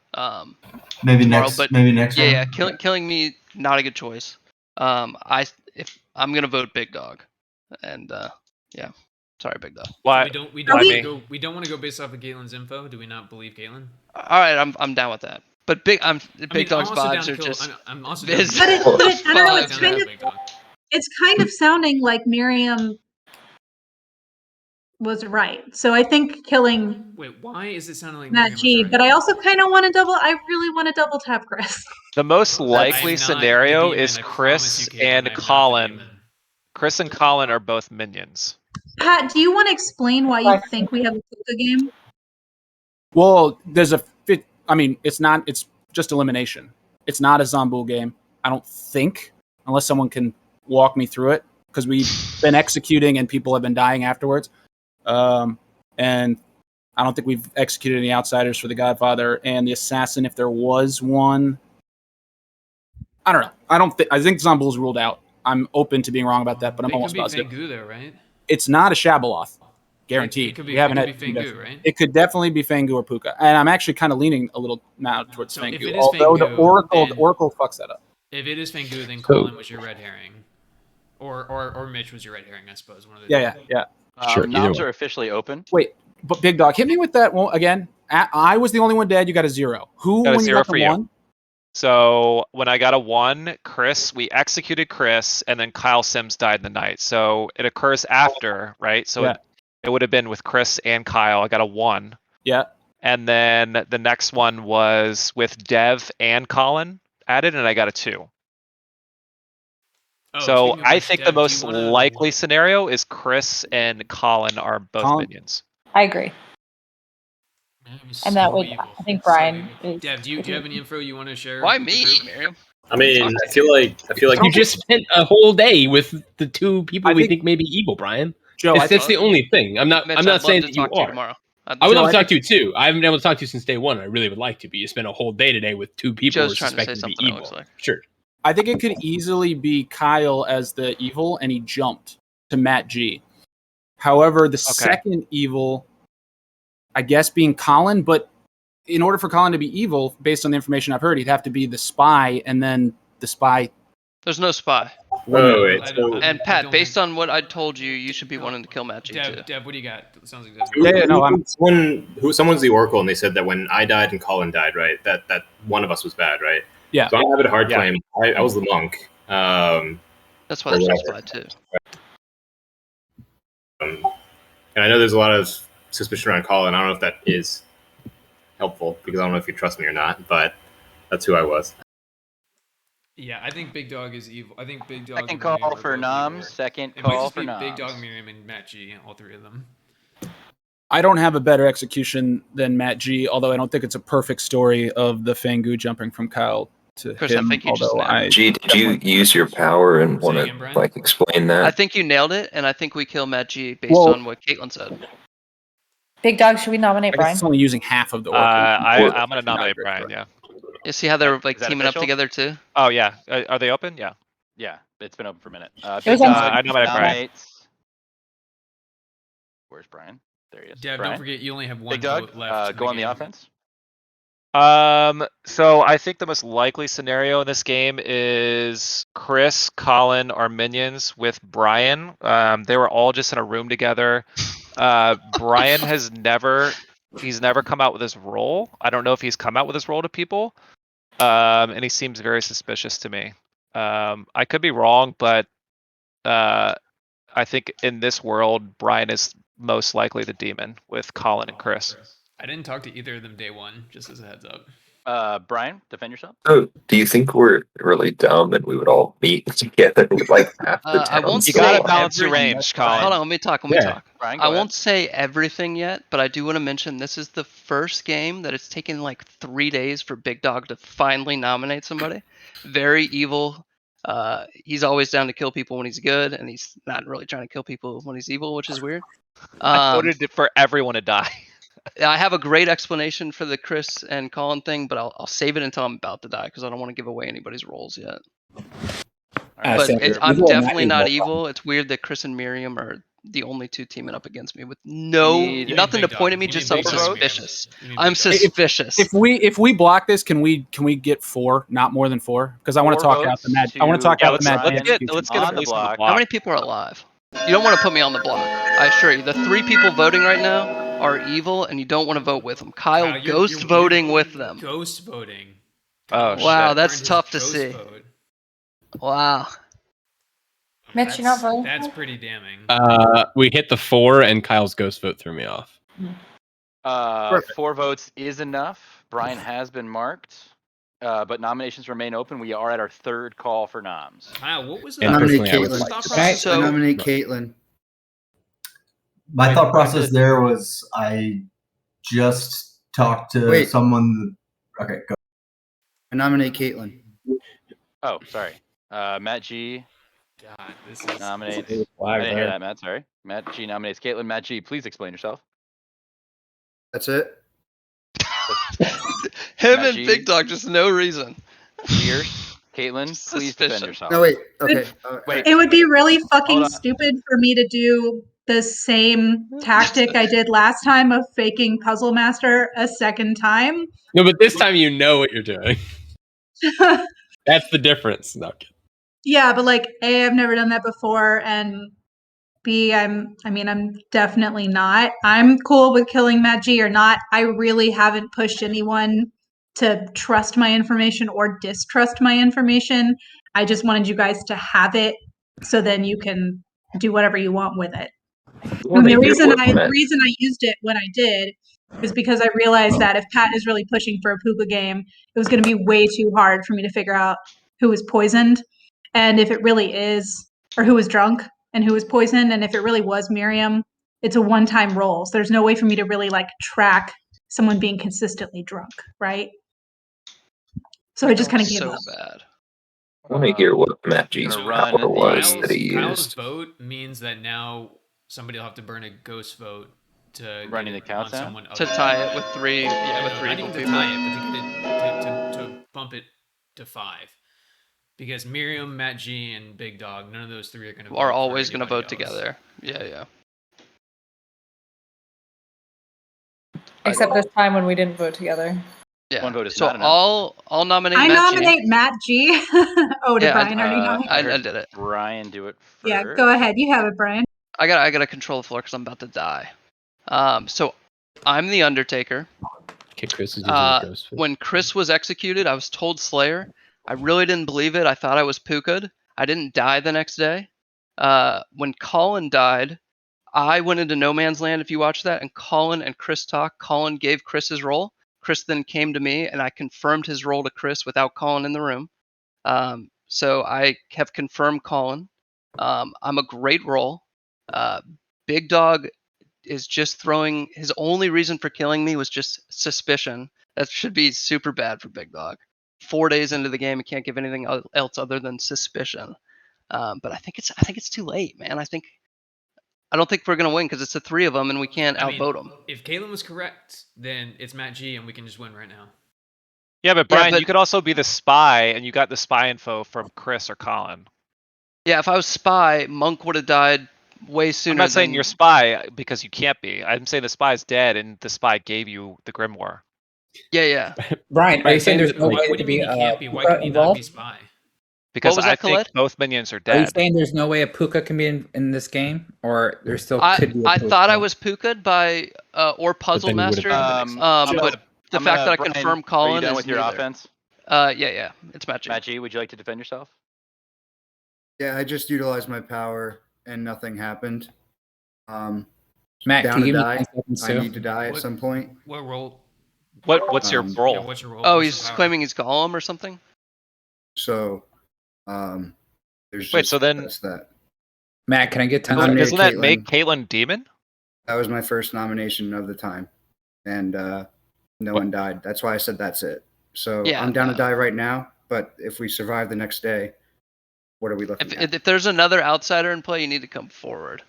maybe
tomorrow,
next,
but
maybe next
yeah,
round.
yeah, killing me, not a good choice. If I'm gonna vote Big Dog, and yeah, sorry, Big Dog.
Why?
So we
Why me?
don't want to go based off of Caitlin's info. Do we not believe Caitlin?
All right, I'm down with that. But Big Dog's
I'm also down
vibes
to
are
kill.
just.
I'm also
Biz-
down to
But I don't know.
Vibes
It's
are-
kind of
Big Dog.
it's kind of sounding like Miriam was right. So I think killing
Wait, why is it sounding like
Matt
Miriam was
G.
right?
But I also kind of want to double. I really want to double tap Chris.
The most
I'm
likely
not
scenario
the demon,
is
I promise
Chris
you, Caitlin, I'm
and
not the
Colin.
demon.
Chris and Colin are both minions.
Pat, do you want to explain why you think we have a Puka game?
Well, there's a fit. I mean, it's not. It's just elimination. It's not a Zombu game. I don't think, unless someone can walk me through it, because we've been executing and people have been dying afterwards. And I don't think we've executed any outsiders for the Godfather and the Assassin. If there was one, I don't know. I think Zombu is ruled out. I'm open to being wrong about that, but I'm
It
almost
could be
positive.
Fangu though, right?
It's not a Shabaloth, guaranteed.
It could be,
we haven't
it could
had
be Fangu, right?
It could definitely be Fangu or Puka, and I'm actually kind of leaning a little now towards
So if
Fangu.
it is
Although the
Fangu,
Oracle fucks that up.
If it is Fangu, then Colin was your red herring, or Mitch was your red herring, I suppose. One of the
Yeah.
Sure, either
Noms
way.
are officially open.
Wait, but Big Dog, hit me with that one again. I was the only one dead. You got a 0. Who
Got a
when you
0
got
for
the
you.
1?
So when I got a 1, we executed Chris, and then Kyle Sims died in the night. So it occurs after, right? So
Yeah.
it would have been with Chris and Kyle. I got a 1.
Yeah.
And then the next one was with Dev and Colin added, and I got a 2.
Oh,
So
speaking of
I
which,
think
Dev,
the
do you
most
wanna-
likely scenario is Chris and Colin are both
Colin-
minions.
I agree. And that would, I think Brian is.
Dev, do you have any info you want to share?
Why
with the
me,
group?
Miriam?
I mean, I feel like
You just spent a whole day with the 2 people
I
we
think-
think may be evil, Brian.
Joe,
That's the only thing. I'm not
Mitch,
I'm not
I'd
saying
love
that
to
you
talk to you
are.
tomorrow.
I would love to
Joe, I
talk to you too. I haven't been able to talk to you since day 1. I really would like to, but you spent a whole day today with 2 people who are
Joe's trying to say
suspected to be
something, it
evil.
looks like.
Sure.
I think it could easily be Kyle as the evil, and he jumped to Matt G. However, the second evil, I guess, being Colin, but in order for Colin to be evil, based on the information I've heard, he'd have to be the spy, and then the spy.
There's no spy.
Oh, wait.
And Pat, based on what I told you, you should be wanting to kill Matt G too.
Deb, what do you got? It sounds like Deb.
Someone's the Oracle, and they said that when I died and Colin died, right? That one of us was bad, right?
Yeah.
So I have a hard claim. I was the monk.
That's why there's no spy too.
And I know there's a lot of suspicion around Colin. I don't know if that is helpful because I don't know if you trust me or not, but that's who I was.
Yeah, I think Big Dog is evil. I think Big Dog.
Second call for noms. Second call for noms.
Big Dog, Miriam, and Matt G. All three of them.
I don't have a better execution than Matt G, although I don't think it's a perfect story of the Fangu jumping from Kyle to
Chris,
him.
I think you just nailed it.
G, did you use your power and want to like explain that?
I think you nailed it, and I think we kill Matt G based on what Caitlin said.
Big Dog, should we nominate Brian?
It's only using half of the Oracle.
I'm gonna nominate Brian. Yeah.
You see how they're like
Is that
teaming up
official?
together too?
Oh yeah. Are they open? Yeah.
Yeah, it's been open for a minute.
was on-
I nominate Brian.
Where's Brian? There he is.
Deb,
Brian?
don't forget you only have one
Big Dog,
vote left.
go on the offense.
So I think the most likely scenario in this game is Chris, Colin are minions with Brian. They were all just in a room together. Brian he's never come out with his role. I don't know if he's come out with his role to people. And he seems very suspicious to me. I could be wrong, but I think in this world, Brian is most likely the demon with Colin and Chris.
I didn't talk to either of them day one, just as a heads up.
Brian, defend yourself.
So, do you think we're really dumb and we would all meet together with like half the
I
town?
won't
You
say
gotta balance your
everything.
range, Colin.
Hold on, let me talk. Let me talk.
Brian,
I
go
won't say everything yet, but I do want to mention this is the first game that it's taken like 3 days for Big Dog to finally nominate somebody. Very evil. He's always down to kill people when he's good, and he's not really trying to kill people when he's evil, which is weird.
I voted for everyone to die.
I have a great explanation for the Chris and Colin thing, but I'll save it until I'm about to die because I don't want to give away anybody's roles yet. But I'm definitely not evil. It's weird that Chris and Miriam are the only two teaming up against me with nothing to point at me. Just I'm suspicious. I'm suspicious.
If we block this, can we get 4, not more than 4? Because I want to talk out the Mad. I want to talk out the Mad.
Let's get on the block.
How many people are alive? You don't want to put me on the block. I assure you, the 3 people voting right now are evil, and you don't want to vote with them. Kyle, you're voting with them.
Ghost voting.
Oh,
wow,
shit.
that's tough to see.
Vote.
Wow.
Mitch, you're not voting?
That's pretty damning.
We hit the 4, and Kyle's ghost vote threw me off.
4 votes is enough. Brian has been marked, but nominations remain open. We are at our 3rd call for noms.
Kyle, what was
And
the
personally, I would
Caitlin.
like to
Okay,
So-
nominate Caitlin.
My thought process there was I just talked to someone. Okay, go.
I nominate Caitlin.
Oh, sorry. Matt G
God, this is
nominates. I didn't hear that, Matt. Sorry. Matt G nominates Caitlin. Matt G, please explain yourself.
That's it.
Him
Matt
and
G.
Big Dog, just no reason.
Fierce. Caitlin, please defend
Suspicion.
yourself.
No, wait. Okay.
Wait.
It would be really fucking
Hold on.
stupid for me to do the same tactic I did last time of faking Puzzle Master a second time.
No, but this time you know what you're doing. That's the difference. No, I'm kidding.
Yeah, but like A, I've never done that before, and B, I'm definitely not. I'm cool with killing Matt G or not. I really haven't pushed anyone to trust my information or distrust my information. I just wanted you guys to have it so then you can do whatever you want with it. And the reason I used it when I did is because I realized that if Pat is really pushing for a Puka game, it was going to be way too hard for me to figure out who was poisoned. And if it really is, or who was drunk and who was poisoned, and if it really was Miriam, it's a one-time roll. So there's no way for me to really like track someone being consistently drunk, right? So I just kind of gave up.
Bad.
I want to hear what Matt G's power was that he
Kyle's
used.
vote means that now somebody will have to burn a ghost vote to
Running
get
the
it on
countdown?
someone
To
other
tie
than-
it with 3, yeah, with 3
not
evil
even to
people.
tie it, but to bump it to 5. Because Miriam, Matt G, and Big Dog, none of those 3 are going to
Are always going to vote together. Yeah, yeah.
Except this time when we didn't vote together.
Yeah.
One vote is
so
not enough.
I'll nominate
I
Matt G.
nominate Matt G. Oh, did
Yeah,
Brian already nominate?
I did it.
Brian do it first.
Yeah, go ahead. You have it, Brian.
I gotta control the floor because I'm about to die. So I'm the Undertaker.
Okay, Chris is usually a ghost.
When Chris was executed, I was told Slayer. I really didn't believe it. I thought I was Puka'd. I didn't die the next day. When Colin died, I went into no man's land, if you watch that, and Colin and Chris talked. Colin gave Chris his role. Chris then came to me, and I confirmed his role to Chris without Colin in the room. So I have confirmed Colin. I'm a great role. Big Dog is just throwing, his only reason for killing me was just suspicion. That should be super bad for Big Dog. 4 days into the game, he can't give anything else other than suspicion. But I think it's too late, man. I don't think we're gonna win because it's the three of them and we can't outvote them.
If Caitlin was correct, then it's Matt G, and we can just win right now.
Yeah, but Brian, you could also be the spy, and you got the spy info from Chris or Colin.
Yeah, if I was spy, Monk would have died way sooner.
I'm not saying you're spy because you can't be. I'm saying the spy's dead, and the spy gave you the grimoire.
Yeah.
Brian, are you saying there's no way
What
to
do you
be
mean he can't be? Why can he not be spy?
Because
was
I
that,
think
Colette?
both minions are
Are you
dead.
saying there's no way a Puka can be in this game, or there still could be?
I thought I was Puka'd by or Puzzle
then you would've
Master,
been
but the fact that I
Brian,
confirmed Colin
are you done
is
with your
neither.
offense?
Yeah, it's Matt G.
Matt G, would you like to defend yourself?
Yeah, I just utilized my power and nothing happened.
Matt,
down
can you
to
give me
die.
10 seconds
I
too?
need to die at some point.
What role?
What's your role?
Yeah, what's your role?
Oh,
What's
he's
your power?
claiming he's Gollum or something?
So, there's
Wait,
just
so then
that's that.
Matt, can I get 10
Nominated
seconds?
Doesn't that make
Caitlin.
Caitlin demon?
That was my first nomination of the time, and no one died. That's why I said that's it. So
Yeah,
I'm down to die right now. But if we survive the next day, what are we looking at?
If there's another outsider in play, you need to come forward.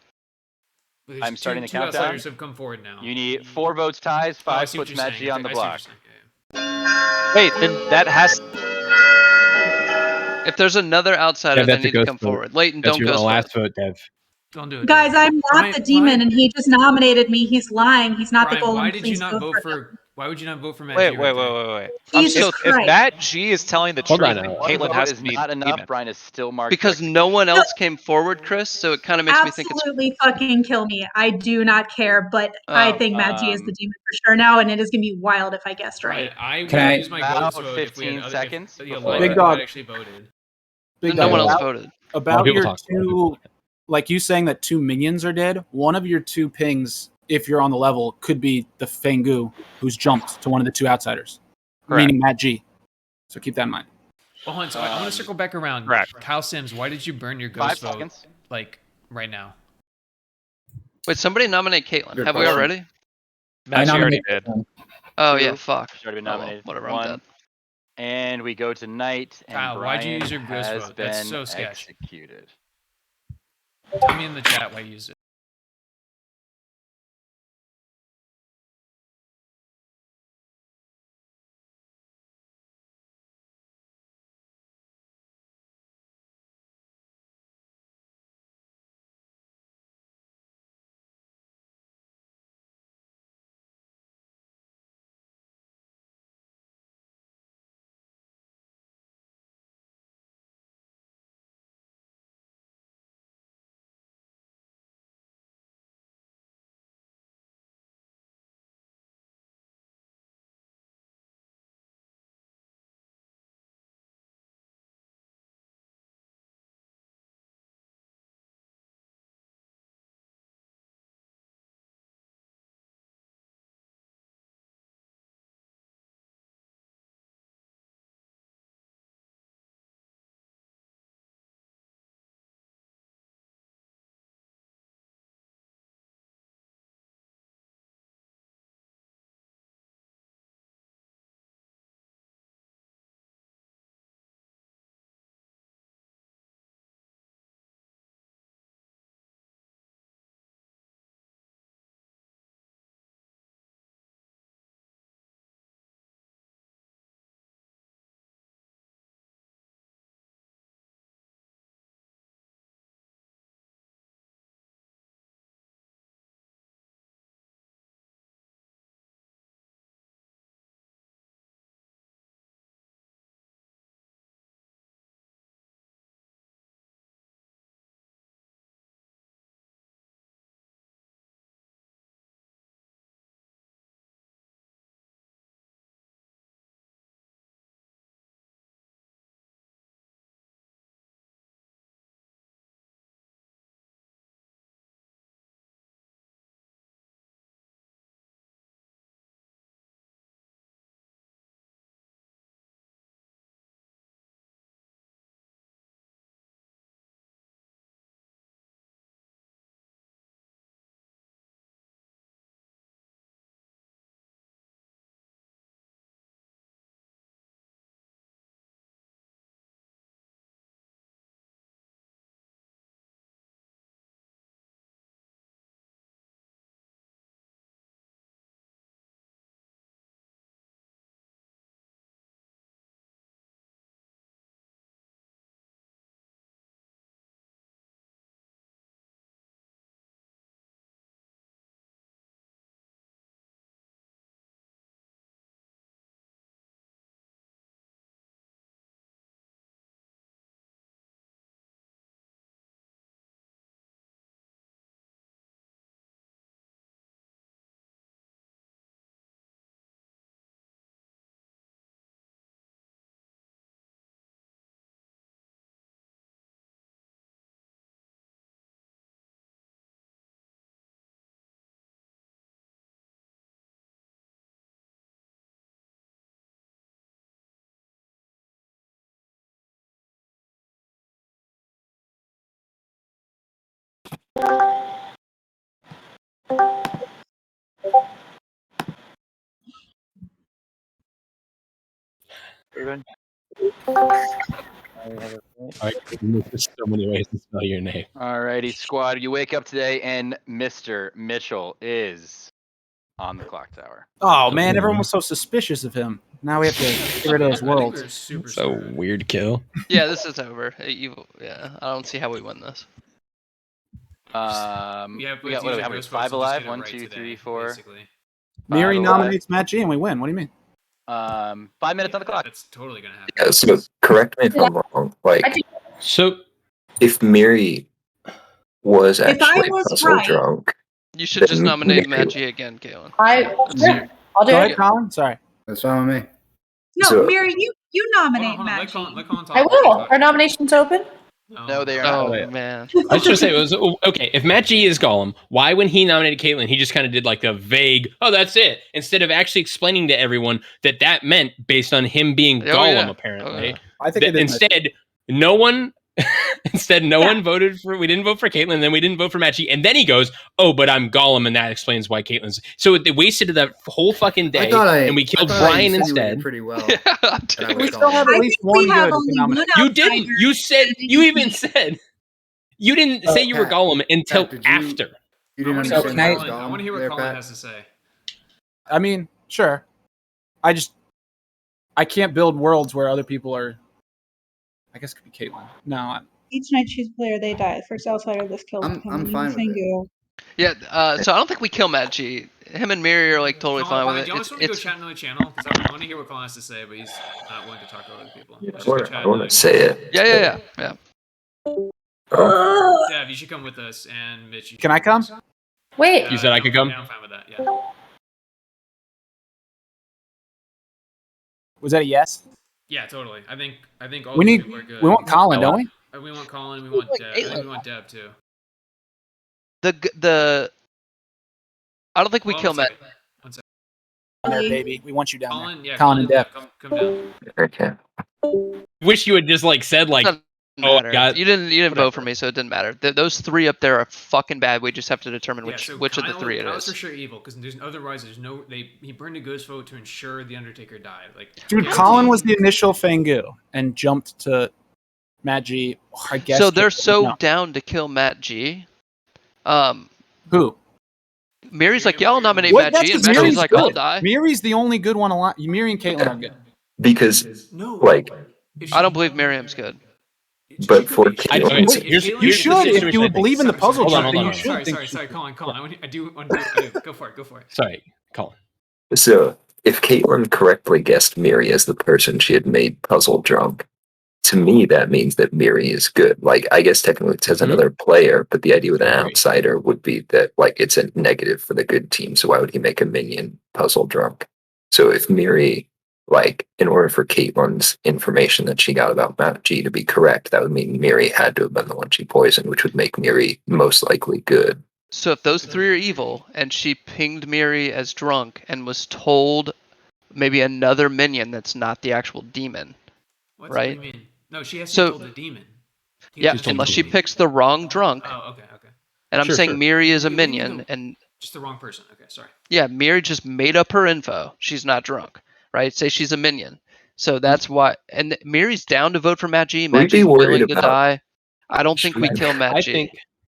There's
I'm starting the
two
countdown.
outsiders have come forward now.
You need 4 votes ties,
Oh, I
5
see what
puts
you're
Matt
saying.
G on the
I see what
block.
you're saying.
Wait, then that has.
If there's another outsider,
Dev,
they
that's a
need to
ghost
come
vote.
forward. Leighton,
That's
don't
your
ghost
last
vote.
vote, Dev.
Don't do it.
Guys,
David.
I'm not the demon, and he just nominated me. He's lying. He's not
Brian,
the golem.
why did you
Please
not
vote
vote
for him.
for? Why would you not vote for Matt
Wait.
G right there?
Jesus
If
Christ.
Matt G is telling the
Hold
truth,
on,
then
One
Caitlin
vote
has
is
to be
not enough.
demon.
Brian is still marked
Because
for
no one else came forward, Chris, so it kind of makes me think it's.
Absolutely fucking kill me. I do not care, but I think Matt G is the demon for sure now, and it is gonna be wild if I guessed right.
I
Can
would
I-
use my
About
ghost vote if we
15
had
seconds
if,
before-
Big
Light
Dog.
actually voted.
Big
No
Dog,
one else
about-
voted.
About
people
your
talk. A lot of people
two, like you saying that 2 minions are dead, one of your 2 pings, if you're on the level, could be the Fengu who's jumped to one of the 2 outsiders,
Correct.
meaning Matt G. So keep that in mind.
Well, Hunt, so I want to circle back around.
Correct.
Kyle Sims, why did you burn your
5
ghost vote
seconds.
like right now?
Wait, somebody nominate Caitlin.
Good
Have we
question.
already?
Matt G already
nominate
did.
him.
Oh,
2,
yeah, fuck.
she's already been
Oh, well,
nominated.
whatever, I'm
1,
dead.
and we go to night, and
Kyle,
Brian
why'd you use your ghost
has
vote? That's
been
so sketch.
executed.
Tell me in the chat why you used it.
Alright, there's so many ways to spell your name.
Alrighty, squad. You wake up today and Mr. Mitchell is on the clock tower.
Oh man, everyone was so suspicious of him. Now we have to get rid of those worlds.
It's a weird kill.
Yeah, this is over. Yeah, I don't see how we win this.
Yeah,
We
but
got, what do we, how many?
Ghost
5
Folks will just
alive?
get it
1,
right
2,
today,
3, 4.
basically.
Miri
5 alive.
nominates Matt G and we win. What do you mean?
5 minutes on the clock.
That's totally gonna happen.
Yeah, so correct me if I'm wrong. Like,
So
if Miri was
If I
actually
was
puzzle
right-
drunk,
You should just
then
nominate
Miri-
Matt G again, Caitlin.
Sure, I'll do
Go
it.
ahead, Colin. Sorry.
That's fine with me.
No,
So-
Mary, you nominate
Hold on,
Matt
let
G.
Colin talk.
I will. Are nominations open?
No, they are
Oh
not.
man.
I was just saying, it was okay. If Matt G is Gollum, why when he nominated Caitlyn, he just kind of did like the vague, "Oh, that's it," instead of actually explaining to everyone that meant based on him being
Oh,
Gollum.
yeah.
Apparently,
Oh,
I think it is
instead, no one. Instead, no
Yeah.
one voted for. We didn't vote for Caitlyn, then we didn't vote for Matt G, and then he goes, "Oh, but I'm Gollum," and that explains why Caitlyn's. So they wasted that whole fucking day, and we killed Brian instead.
Pretty well.
Yeah,
that I was
We still have
Gollum.
at
I
least
think we
one
have
good
only
nominate.
one
You
outsider.
didn't. You said. You even said. You didn't say you were
Pat,
Gollum until
Pat, did you-
after.
You didn't
I
understand
can
that
I-
was
I want to hear what
there,
Colin
Pat?
has to say.
I mean, sure. I can't build worlds where other people are. I guess it could be Caitlyn. No,
Each night choose a player, they die. First outsider this kills.
I'm fine with it.
Yeah, so I don't think we kill Matt G. Him and Miri are like totally
Colin,
fine with
do you
it.
just want to go
It's
chat another channel? Because I want to hear what Colin has to say, but he's not willing to talk to other people. Let's just go chat
I want
another
to say it.
yeah.
Oh,
Dev, you should come with us, and Mitch. You
Can
should
I come?
Wait.
You said I could come?
Yeah, I'm fine with that. Yeah.
was that a yes?
Yeah, totally. I think all
We
these
need.
people are good.
We want Colin, don't we?
We want Colin. We want
like
Dev. I think
Caitlyn.
we want Dev too.
the. I don't think we
Hold on
kill
one
Matt.
second. One second.
There, baby. We want you down
Colin,
there.
yeah,
Colin and Dev.
Come down.
okay.
Wish you had just like said like,
Doesn't
"Oh,
matter.
God."
You didn't
Whatever.
vote for me, so it didn't matter. Those three up there are fucking bad. We just have to determine which
So
which of the
Kyle-
three it
Kyle's
is.
for sure evil because otherwise there's no he burned a ghost vote to ensure the Undertaker died. Like
Dude, Colin was the initial Fangu and jumped to Matt G. I guess.
So they're
Caitlyn.
so
No.
down to kill Matt G.
Who?
Mary's like, yeah, I'll nominate
What?
Matt
That's
G, and
'cause
Matt G's
Mary's
like,
good.
I'll die.
Miri's the only good one alive. Miri and Caitlyn are good.
Because,
no,
like,
I don't believe Miriam's good.
but for
I don't-
Caitlyn's,
wait, here's-
You
here's the
should if
situation
you
I
would
think.
believe in the puzzle
Hold on,
chart.
hold
Then
on,
you
hold
should
Sorry,
think.
Colin. I do. Go for it.
Sorry, Colin.
so if Caitlyn correctly guessed Miri as the person she had made puzzle drunk, to me that means that Miri is good. Like, I guess technically it says another player, but the idea with an
Agreed.
outsider would be that like it's a negative for the good team. So why would he make a minion puzzle drunk? So if Miri, like, in order for Caitlyn's information that she got about Matt G to be correct, that would mean Miri had to have been the one she poisoned, which would make Miri most likely good.
So if those three are evil, and she pinged Miri as drunk and was told maybe another minion that's not the actual demon,
What
right?
do you mean? No, she has to
So-
be told the demon. He
Yeah,
has to be
unless
told
she
the demon.
picks the wrong drunk.
Oh, okay.
And I'm
Sure,
saying
sure.
Miri is a
We need
minion,
to-
and
Just the wrong person. Okay, sorry.
yeah, Miri just made up her info. She's not drunk, right? Say she's a minion. So that's why. And Miri's down to vote for Matt G.
Would we
Matt G's
be worried
willing to
about-
die. I don't think we
Should-
kill Matt
I
G.
think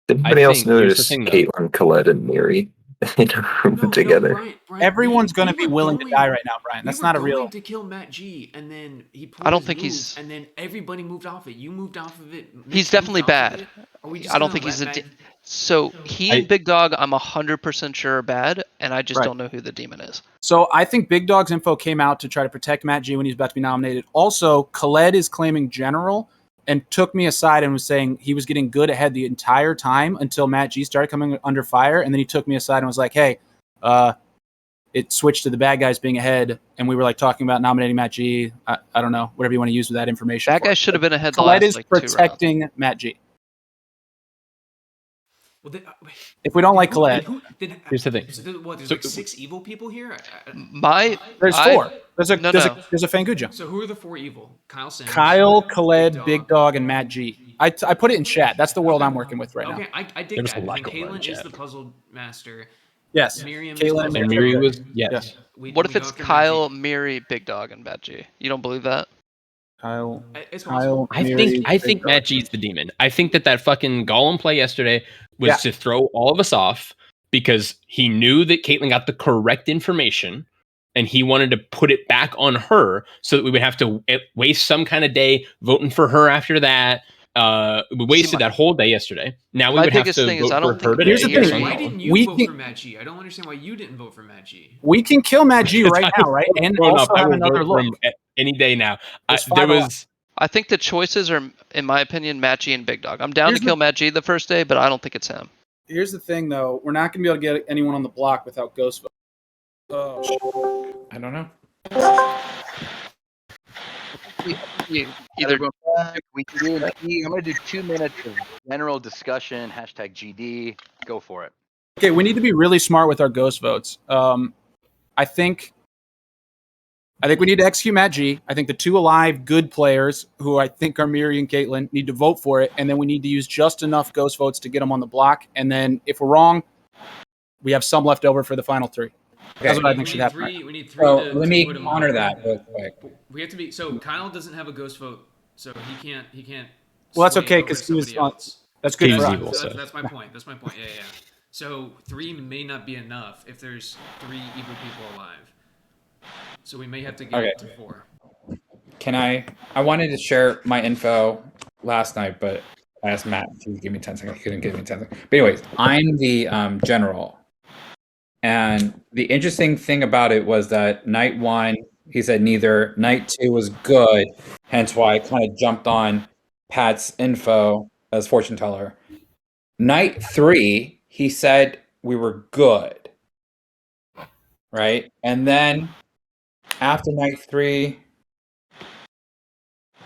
Did anybody else
think- here's the
notice
thing, though.
Caitlyn, Colette, and Miri in a room together?
Brian,
Everyone's
we
going to be
were
willing
going-
to die right now, Brian.
we
That's
were
not a
going
real.
to kill Matt G, and then he pulled
I don't
his
think
move,
he's-
and then everybody moved off it. You moved off of it. Mitch
He's
moved
definitely
off of
bad.
it. Are we just
I don't
gonna
think he's
let
a.
Matt-
So he and Big Dog, I'm 100% sure are bad, and I just
Right.
don't know who the demon is.
So I think Big Dog's info came out to try to protect Matt G when he's about to be nominated. Also, Khaled is claiming general and took me aside and was saying he was getting good ahead the entire time until Matt G started coming under fire. And then he took me aside and was like, hey, it switched to the bad guys being ahead. And we were like talking about nominating Matt G. I don't know, whatever you want to use with that information.
That
for.
guy should have been ahead the
Khaled
last
is
like 2 rounds.
protecting Matt G.
Well,
If we don't like Khaled,
Here's the thing.
So there's
So-
like 6 evil people here.
there's
I-
4. There's a
No,
there's
no.
a there's a Fangu jump.
So who are the 4 evil? Kyle Sims.
Kyle, Khaled,
Dog.
Big Dog, and Matt G. I put it in chat. That's the world I'm working with right now.
Okay, I dig
There was
that.
a lot
I think
going on in
Caitlin is
chat.
the puzzle master.
Yes.
Miriam is
Caitlin
puzzle
And
Miri
Miri
are
was
good.
yes.
What if
we
it's
go for
Kyle,
Miri?
Miri, Big Dog, and Matt G? You don't believe that?
Kyle,
It's possible.
I
Miri,
think Matt G's the demon. I think that fucking Golem play yesterday was to throw all of us off because he knew that Caitlyn got the correct information and he wanted to put it back on her so that we would have to waste some kind of day voting for her after that. We wasted that whole day yesterday. Now we
my
would have
biggest
to
thing is
vote
I
for
don't
her
think
today.
Here's the
Yes or
thing.
Why
no?
didn't you
We
vote
can-
for Matt G? I don't understand why you didn't vote for Matt G.
We can kill Matt G right
Because
now, right? And
grown
also
up, I
have
will
another
vote for
look.
him any day now.
There's
There
5
was.
I think the choices are, in my opinion, Matt G and Big Dog. I'm down
Here's
to kill Matt G the first day, but I don't think it's him.
Here's the thing, though. We're not going to be able to get anyone on the block without ghost vote. Oh.
I don't know.
Either we can do I'm going to do 2 minutes of general discussion. Hashtag GD. Go for it.
Okay, we need to be really smart with our ghost votes. I think we need to execute Matt G. I think the 2 alive good players, who I think are Miri and Caitlin, need to vote for it, and then we need to use just enough ghost votes to get them on the block. And then if we're wrong, we have some left over for the final 3. That's what I think should happen.
We need 3
So
to
let me
put him
counter
on.
that real quick.
We have to be so Kyle doesn't have a ghost vote, so he can't.
Well, that's
sway
okay
over
because
to
he was
somebody
on.
else.
That's good
He's
for
evil,
us.
so.
That's my point. That's my point. Yeah. So 3 may not be enough if there's 3 evil people alive. So we may have to get it to 4.
Can I wanted to share my info last night, but I asked Matt to give me 10 seconds. He couldn't give me 10 seconds. But anyways, I'm the general. And the interesting thing about it was that night 1, he said neither. Night 2 was good, hence why I kind of jumped on Pat's info as fortune teller. Night 3, he said we were good, right? And then after night 3,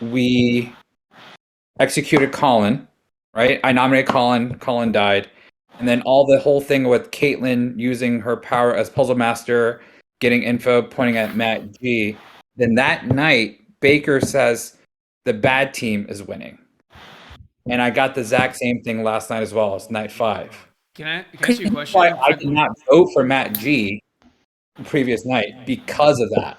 we executed Colin, right? I nominated Colin. Colin died. And then the whole thing with Caitlyn using her power as puzzle master, getting info, pointing at Matt G. Then that night, Baker says the bad team is winning. And I got the exact same thing last night as well. It's night 5.
Can I ask you a question?
Why I did not vote for Matt G the previous night because of that.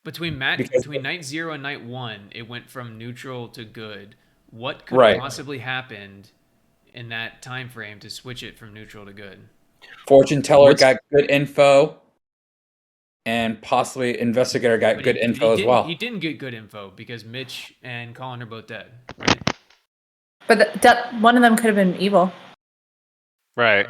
Between night 0 and night 1, it went from neutral to good. What could have possibly happened in that time frame to switch it from neutral to good?
Fortune teller got good info, and possibly investigator got good info as well.
He didn't get good info because Mitch and Colin are both dead, right?
But one of them could have been evil.
Right.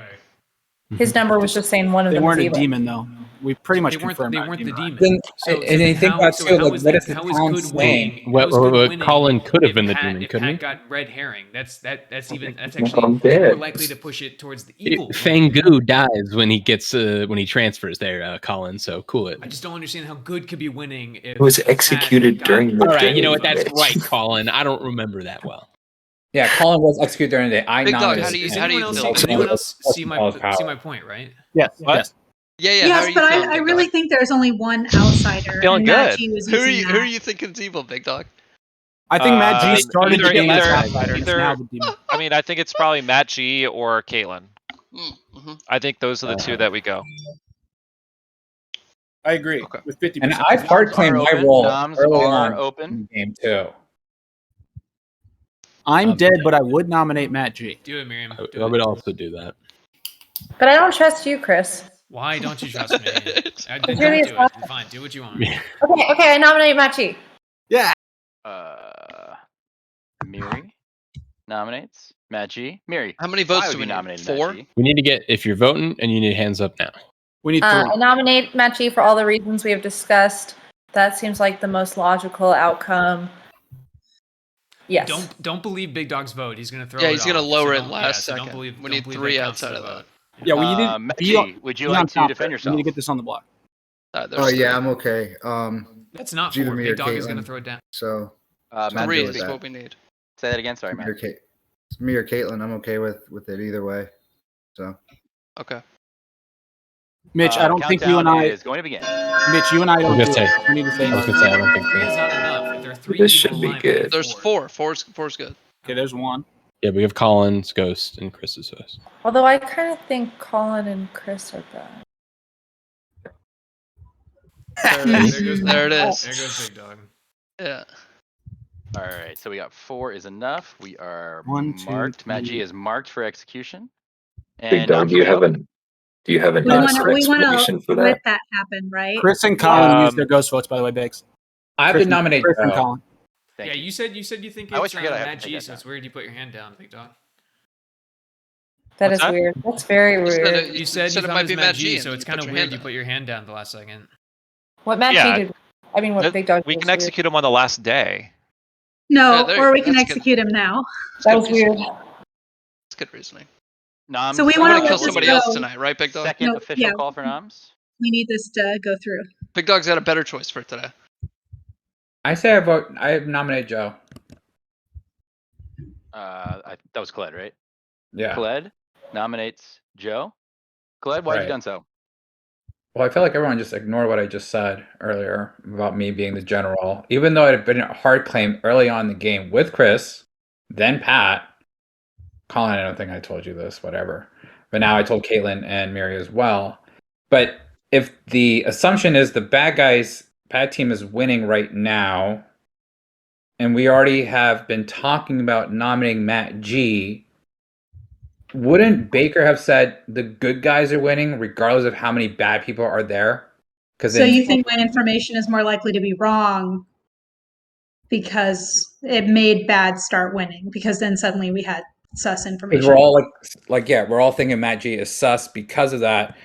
His number was just saying one of
They
them was
weren't a
evil.
demon, though. We pretty much
They weren't
confirmed
the demon.
Then,
So
and you think about too, like, what if the
how is
town's
good
swaying?
winning?
Well,
How is good winning
Colin could have
if
been the
Pat-
demon,
if
couldn't
Pat
he?
got red herring. That's actually
I'm dead.
more likely to push it towards the evil.
Fangu dies when he gets when he transfers there, Colin. So cool it.
I just don't understand how good could be winning if
It was
Pat
executed
got-
during the
All right,
day.
you know what? That's
Mitch.
right, Colin. I don't remember that well.
Yeah, Colin was executed during the day. I
Big Dog,
nominated.
how do you
Does
feel?
anyone else see my
Power.
point? Right?
Yes.
What?
Yes.
Yeah. How
Yes,
are you
but
feeling,
I
Big
really
Dog?
think there's only one outsider,
Feeling
and Matt
good.
G was
Who are
using
you?
that.
Who are you thinking's evil, Big Dog?
I think Matt G started the game as
either-
outsider, and is
either-
now the demon.
I mean, I think it's probably Matt G or Caitlyn.
Mm-hmm.
I think those are the 2 that we go.
I agree
Okay.
with 50%.
And I've hard claimed my role
Noms
early
are
on
open.
in the game too.
I'm dead, but I would nominate Matt G.
Do it, Miriam.
I
Do
would
it.
also do that.
But I don't trust you, Chris.
Why don't you trust me? Then don't
You're the
do it. Fine, do what you want.
Okay, I nominate Matt G.
Yeah.
Miri nominates Matt G. Miri.
How many votes
why
do
would
we
you
need?
nominate
4?
Matt G?
We need to get if you're voting and you need hands up now.
We need 3.
I nominate Matt G for all the reasons we have discussed. That seems like the most logical outcome. Yes.
Don't believe Big Dog's vote. He's gonna throw.
Yeah,
it
he's gonna
off.
lower
So
it
don't-
last
so
second.
Don't believe,
We
don't
need
believe
3
that counts
outside
as
of
a
that.
vote.
Yeah, we need to
Matt
be
G,
on-
would you
be
like
on
to
top
defend
of it. We
yourself?
need to get this on the block.
There's
Yeah,
3.
I'm okay.
That's not
It's either
4.
me
Big
or
Dog is gonna
Caitlin.
throw it down.
So I'm good
3
with
is
that.
what we need.
Say that again. Sorry,
Me
Matt.
or Kate, it's me or Caitlin. I'm okay with it either way. So
Okay.
Mitch, I don't think you and
Countdown
I.
is going to begin.
Mitch, you and I don't
gonna
do
say-
it. We need to say
I was
no.
gonna say I don't think
3
so.
is not enough. If there are 3
This
people
should be
alive,
good.
There's 4. Four's good.
Okay, there's one.
Yeah, we have Colin's Ghost and Chris's Ghost.
Although I kind of think Colin and Chris are bad.
There it is.
There goes Big Dog.
Yeah.
All right, so we got 4 is enough. We are
1, 2,
marked. Matt G
3.
is marked for execution.
Big
And
Dog, do you have an
We
answer
want to
explanation for
let
that?
that happen, right?
Chris and Colin used their ghost votes, by the way, Biggs.
I have to nominate
Chris and
Joe.
Colin.
Thank
Yeah,
you.
you said you think
I always
it's
forget I have to
Matt
take
G,
that
so it's
down.
weird you put your hand down, Big Dog.
That
What's
is
that?
weird. That's very
You said
weird.
it-
You said you
it
thought
might
it was
be
Matt
Matt
G,
and
so
you
it's
put
kind of
your
weird
hand
you
down.
put your hand down at the last second.
What Matt
Yeah.
G did. I mean, what Big Dog did.
We
was
can
weird.
execute him on the last day.
No,
Yeah, there you
or
go.
we can
That's good.
execute him now.
That's
That
good
was
reasoning.
weird.
That's good reasoning.
Noms.
So we
I'm
want
gonna
to
kill
let this
somebody
go.
else tonight, right, Big Dog?
Second
No,
official
yeah.
call for noms.
We need this to go through.
Big Dog's got a better choice for today.
I say I vote. I nominate Joe.
That was Khaled, right?
Yeah.
Khaled nominates Joe. Khaled, why'd you
Right.
done so?
Well, I feel like everyone just ignored what I just said earlier about me being the general. Even though it had been a hard claim early on in the game with Chris, then Pat. Colin, I don't think I told you this, whatever. But now I told Caitlin and Mary as well. But if the assumption is the bad team is winning right now, and we already have been talking about nominating Matt G, wouldn't Baker have said the good guys are winning regardless of how many bad people are there?
So you think my information is more likely to be wrong because it made bad start winning, because then suddenly we had sus information.
We're all we're all thinking Matt G is sus because of that.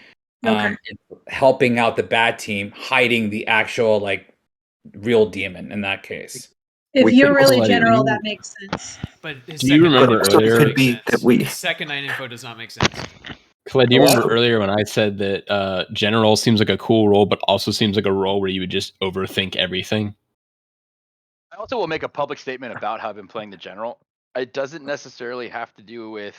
Okay.
Helping out the bad team, hiding the actual real demon in that case.
If you're really general, that makes sense.
But his
Do you
second
remember
night info
earlier?
doesn't make sense. His second night info does not make sense.
Clay, do you remember earlier when I said that general seems like a cool role, but also seems like a role where you would just overthink everything?
I also will make a public statement about how I've been playing the general. It doesn't necessarily have to do with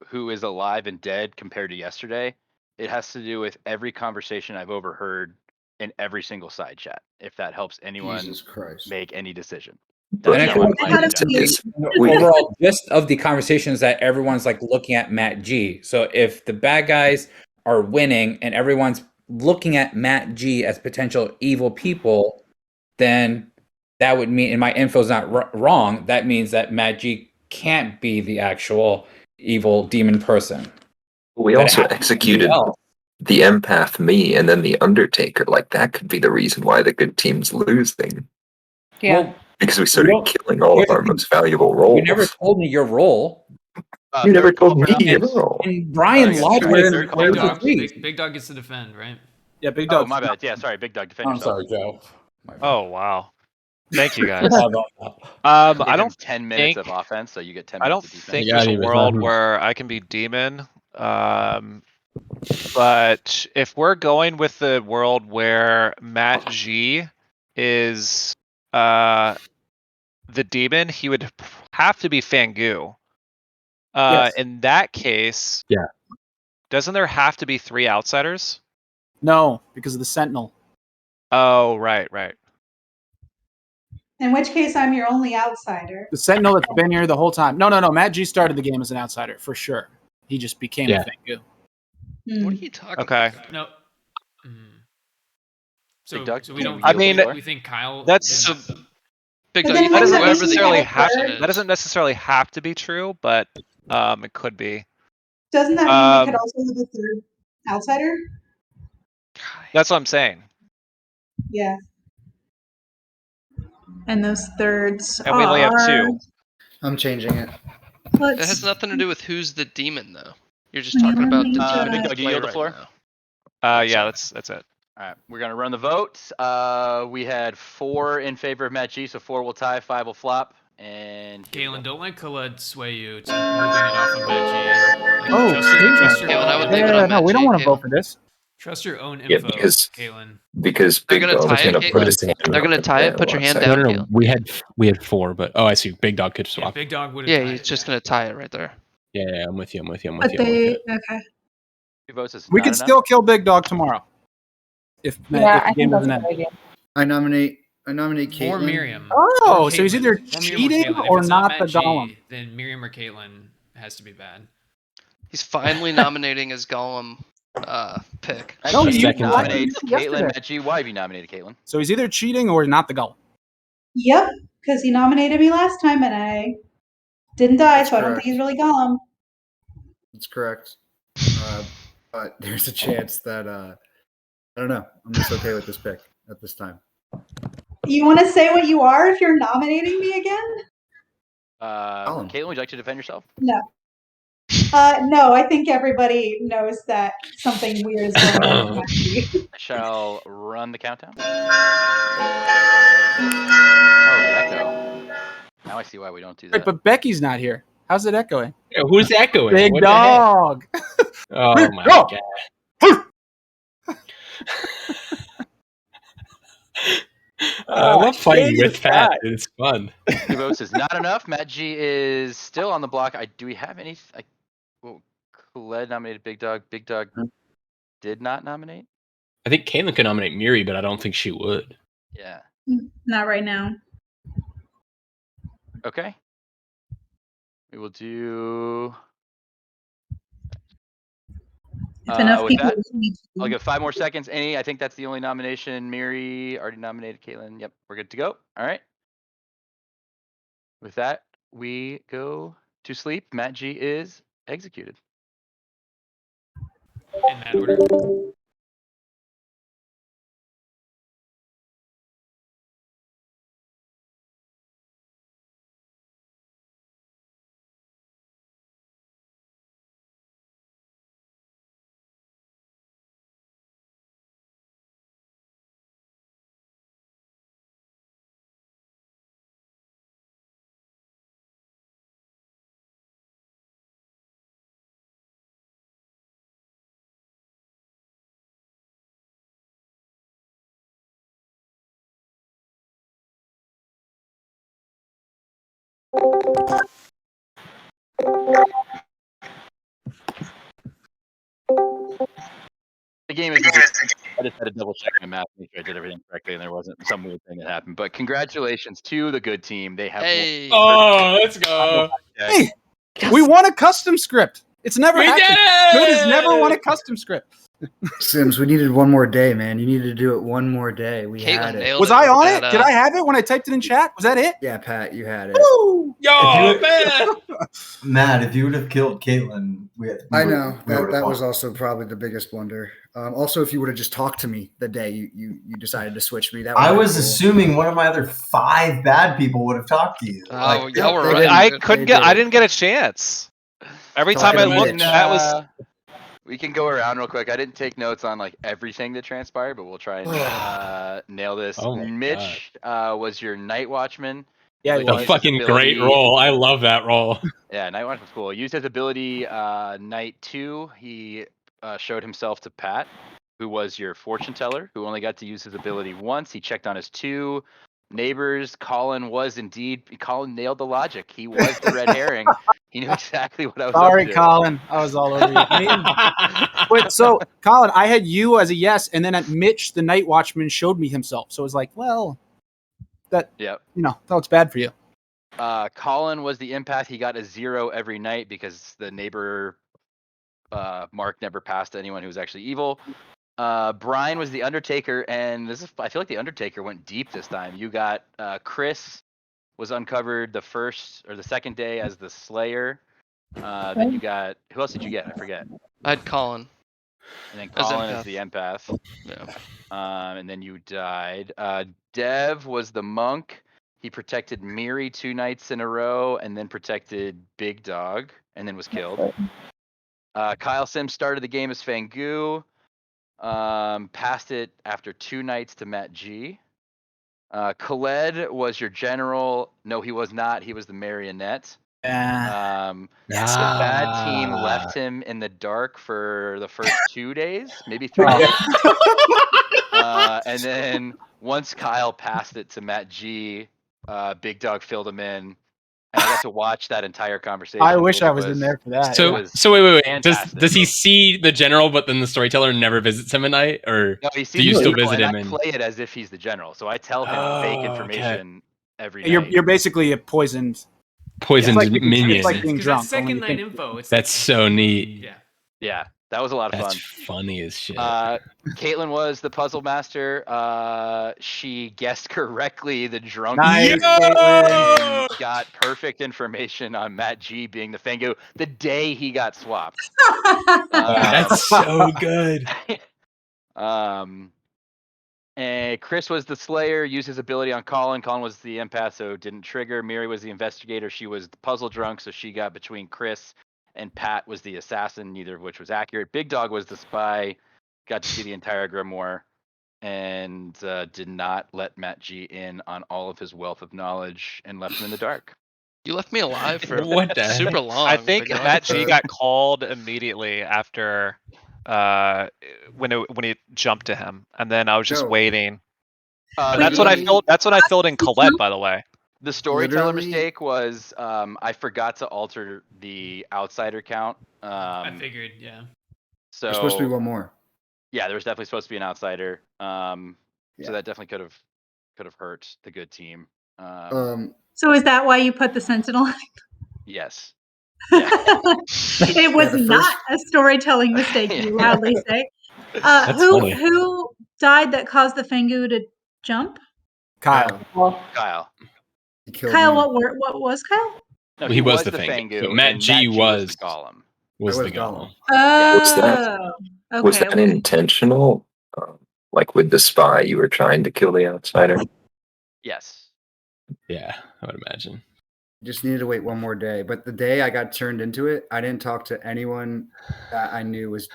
who is alive and dead compared to yesterday. It has to do with every conversation I've overheard in every single side chat. If that helps anyone
Jesus Christ.
make any decision.
But
That's
And I
how
feel
I'm
like
playing the general.
the overall gist of the conversations that everyone's looking at Matt G. So if the bad guys are winning and everyone's looking at Matt G as potential evil people, then that would mean, and my info's not wrong, that means that Matt G can't be the actual evil demon person.
We also executed the empath me and then the Undertaker. That could be the reason why the good team's losing.
Yeah.
Because we started killing all of our most valuable roles.
You never told me your role.
You never told me your role.
And Brian lied to me.
Big Dog gets to defend, right?
Yeah, Big
Oh,
Dog.
my bad. Yeah, sorry, Big Dog, defend
I'm
yourself.
sorry, Joe.
Oh wow. Thank you guys.
Give
I
him
don't
10 minutes
think
of offense, so you get 10
I
minutes
don't
of defense.
think there's a world where I can be demon. But if we're going with the world where Matt G is the demon, he would have to be Fangu.
Yes.
In that case,
yeah.
Doesn't there have to be 3 outsiders?
No, because of the Sentinel.
Oh, right.
In which case, I'm your only outsider.
The Sentinel that's been here the whole time. No. Matt G started the game as an outsider, for sure. He just became a Fangu.
What are you talking
Okay.
about?
No. So we don't.
I mean,
we think Kyle.
that's
Big
But
Dog,
then
you
that
think
doesn't
whoever the
necessarily
evil
have
person
to,
is.
that doesn't necessarily have to be true, but it could be.
Doesn't that mean we could also have a third outsider?
That's what I'm saying.
Yeah. And those thirds
And we only have
are.
2.
I'm changing it.
It has nothing to do with who's the demon, though. You're just
Can you
talking about
let me
the
just-
demon
Big
in
Dog, do you
play
yield the
right
floor?
now.
Yeah, that's it.
All right, we're gonna run the votes. We had 4 in favor of Matt G, so 4 will tie, 5 will flop. And
Galen, don't let Khaled sway you to moving it off of Matt G.
Oh,
trust your
Galen, I would
own
leave it
Yeah,
on
no,
Matt
we don't
G,
want to
Galen.
vote for this.
Trust your own
Yeah,
info, Galen.
because
They're
Big
gonna
Dog
tie
was
it,
going to
Kate?
put his hand
They're gonna
up
tie
in
it. Put your
one
hand
second.
down,
No.
Galen.
We had 4, but I see. Big Dog could swap.
Big Dog would have.
Yeah, he's just gonna tie it right there.
Yeah, I'm with you.
But they okay.
2 votes is
We
not
can
enough.
still kill Big Dog tomorrow. If the
Yeah, I
game
think that's
doesn't
a
end.
good idea.
I nominate I nominate
Or
Caitlyn.
Miriam.
Oh,
or
so he's either
Caitlyn. Or Miriam
cheating
Caitlyn. If
or
it's
not
Matt
the
G,
Golem.
then Miriam or Caitlyn has to be bad.
He's finally nominating his Golem pick.
Matt
No,
G
you
nominates
yesterday.
Caitlyn. Matt G, why have you nominated Caitlyn?
So he's either cheating or not the Golem.
Yep, because he nominated me last time and I didn't die,
That's
so I don't think
correct.
he's really Gollum.
That's correct. But there's a chance that I don't know. I'm just okay with this pick at this time.
You want to say what you are if you're nominating me again?
Caitlyn, would you like to defend yourself?
No. No, I think everybody knows that something weird is going on with Maxie.
I shall run the countdown. Oh, the echo. Now I see why we don't do that.
Wait, but Becky's not here. How's it echoing?
Yeah, who's echoing?
Big
What the heck?
dog.
Oh my god. I love fighting with Pat. It's fun.
2 votes is not enough. Matt G is still on the block. Do we have any? Well, Khaled nominated Big Dog. Big Dog did not nominate.
I think Caitlyn could nominate Miri, but I don't think she would.
Yeah.
Not right now.
Okay. We will do.
If enough
with
people
that,
need to.
I'll give 5 more seconds. I think that's the only nomination. Miri already nominated Caitlyn. Yep, we're good to go. All right. With that, we go to sleep. Matt G is executed.
In that order.
The game is. I just had to double check my math, make sure I did everything correctly, and there wasn't some weird thing that happened. But congratulations to the good team. They have.
Hey.
Oh, let's go.
Hey, we won a custom script. It's never
We
happened.
did it!
Good has never won a custom script.
Sims, we needed one more day, man. You needed to do it one more day. We
Caitlyn
had it.
nailed
Was
it
I on
with
it?
that,
Did I have it when I typed it in chat? Was that it?
Yeah, Pat, you had it.
Woo!
Yo, man.
Matt, if you would have killed Caitlyn,
I know that was also probably the biggest blunder. Also, if you would have just talked to me the day you decided to switch me, that
I
would've
was
been cool.
assuming one of my other 5 bad people would have talked to you.
Oh,
Like,
y'all were
they
right.
didn't.
I
They
couldn't get. I
did.
didn't get a chance. Every
So
time I
we
looked,
can,
that was.
We can go around real quick. I didn't take notes on like everything that transpired, but we'll try and nail this.
Oh my
Mitch was your night watchman.
Yeah,
Like,
it
A
was.
used his
fucking
ability-
great roll. I love that roll.
Yeah, night watchman was cool. Used his ability night 2. He showed himself to Pat, who was your fortune teller, who only got to use his ability once. He checked on his 2 neighbors. Colin nailed the logic. He was the red herring. He knew exactly what I was
Sorry,
up to.
Colin. I was all over you. Wait, so Colin, I had you as a yes, and then at Mitch, the night watchman showed me himself. So it was like, well, that
Yep.
that looks bad for you.
Colin was the empath. He got a 0 every night because the neighbor mark never passed to anyone who was actually evil. Brian was the Undertaker, and I feel like the Undertaker went deep this time. You got Chris was uncovered the first or the second day as the Slayer. Then you got, who else did you get? I forget.
I had Colin.
And then
As
Colin
empath.
is the empath.
Yeah.
And then you died. Dev was the monk. He protected Miri 2 nights in a row, and then protected Big Dog, and then was killed. Kyle Sims started the game as Fangu. Passed it after 2 nights to Matt G. Khaled was your general. No, he was not. He was the marionette. The bad team left him in the dark for the first 2 days, maybe 3 days. And then once Kyle passed it to Matt G, Big Dog filled him in. and I got to watch that entire conversation.
I wish I was in there for that.
So,
yeah.
so wait.
fantastic.
Does he see the general, but then the storyteller never visits him at night, or
No, he
do
sees
you
the
still
general,
visit
and
him?
I
And
play it as if he's the general, so I tell him fake information every
You're
night.
you're basically a poisoned
minion.
It's like being
Because
drunk.
that's second
only you
night
think-
info. It's
That's so neat.
yeah.
Yeah, that was a lot of
That's
fun.
funny as shit.
Caitlin was the puzzle master. She guessed correctly the drunk.
Nice,
Caitlin got perfect information on Matt G being the Fangu the day he got swapped.
That's so good.
And Chris was the Slayer, used his ability on Colin. Colin was the empath, so didn't trigger. Miri was the investigator. She was the puzzle drunk, so she got between Chris and Pat was the assassin, neither of which was accurate. Big Dog was the spy, got to see the entire grimoire, and did not let Matt G in on all of his wealth of knowledge and left him in the dark.
You left me alive for
What the
super
heck?
long.
I think
Big Dog.
Matt G got called immediately after when he jumped to him, and then I was just
No.
waiting.
Uh,
And that's what I
the-
filled. That's what I filled in Colette, by the way.
The storyteller
Literally-
mistake was I forgot to alter the outsider count.
I figured, yeah.
So
There's supposed to be one more.
yeah, there was definitely supposed to be an outsider.
Yeah.
So that definitely could have hurt the good team.
So is that why you put the Sentinel?
Yes. Yeah.
It was
the
not
first-
a storytelling mistake, you loudly say.
That's funny.
Who died that caused the Fangu to jump?
Kyle.
Kyle.
He killed
Kyle,
me.
what was Kyle?
No,
He was the
Fangu.
So Matt
and
G
was
was
the Golem.
Was
I
the
was
golem.
Was that-
Oh, okay.
Was that
okay.
intentional? Like with the spy, you were trying to kill the outsider?
Yes.
Yeah, I would imagine.
Just needed to wait one more day. But the day I got turned into it, I didn't talk to anyone that I knew was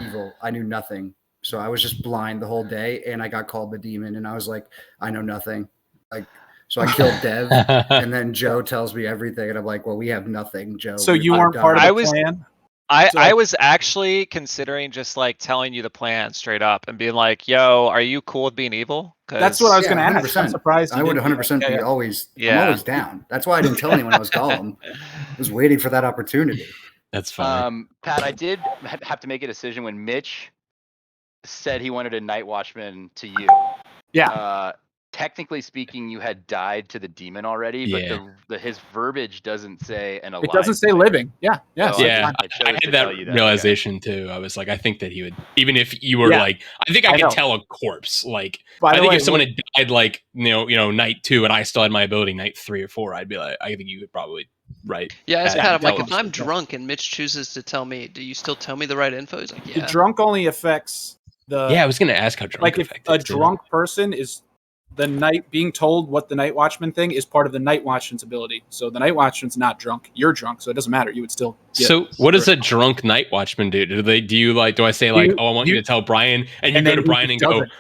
evil. I knew nothing. So I was just blind the whole day, and I got called the demon, and I was like, I know nothing. Like, so I killed Dev, and then Joe tells me everything, and I'm like, well, we have nothing, Joe.
So you
We're
weren't
done.
part of the
I was-
plan?
I was actually considering just like telling you the plan straight up and being like, "Yo, are you cool with being evil?"
That's what I was
Yeah,
going to ask. I'm
100%.
surprised.
I
you
would
didn't do that.
100% be
Yeah, yeah.
always.
Yeah.
I'm always down. That's why I didn't tell anyone I was Gollum. I was waiting for that opportunity.
That's funny.
Pat, I did have to make a decision when Mitch said he wanted a night watchman to you.
Yeah.
Technically speaking, you had died to the demon already,
Yeah.
but his verbiage doesn't say an alive.
It doesn't say
player.
living. Yeah. Yeah.
So
so
Yeah,
I chose
I
to
had
tell
that
you that,
realization too. I was like, I think that he would, even if you were
Yeah.
like, I think I
I
could
know.
tell a corpse. Like,
By
I
the
think
way,
if someone had died like night 2 and I still had my ability night 3 or 4, I'd be like, I think you would probably
Yeah, as
Yeah,
Pat, I'm like,
tell
if
us.
I'm drunk and Mitch chooses to tell me, do you still tell me the right info? He's like,
the
yeah.
drunk only affects the.
yeah, I was gonna ask how drunk
Like if
affected
a
it, too.
drunk person is the night being told what the night watchman thing is part of the night watchman's ability. So the night watchman's not drunk. You're drunk, so it doesn't matter. You would still. Get
So what does a drunk night watchman do? Do I say like,
You-
oh, I want you to tell Brian, and you
and
go
then
to
he
Brian
just
and go,
doesn't.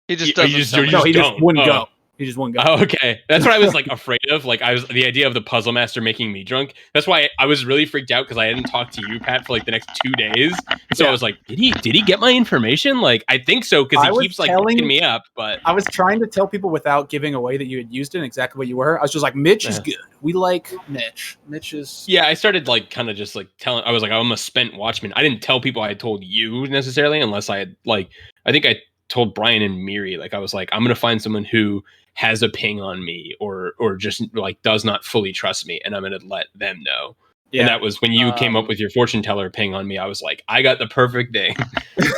He just
You-
doesn't.
you just-
tell
you
me.
No, he just
don't.
wouldn't
Oh.
go. He just wouldn't go.
oh, okay. That's what I was like afraid of. Like the idea of the puzzle master making me drunk. That's why I was really freaked out because I hadn't talked to you, Pat, for like the next 2 days. And so
Yeah.
I was like, did he get my information? Like, I think so because
I
he
was
keeps like
telling-
picking me up. But
I was trying to tell people without giving away that you had used it and exactly what you were. I was just like, Mitch is good. We like Mitch. Mitch is.
yeah, I started like kind of just like telling. I was like, I'm a spent watchman. I didn't tell people I had told you necessarily, unless I had like. I think I told Brian and Miri, like I was like, I'm gonna find someone who has a ping on me or just like does not fully trust me, and I'm gonna let them know.
Yeah.
And that was when you came up with your fortune teller ping on me. I was like, I got the perfect thing.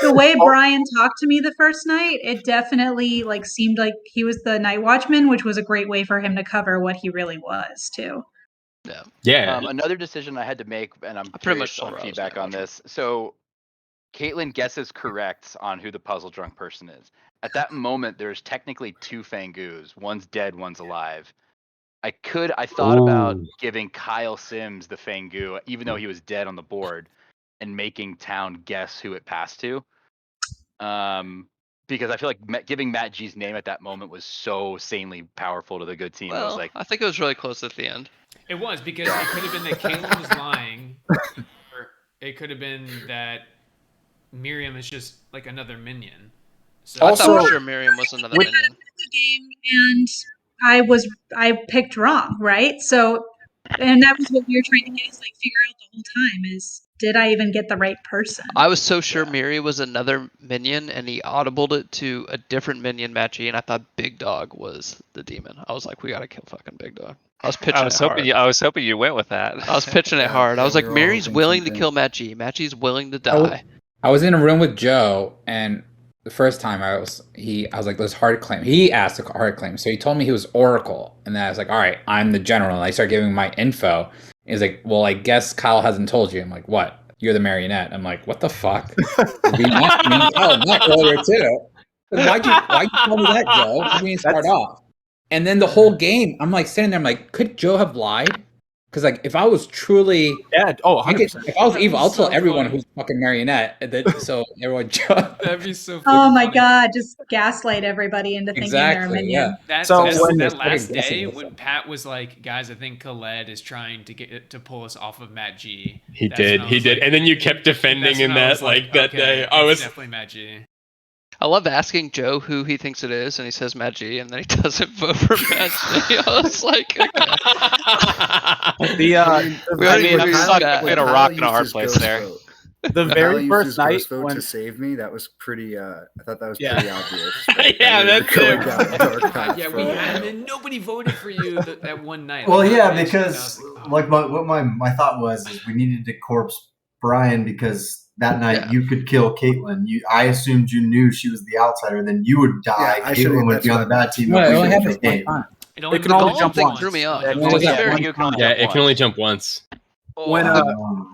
The way Brian talked to me the first night, it definitely like seemed like he was the night watchman, which was a great way for him to cover what he really was too.
Yeah.
Yeah.
Another decision I had to make, and I'm
I pretty
pretty
much
much on
told her I was
feedback
night
on this. So Caitlin guesses correct on who the puzzle drunk person is. At that moment, there's technically 2 Fangus. One's dead, one's alive. I thought about
Ooh.
giving Kyle Sims the Fangu, even though he was dead on the board, and making Town guess who it passed to. Because I feel like giving Matt G's name at that moment was so sanely powerful to the good team. I was
Well,
like,
I think it was really close at the end.
It was because it could have been that Caitlin was lying, or it could have been that Miriam is just like another minion. So
I thought
Also-
for sure Miriam was another minion.
The game, and I picked wrong, right? So And that was what we were trying to get is like figure out the whole time is did I even get the right person?
I was so sure Miri was another minion, and he audibled it to a different minion, Matchy, and I thought Big Dog was the demon. I was like, we gotta kill fucking Big Dog. I was pitching it hard.
I was hoping you went with that.
I was pitching it hard. I was like,
we were all
Miri's
hoping
willing to
something.
kill Matchy. Matchy's willing to die.
I was in a room with Joe, and the first time I was like, "Let's hard claim." He asked a hard claim, so he told me he was Oracle, and then I was like, "All right, I'm the general." And I started giving him my info. He's like, "Well, I guess Kyle hasn't told you." I'm like, "What? You're the marionette." I'm like, "What the fuck?" We met earlier too. Why'd you tell me that, Joe? How did you start off? And then the whole game, I'm like sitting there. I'm like, could Joe have lied? Because like, if I was truly, if I was evil, I'll tell everyone who's fucking marionette. So everyone,
That'd be so.
Oh my god! Just gaslight everybody into thinking they're a minion.
That last day when Pat was like, "Guys, I think Khaled is trying to pull us off of Matt G."
He did, and then you kept defending him that that day. I was
definitely Matt G.
I love asking Joe who he thinks it is, and he says Matt G, and then he doesn't vote for Matt G. I was like, okay.
We in a rock and a hard place there.
The very first night
to save me, that was pretty. I thought that was
Yeah.
pretty obvious.
Yeah, that's
going down a dark path
Yeah,
for
we
a
had,
while.
and then nobody voted for you that one night.
Well,
Like,
yeah,
bitch,
because
and I was like,
like what my thought was is we needed to corpse Brian because that night you could kill Caitlyn. I assumed you knew she was the outsider, then you would die.
Yeah,
Caitlyn would be on the bad team.
No,
and
it
we
only
could
happens
kill
one
Gabe.
time.
It
can only
The
jump
golem thing
once.
threw me off.
Yeah,
To
only
be
that
fair,
one
You can only
yeah,
jump
it can only
once.
jump once.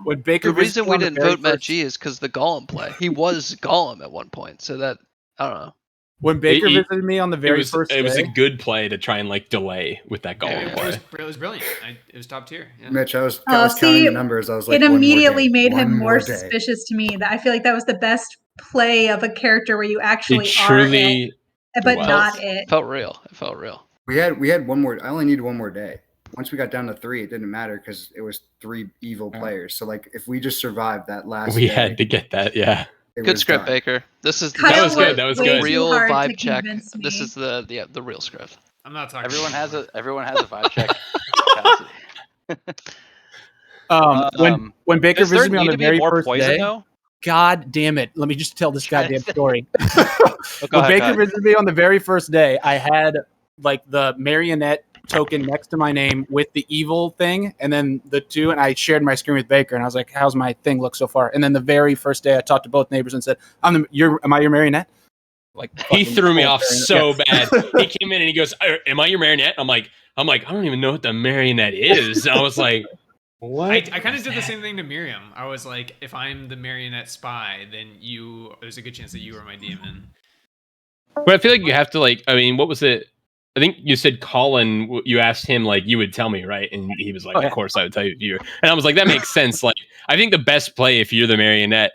When Baker
the reason
visited
we
on the
didn't
very
vote Matt
first-
G is because the Golem play. He was Golem at one point, so that I don't know.
When Baker
It-
visited me on the very first day,
it was a good play to try and like delay with that goal.
it was brilliant. It was top tier. Yeah.
Mitch, I was
Oh,
counting
see,
the numbers. I was like,
it
one more
immediately
day,
made him
one
more
day.
suspicious to me. That I feel like that was the best play of a character where you actually
It truly
are it, but
was.
not it.
It felt real. It felt real.
We had one more. I only needed one more day. Once we got down to 3, it didn't matter because it was 3 evil players. So like, if we just survived that last,
We
day,
had to get that. Yeah.
it
Good
was
script,
done.
Baker. This is
Kyle
That was good. That was
way
good.
too
real
hard to
vibe check.
convince
This
me.
is the real script.
I'm not talking.
Everyone has a vibe check.
when Baker
Does there
visited me on
need
the
to be
very
more
first
poison
day,
though?
God damn it! Let me just tell this goddamn story.
Go
When
ahead,
Baker
go ahead.
visited me on the very first day, I had like the marionette token next to my name with the evil thing, and then the two, and I shared my screen with Baker, and I was like, "How's my thing look so far?" And then the very first day, I talked to both neighbors and said, "Am I your marionette?" Like
He
fucking
threw me
full
off
marionette.
so
Yeah.
bad. He came in and he goes, "Am I your marionette?" I'm like, I don't even know what the marionette is. I was like, what?
I kind of did the same thing to Miriam. I was like, if I'm the marionette spy, then there's a good chance that you are my demon.
But I feel like you have to like. I mean, what was it? I think you said Colin. You asked him like you would tell me, right? And he was like,
Oh, yeah.
"Of course, I would tell you if you." And I was like, "That makes sense." Like, I think the best play if you're the marionette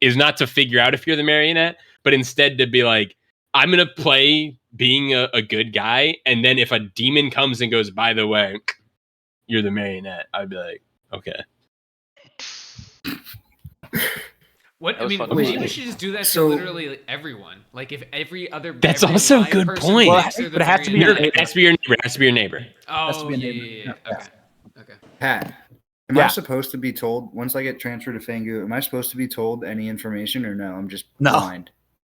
is not to figure out if you're the marionette, but instead to be like, "I'm gonna play being a good guy," and then if a demon comes and goes, "By the way, you're the marionette," I'd be like, "Okay."
What
That
I
was
mean,
fun to
maybe
watch.
we should just do that
So-
to literally like, everyone. Like if
That's
every
also a
live
good
person
point.
thinks they're the
But it has to be
marionette-
It has to be your neighbor. It has to be your neighbor.
Oh,
to be a
yeah,
neighbor.
yeah. Okay.
Pat, am
Yeah.
I supposed to be told once I get transferred to Fangu? Am I supposed to be told any information or no? I'm just
No.
blind.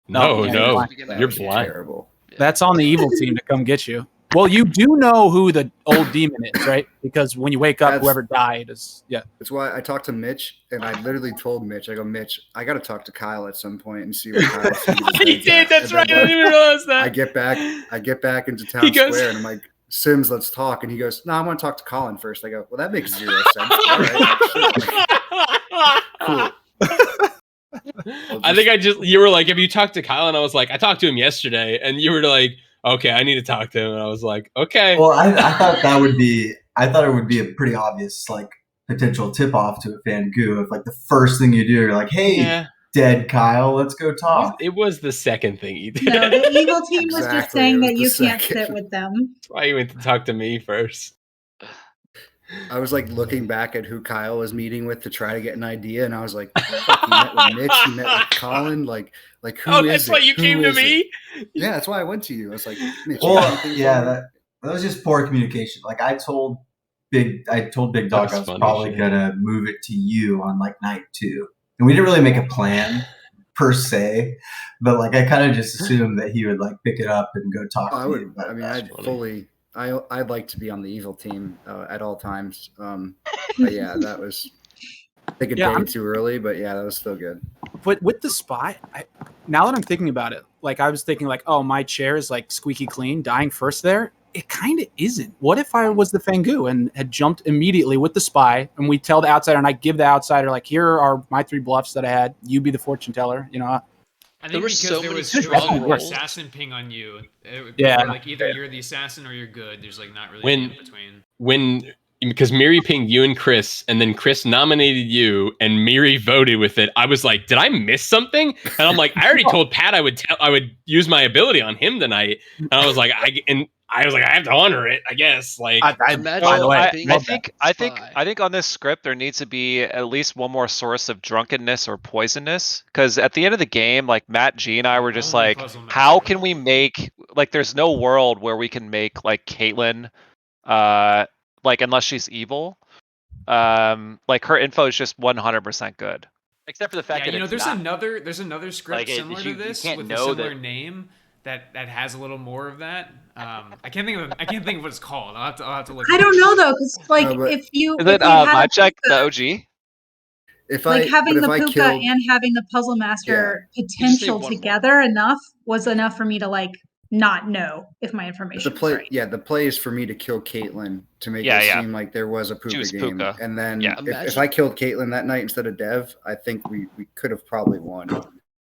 No,
yeah,
no,
That
you're
was
blind.
Terrible.
That's on the evil team to come get you. Well, you do know who the old demon is, right? Because when you wake up,
That's-
whoever died is
That's why I talked to Mitch, and I literally told Mitch, I go, Mitch, I got to talk to Kyle at some point and see what Kyle sees.
He did. That's right. I didn't even realize that.
I get back into town
He goes-
square, and I'm like, Sims, let's talk. And he goes, no, I want to talk to Colin first. I go, well, that makes 0 sense. All right, cool.
I think you were like, have you talked to Kyle? And I was like, I talked to him yesterday. And you were like, okay, I need to talk to him. And I was like, okay.
Well, I thought it would be a pretty obvious like potential tip off to a fan goo if like the first thing you do, you're like, hey,
Yeah.
dead Kyle, let's go talk.
It was the second thing he did.
No, the evil team was just
Exactly,
saying
it
that
was
you
the
can't
second.
sit with them.
That's why he went to talk to me first.
I was like looking back at who Kyle was meeting with to try to get an idea, and I was like, fuck, he met with Mitch, he met with Colin, like who
Oh,
is
that's
it?
why you
Who
came to
is
me?
it? Yeah, that's why I went to you. I was like, Mitch, you got
Well,
anything for
yeah,
me?
that was just poor communication. Like I told I told Big Dog I was
funny
probably
shit.
gonna move it to you on like night 2, and we didn't really make a plan per se, but like I kind of just assumed that he would like pick it up and go talk
I
to
would.
you about
I mean,
that.
I'd like to be on the evil team at all times. But yeah, that was I think a day too early, but yeah, that was still good.
But with the spy, now that I'm thinking about it, like I was thinking like, oh, my chair is like squeaky clean, dying first there. It kind of isn't. What if I was the Fangu and had jumped immediately with the spy, and we tell the outsider, and I give the outsider like, here are my 3 bluffs that I had. You be the fortune teller. You know.
I think
There were
because
so
there
many
was
strong
strong
rolls.
assassin ping on you.
Yeah.
Where, like either you're the assassin or you're good. There's like not really any in between.
Because Miri pinged you and Chris, and then Chris nominated you, and Miri voted with it. I was like, "Did I miss something?" And I'm like, "I already told Pat I would use my ability on him tonight." And I was like, "I have to honor it, I guess." Like,
I think on this script there needs to be at least one more source of drunkenness or poisonness. Because at the end of the game, like Matt G and I were just like, how can we make like? There's no world where we can make like Caitlyn. Like unless she's evil, like her info is just 100% good.
Except for the fact that
there's another script
like
similar to this with a similar name that has a little more of that. I can't think of what it's called. I'll have to look.
I don't know though, because like if you
Is it
had
check the OG?
Having the puka and having the puzzle master potential together was enough for me to like not know if my information was right.
Yeah, the play is for me to kill Caitlyn to make it seem like there was a puka game. And then if I killed Caitlyn that night instead of Dev, I think we could have probably won.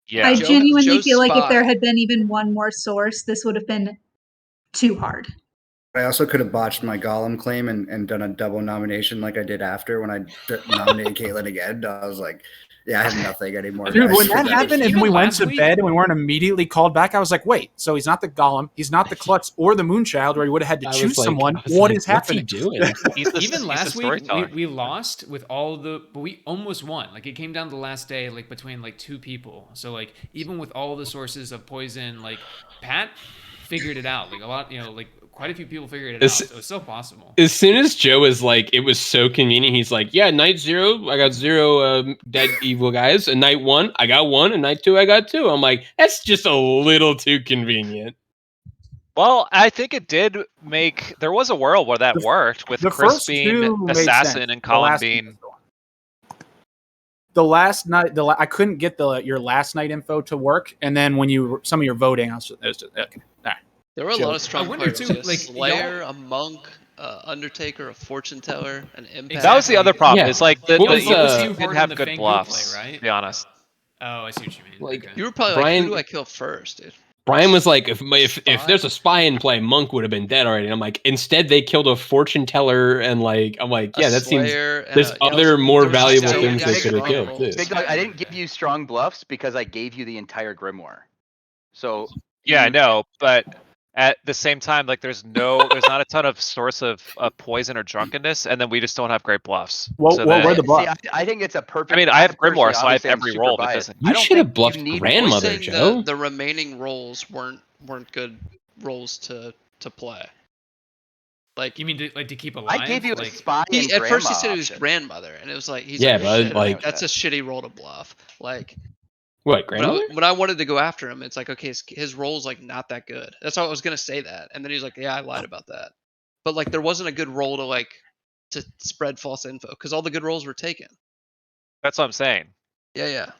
Yeah. I genuinely feel like if there had been even one more source, this would have been too hard.
I also could have botched my Golem claim and done a double nomination like I did after when I nominated Caitlyn again. I was like, yeah, I have nothing anymore.
Dude, when that happened and we went to bed and we weren't immediately called back, I was like, wait, so he's not the Golem, he's not the Klutz or the Moonchild, where he would have had to choose someone. What is happening?
Even last week, we lost with all but we almost won. Like it came down to the last day, like between like 2 people. So like even with all the sources of poison, like Pat figured it out. Like a lot, like quite a few people figured it out. So it's still possible.
As soon as Joe was like, it was so convenient. He's like, yeah, night 0, I got 0 dead evil guys. And night 1, I got 1. And night 2, I got 2. I'm like, that's just a little too convenient.
Well, I think it did make. There was a world where that worked with Chris being assassin and Colin being.
The last night, I couldn't get your last night info to work, and then when some of your voting, it was just okay. All right.
There were a lot of strong players.
Too, like
Slayer, a monk, Undertaker, a fortune teller, an empath.
That was the other problem. It's like you didn't have good
Fangu
bluffs.
Play, right?
To be honest.
Oh, I see what you mean.
Like
you were probably like, who do I kill first, dude?
Brian was like, if there's a spy in play, Monk would have been dead already. And I'm like, instead they killed a fortune teller, and like, I'm like, yeah, that seems. There's other more valuable things they could have killed too.
Big Dog, I didn't give you strong bluffs because I gave you the entire grimoire. So
yeah, I know, but at the same time, like, there's not a ton of source of poison or drunkenness, and then we just don't have great bluffs.
What were the bluffs?
I think it's a perfect.
I mean, I have grimoire, so I have every roll. That doesn't.
You should have bluffed grandmother, Joe.
The remaining rolls weren't good rolls to play. Like,
you mean to keep alive?
I gave you
like,
a spy.
At first, he said it was grandmother, and it was like he's like, that's a shitty roll to bluff. Like.
What, grandmother?
When I wanted to go after him, it's like, okay, his roll's like not that good. That's how I was gonna say that, and then he's like, yeah, I lied about that. But like, there wasn't a good roll to spread false info because all the good rolls were taken.
That's what I'm saying.
Yeah.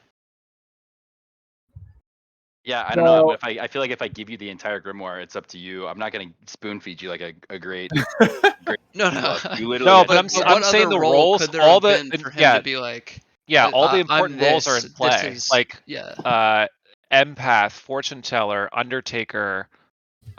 Yeah, I don't know. If I feel like if I give you the entire grimoire, it's up to you. I'm not gonna spoon feed you like a great.
No.
You literally.
No, but I'm saying the rolls, all the
to be like.
Yeah, all the important roles are in play.
Like,
empath, fortune teller, undertaker.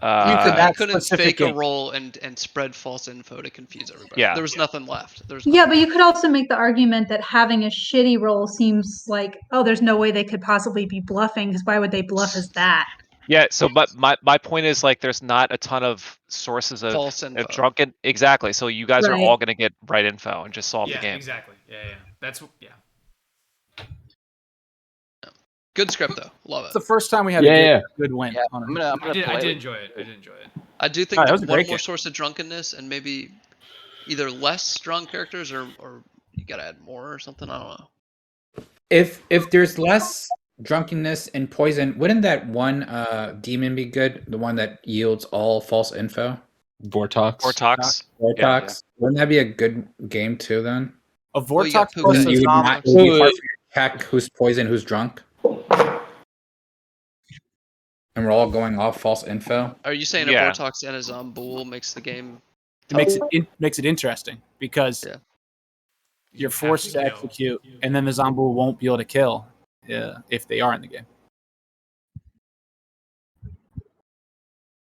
You couldn't fake a roll and spread false info to confuse everybody.
Yeah.
There was nothing left.
But you could also make the argument that having a shitty roll seems like, oh, there's no way they could possibly be bluffing, because why would they bluff as that?
Yeah, so but my point is, like, there's not a ton of sources of
false info.
Drunken. Exactly. So you guys are all going to get right info and just solve the game.
Exactly. Yeah. That's
Good script though, love it.
It's the first time we had a good win.
Yeah,
I did enjoy it.
I do think one more source of drunkenness and maybe either less strong characters or you gotta add more or something. I don't know.
If there's less drunkenness and poison, wouldn't that one demon be good? The one that yields all false info?
Vortox.
Vortox.
Vortox. Wouldn't that be a good game too then?
A
Well, you got
Vortox plus
Puka.
You would
a
not, it would be hard for you to check who's poisoned, who's drunk. And we're all going off false info.
Are you saying
Yeah.
a Vortox and a Zomboul makes the game?
It makes it interesting because
Yeah.
you're forced to execute, and then the Zomboul won't be able to kill if they are in the game.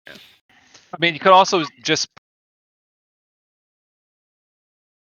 I mean, you could also just